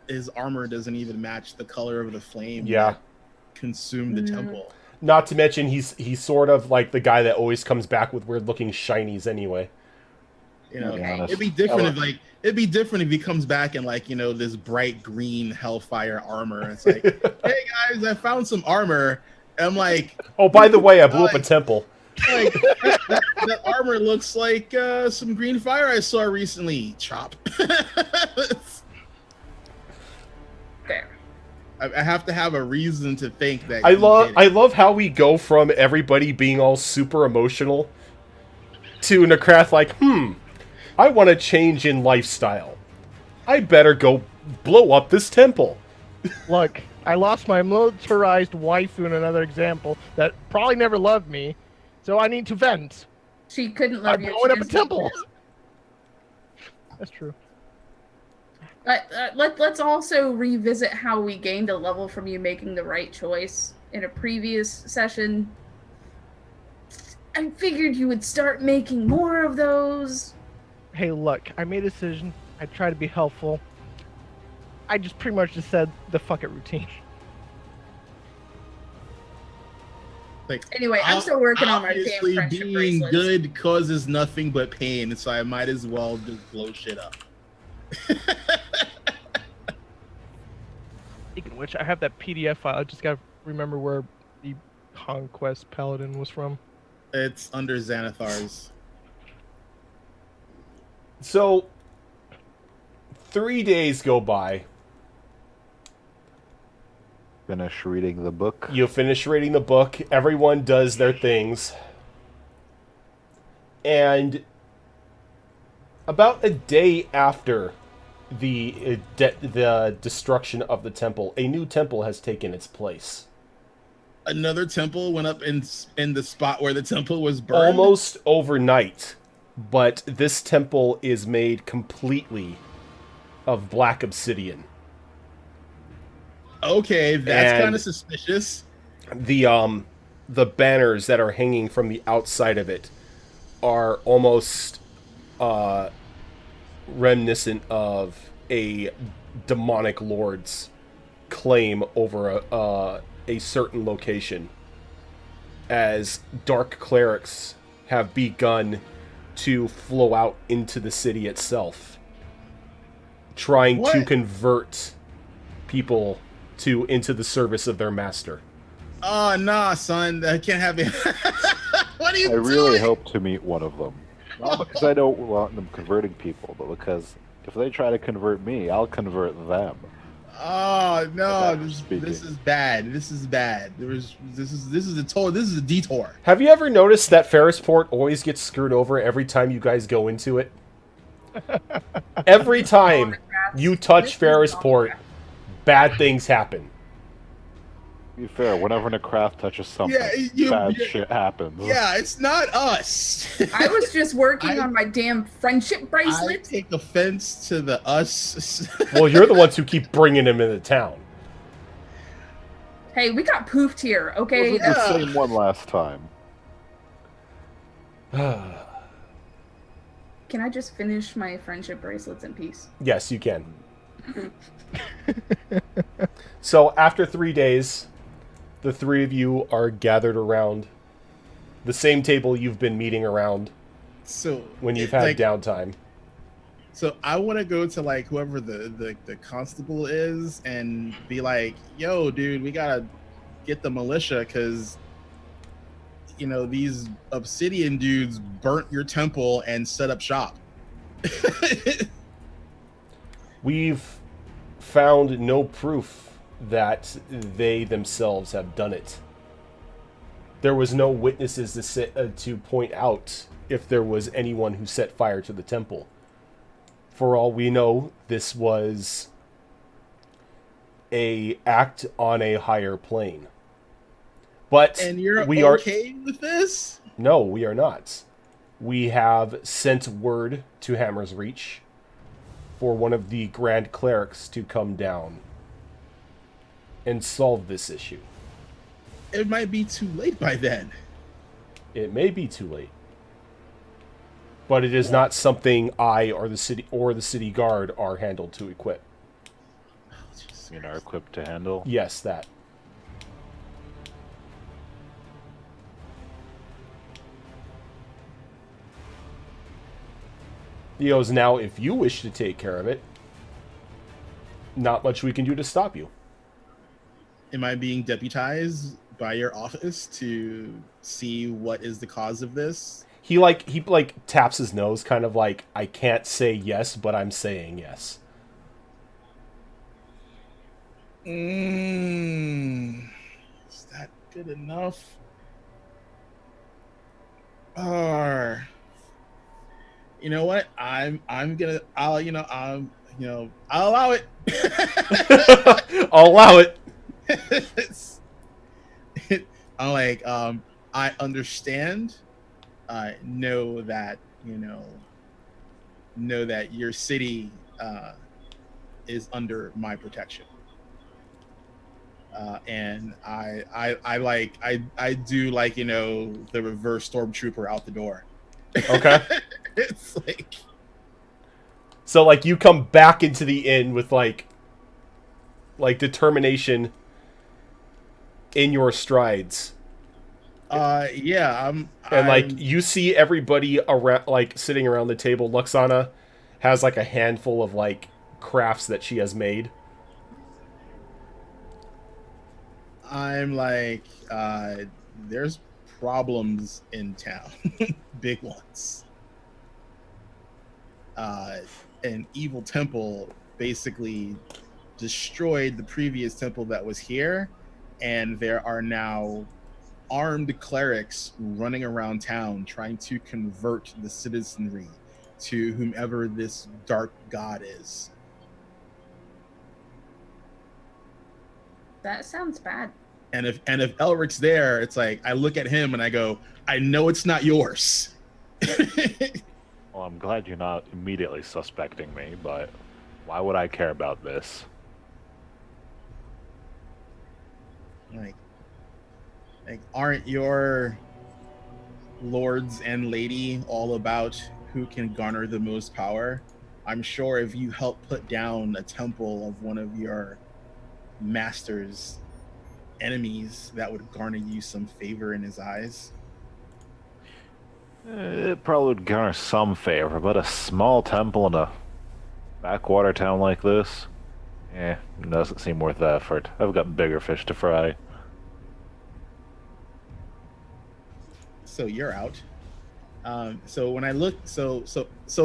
his armor doesn't even match the color of the flame. Yeah. that consumed the temple. Not to mention he's sort of like the guy that always comes back with weird looking shinies anyway. You know, Okay. it'd be different if he comes back in like, you know, this bright green hellfire armor. It's like, hey guys, I found some armor. And I'm like, Oh, by the way, I blew up a temple. that armor looks like some green fire I saw recently. Chop. Fair. I have to have a reason to think that. I he love did I it. love how we go from everybody being all super emotional to Nakrath like, I want a change in lifestyle. I better go blow up this temple. Look, I lost my militarized waifu in another example that probably never loved me, so I need to vent. She couldn't love I'm you. blowing She up a just temple. needed That's true. it. Let's also revisit how we gained a level from you making the right choice in a previous session. I figured you would start making more of those. Hey, look, I made a decision. I try to be helpful. I just pretty much just said the fuck it routine. Like, Anyway, I'm still working on my damn obviously friendship being bracelets. good causes nothing but pain, so I might as well just blow shit up. Speaking of which, I have that PDF file. I just gotta remember where the Conquest Paladin was from. It's under Xanathar's. So 3 days go by. Finish reading the book. You finish reading the book. Everyone does their things. And about a day after the destruction of the temple, a new temple has taken its place. Another temple went up in the spot where the temple was burned. Almost overnight, but this temple is made completely of black obsidian. Okay, that's And- kind of suspicious. The banners that are hanging from the outside of it are almost reminiscent of a demonic lord's claim over a certain location, as dark clerics have begun to flow out into the city itself, trying to What? convert people into the service of their master. Oh, nah, son. I can't have it. What are you I doing? really hope to meet one of them. Not because I don't want them converting people, but because if they try to convert me, I'll convert them. Oh no, That's this speaking. is bad. This is bad. This is a detour. Have you ever noticed that Ferrisport always gets screwed over every time you guys go into it? Every time you touch Ferrisport, bad things happen. To be fair, whenever Necrath touches something, bad shit happens. Yeah, it's not us. I was just working I- on my damn friendship I bracelet. take offense to the us. Well, you're the ones who keep bringing him into town. Hey, we got poofed here, okay? Wasn't the same one last time. Can I just finish my friendship bracelets in peace? Yes, you can. So after 3 days, the three of you are gathered around the same table you've been meeting around So when you've had like, downtime. So I want to go to like whoever the constable is and be like, "Yo, dude, we gotta get the militia because you know these obsidian dudes burnt your temple and set up shop." We've found no proof that they themselves have done it. There was no witnesses to point out if there was anyone who set fire to the temple. For all we know, this was a act on a higher plane. But And you're we okay with this? No, we are not. We have sent word to Hammer's Reach for one of the Grand Clerics to come down and solve this issue. It might be too late by then. It may be too late. But it is not something I or the city guard are handled to equip. You know, equipped to handle. Yes, that. Theo's now, if you wish to take care of it, not much we can do to stop you. Am I being deputized by your office to see what is the cause of this? He taps his nose, kind of like, I can't say yes, but I'm saying yes. Is that good enough? Or you know what? I'll allow it. I'll allow it. I'm like, I understand. I know that your city is under my protection. And I do like, the reverse stormtrooper out the door. Okay. It's like, So, like, you come back into the inn with, like determination in your strides. yeah, And, you see everybody around, like, sitting around the table. Luxana has, like, a handful of, like, crafts that she has made. I'm like, there's problems in town, big ones. An evil temple basically destroyed the previous temple that was here, and there are now armed clerics running around town trying to convert the citizenry to whomever this dark god is. That sounds bad. And if Elric's there, it's like I look at him and I go, I know it's not yours. Well, I'm glad you're not immediately suspecting me, but why would I care about this? Like aren't your lords and lady all about who can garner the most power? I'm sure if you help put down a temple of one of your master's enemies, that would garner you some favor in his eyes. It probably would garner some favor, but a small temple in a backwater town like this? Doesn't seem worth the effort. I've got bigger fish to fry. So you're out. So when I look, so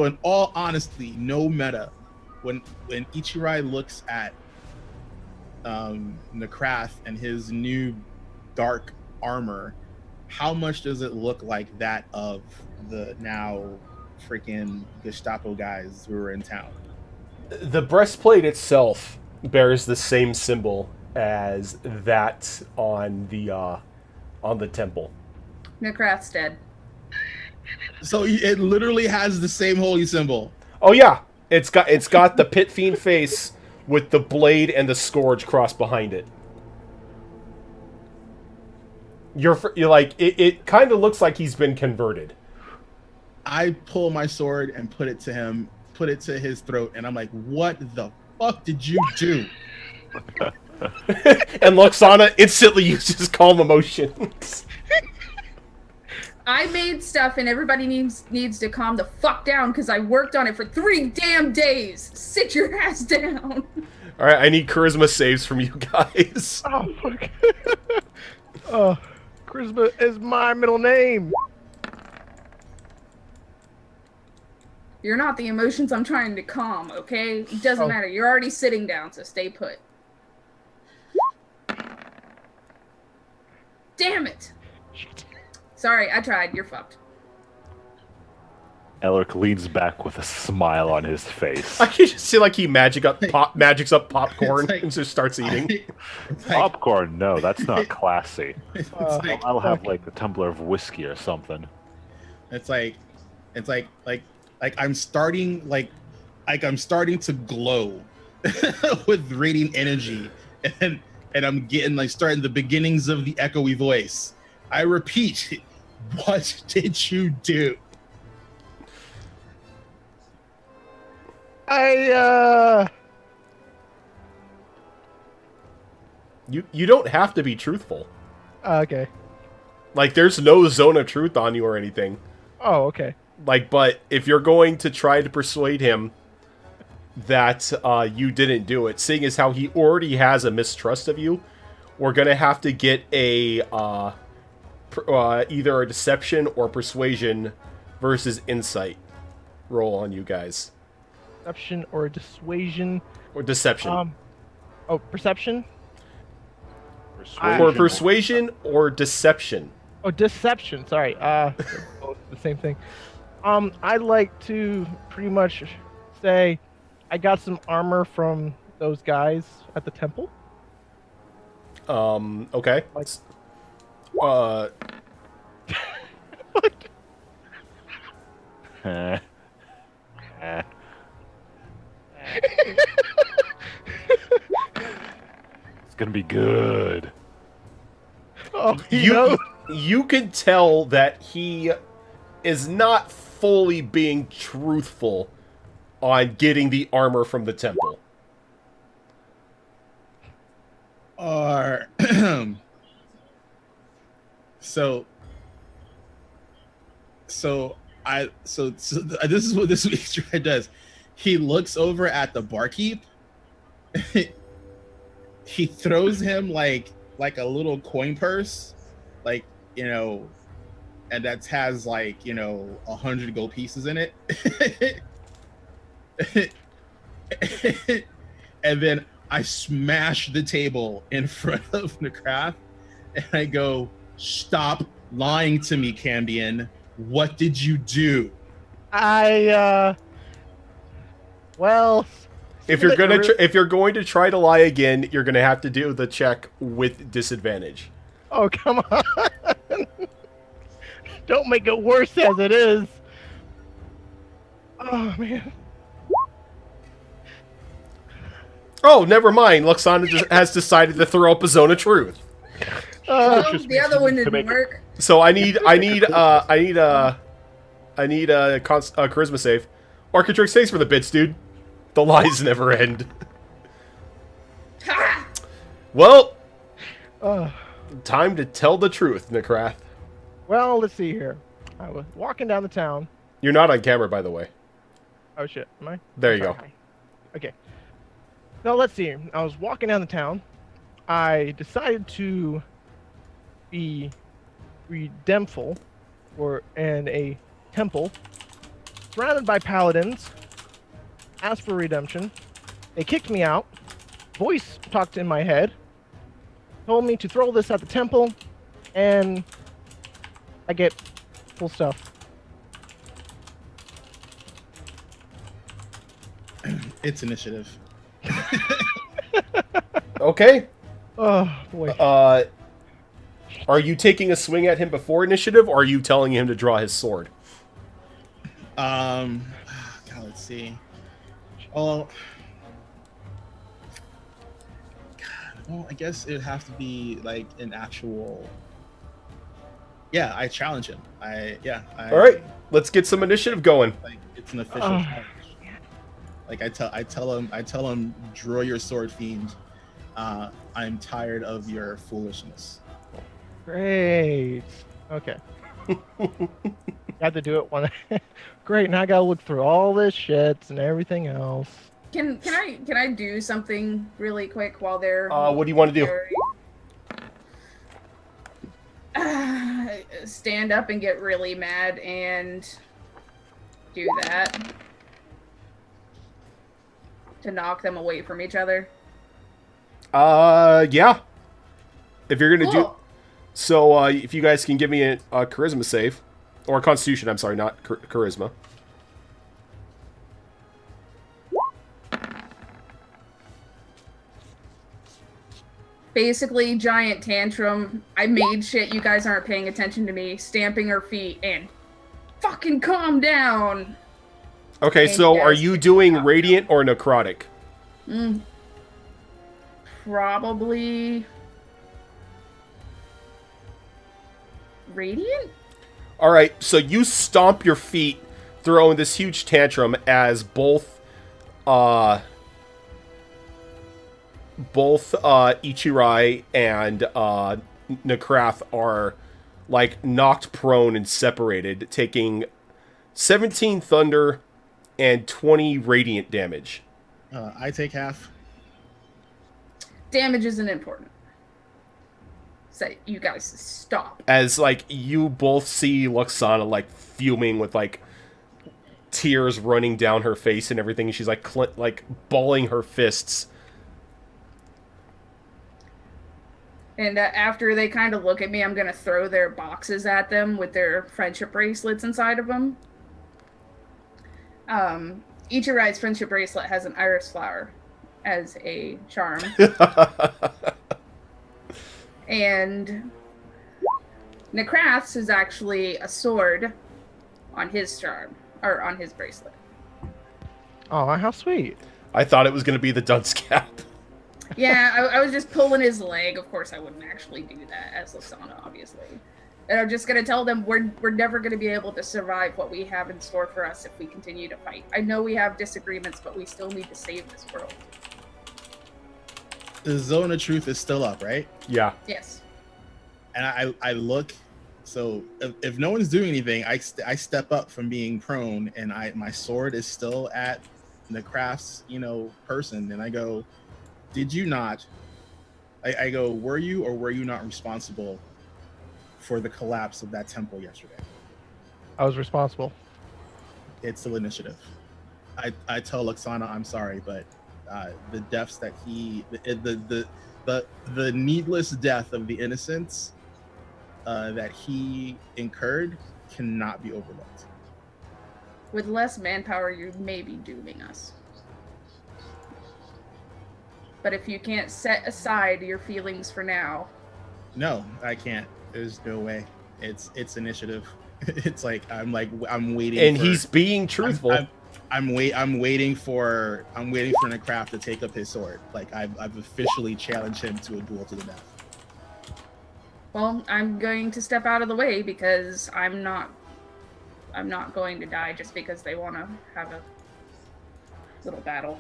in all honesty, no meta. When Ichirai looks at Nakrath and his new dark armor, how much does it look like that of the now freaking Gestapo guys who were in town? The breastplate itself bears the same symbol as that on the temple. Necrath's dead. So it literally has the same holy symbol. Oh yeah, it's got the pit fiend face with the blade and the scourge crossed behind it. You're like it kind of looks like he's been converted. I pull my sword and put it to him, put it to his throat, and I'm like, "What the fuck did you do?" And Luxana instantly uses calm emotions. I made stuff and everybody needs to calm the fuck down because I worked on it for 3 damn days. Sit your ass down. All right, I need charisma saves from you guys. Oh, fuck. Oh, Charisma is my middle name. You're not the emotions I'm trying to calm, okay? It doesn't matter. You're already sitting down, so stay put. Damn it. Shit. Sorry, I tried. You're fucked. Elric leans back with a smile on his face. I can just see like he magics up popcorn It's like- and just starts eating. It's like, Popcorn? No, that's not classy. it's like, I'll have like a tumbler of whiskey or something. it's like I'm starting I'm starting to glow with radiant energy, and I'm getting like starting the beginnings of the echoey voice. I repeat, what did you do? You don't have to be truthful. Okay. Like there's no zone of truth on you or anything. Oh, okay. Like, but if you're going to try to persuade him that you didn't do it, seeing as how he already has a mistrust of you, we're gonna have to get a either a deception or persuasion versus insight roll on you guys. Perception or dissuasion. Or deception. Perception? For persuasion or deception. Oh, deception. Sorry. They're both the same thing. I'd like to pretty much say I got some armor from those guys at the temple. Okay. Like- Eh. It's gonna be good. Oh, know? You can tell that he is not fully being truthful on getting the armor from the temple. Or so this is what this Easter egg does. He looks over at the barkeep. He throws him like a little coin purse, like, you know, and that has like, you know, 100 gold pieces in it. And then I smash the table in front of Nakrath and I go, "Stop lying to me, Cambion. What did you do?" Well, If you're going to try to lie again, you're gonna have to do the check with disadvantage. oh, come on. Don't make it worse as it is. Oh, man. Oh, never mind. Luxana has decided to throw up a zone of truth. Well, just the other one to didn't make- work. So I need a charisma save. Architrix, thanks for the bits, dude. The lies never end. Ha! Well, Uh, time to tell the truth, Nakrath. well, let's see here. I was walking down the town. You're not on camera, by the way. Oh, shit. Am I? There you Sorry. go. Okay. Now let's see. I was walking down the town. I decided to be redemptful in a temple, surrounded by paladins. Asked for redemption. They kicked me out. Voice talked in my head. Told me to throw this at the temple, and I get full stuff. It's initiative. Okay. Oh boy. Are you taking a swing at him before initiative, or are you telling him to draw his sword? God, let's see. Oh, God, well, I guess it'd have to be like an actual. Yeah, I challenge him. All right, let's get some initiative going. Like it's an official challenge. Like I tell him, draw your sword, fiend. I'm tired of your foolishness. Great. Okay. Got to do it one. Great. Now I gotta look through all this shit and everything else. Can I do something really quick while they're What do you want to do? stand up and get really mad and do that to knock them away from each other? Yeah. If you're gonna do Cool. so, if you guys can give me a charisma save, or a constitution, I'm sorry, not charisma. Basically, giant tantrum. I made shit. You guys aren't paying attention to me. Stamping her feet and fucking calm down. Okay, And so you are guys you can doing calm radiant or necrotic? Probably radiant. All right, so you stomp your feet, throwing this huge tantrum as both Ichirai and Nakrath are like knocked prone and separated, taking 17 thunder and 20 radiant damage. I take half. Damage isn't important. So you guys stop. As like you both see Luxana like fuming with like tears running down her face and everything. She's like like balling her fists. And after they kind of look at me, I'm going to throw their boxes at them with their friendship bracelets inside of them. Ichirai's friendship bracelet has an iris flower as a charm. And Necrath's is actually a sword on his charm, or on his bracelet. Oh, how sweet. I thought it was going to be the dunce cap. Yeah, I was just pulling his leg. Of course, I wouldn't actually do that as Lasana, obviously. And I'm just going to tell them we're never going to be able to survive what we have in store for us if we continue to fight. I know we have disagreements, but we still need to save this world. The zone of truth is still up, right? Yeah. Yes. And I look. So if no one's doing anything, I step up from being prone, and my sword is still at the crafts, person, and I go, did you not? I go, were you or were you not responsible for the collapse of that temple yesterday? I was responsible. It's still initiative. I tell Luxana I'm sorry, but the deaths that the needless death of the innocents that he incurred cannot be overlooked. With less manpower, you may be dooming us. But if you can't set aside your feelings for now... No, I can't. There's no way. It's initiative. It's like I'm waiting. And he's being truthful. I'm waiting for Necraft to take up his sword. Like I've officially challenged him to a duel to the death. Well, I'm going to step out of the way because I'm not going to die just because they want to have a little battle.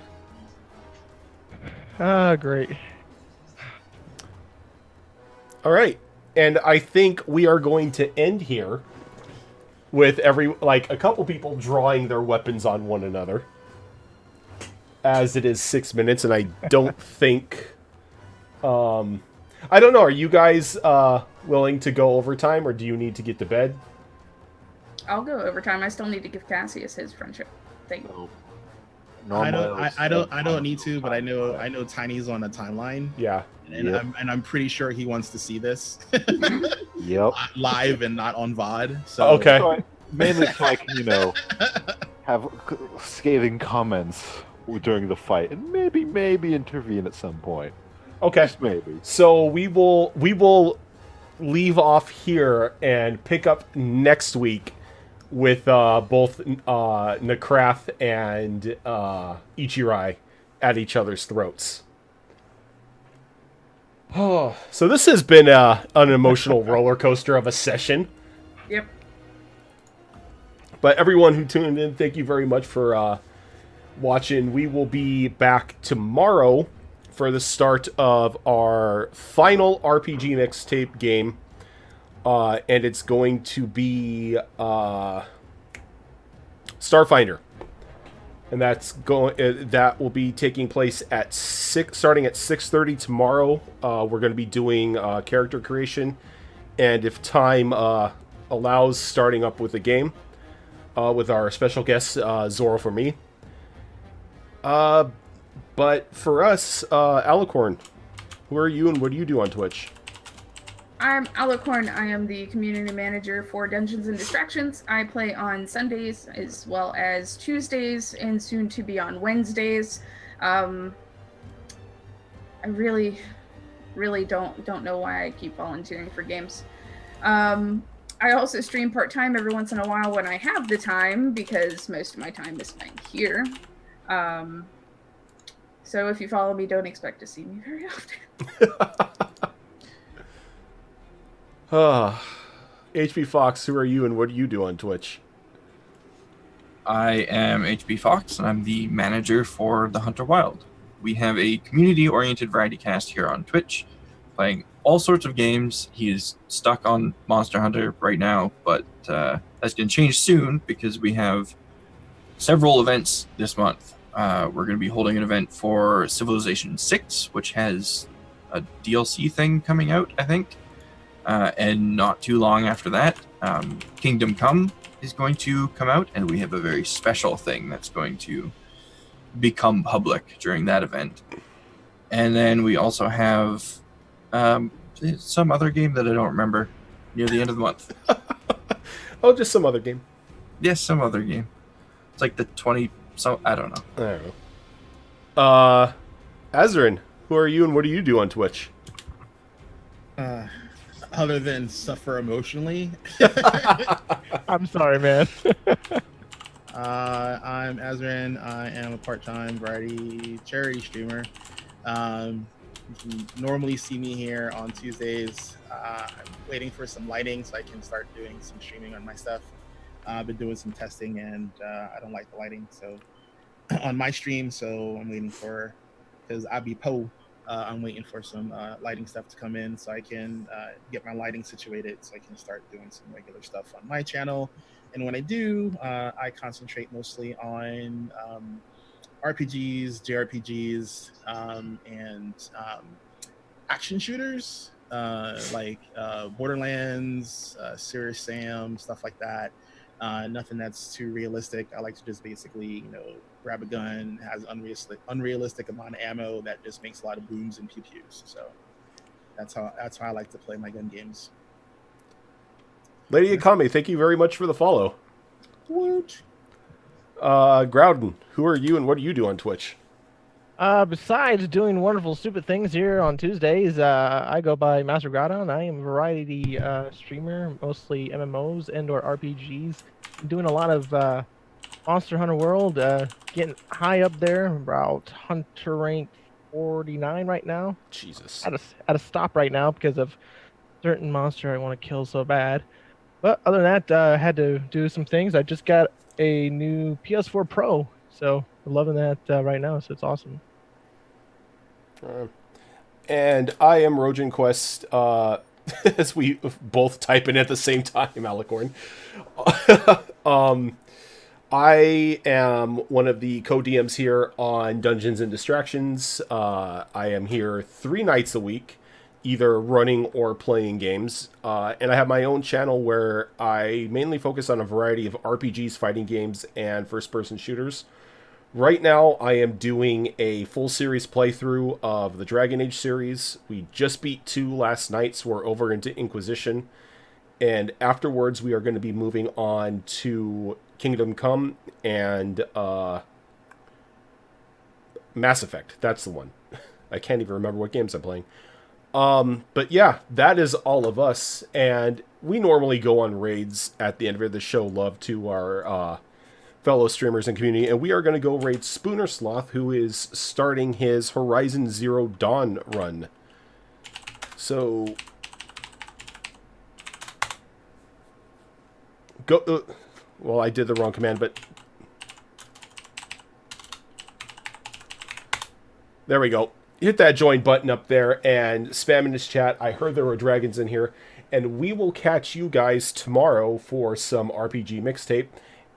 Ah, great. All right. And I think we are going to end here with a couple people drawing their weapons on one another. as it is 6 minutes, and I don't think. I don't know. Are you guys willing to go overtime, or do you need to get to bed? I'll go overtime. I still need to give Cassius his friendship thing. I don't need to, but I know Tiny's on a timeline, Yeah. and Yep. I'm pretty sure he wants to see this Yep. live and not on VOD. So Okay. Mainly so I can, have scathing comments during the fight and maybe intervene at some point. Okay. Just maybe. So we will leave off here and pick up next week with both Nakrath and Ichirai at each other's throats. Oh, so this has been an emotional roller coaster of a session. Yep. But everyone who tuned in, thank you very much for watching. We will be back tomorrow for the start of our final RPG mixtape game. And it's going to be Starfinder. And that will be taking place at starting at 6:30 tomorrow. We're going to be doing character creation, and if time allows, starting up with the game with our special guest Zoro for me. But for us, Alicorn, who are you and what do you do on Twitch? I'm Alicorn. I am the community manager for Dungeons and Distractions. I play on Sundays as well as Tuesdays and soon to be on Wednesdays. I really don't know why I keep volunteering for games. I also stream part-time every once in a while when I have the time because most of my time is spent here. So if you follow me, don't expect to see me very often. HB Fox, who are you and what do you do on Twitch? I am HB Fox, and I'm the manager for The Hunter Wild. We have a community-oriented variety cast here on Twitch, playing all sorts of games. He is stuck on Monster Hunter right now, but that's going to change soon because we have several events this month. We're going to be holding an event for Civilization 6, which has a DLC thing coming out, I think. And not too long after that, Kingdom Come is going to come out, and we have a very special thing that's going to become public during that event. And then we also have some other game that I don't remember near the end of the month. Oh, just some other game. Yes, some other game. It's like the 20... So I don't know. I don't know. Azrin, who are you and what do you do on Twitch? other than suffer emotionally, I'm sorry, man. I'm Azrin. I am a part-time variety charity streamer. You can normally see me here on Tuesdays. I'm waiting for some lighting so I can start doing some streaming on my stuff. I've been doing some testing and I don't like the lighting so on my stream, so I'm waiting for, because I be I'm waiting for some lighting stuff to come in so I can get my lighting situated so I can start doing some regular stuff on my channel. And when I do, I concentrate mostly on RPGs, JRPGs, and action shooters like Borderlands, Serious Sam, stuff like that. Nothing that's too realistic. I like to just basically, grab a gun, has unrealistic amount of ammo that just makes a lot of booms and pew pews. So that's how I like to play my gun games. Lady Akame, thank you very much for the follow. What? Groudon, who are you and what do you do on Twitch? Besides doing wonderful stupid things here on Tuesdays, I go by Master Groudon. I am a variety streamer, mostly MMOs and/or RPGs. Doing a lot of Monster Hunter World, getting high up there, about Hunter rank 49 right now. Jesus. At a stop right now because of certain monster I want to kill so bad. But other than that, I had to do some things. I just got a new PS4 Pro, so I'm loving that right now. So it's awesome. And I am Rojan Quest, as we both type in at the same time, Alicorn. I am one of the co-DMs here on Dungeons and Distractions. I am here 3 nights a week, either running or playing games. And I have my own channel where I mainly focus on a variety of RPGs, fighting games, and first-person shooters. Right now, I am doing a full series playthrough of the Dragon Age series. We just beat 2 last night, so we're over into Inquisition. And afterwards, we are going to be moving on to Kingdom Come and Mass Effect. That's the one. I can't even remember what games I'm playing. But yeah, that is all of us. And we normally go on raids at the end of the show. Love to our fellow streamers and community. And we are going to go raid Spooner Sloth, who is starting his Horizon Zero Dawn run. So go. Well, I did the wrong command, but there we go. Hit that join button up there and spam in this chat. I heard there were dragons in here, and we will catch you guys tomorrow for some RPG mixtape,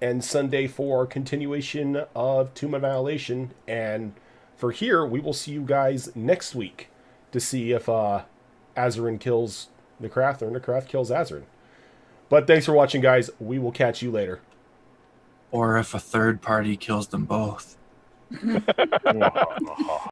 and Sunday for continuation of Tomb Annihilation. And for here, we will see you guys next week to see if Azarin kills Necrath or Necrath kills Azarin. But thanks for watching, guys. We will catch you later. Or if a third party kills them both.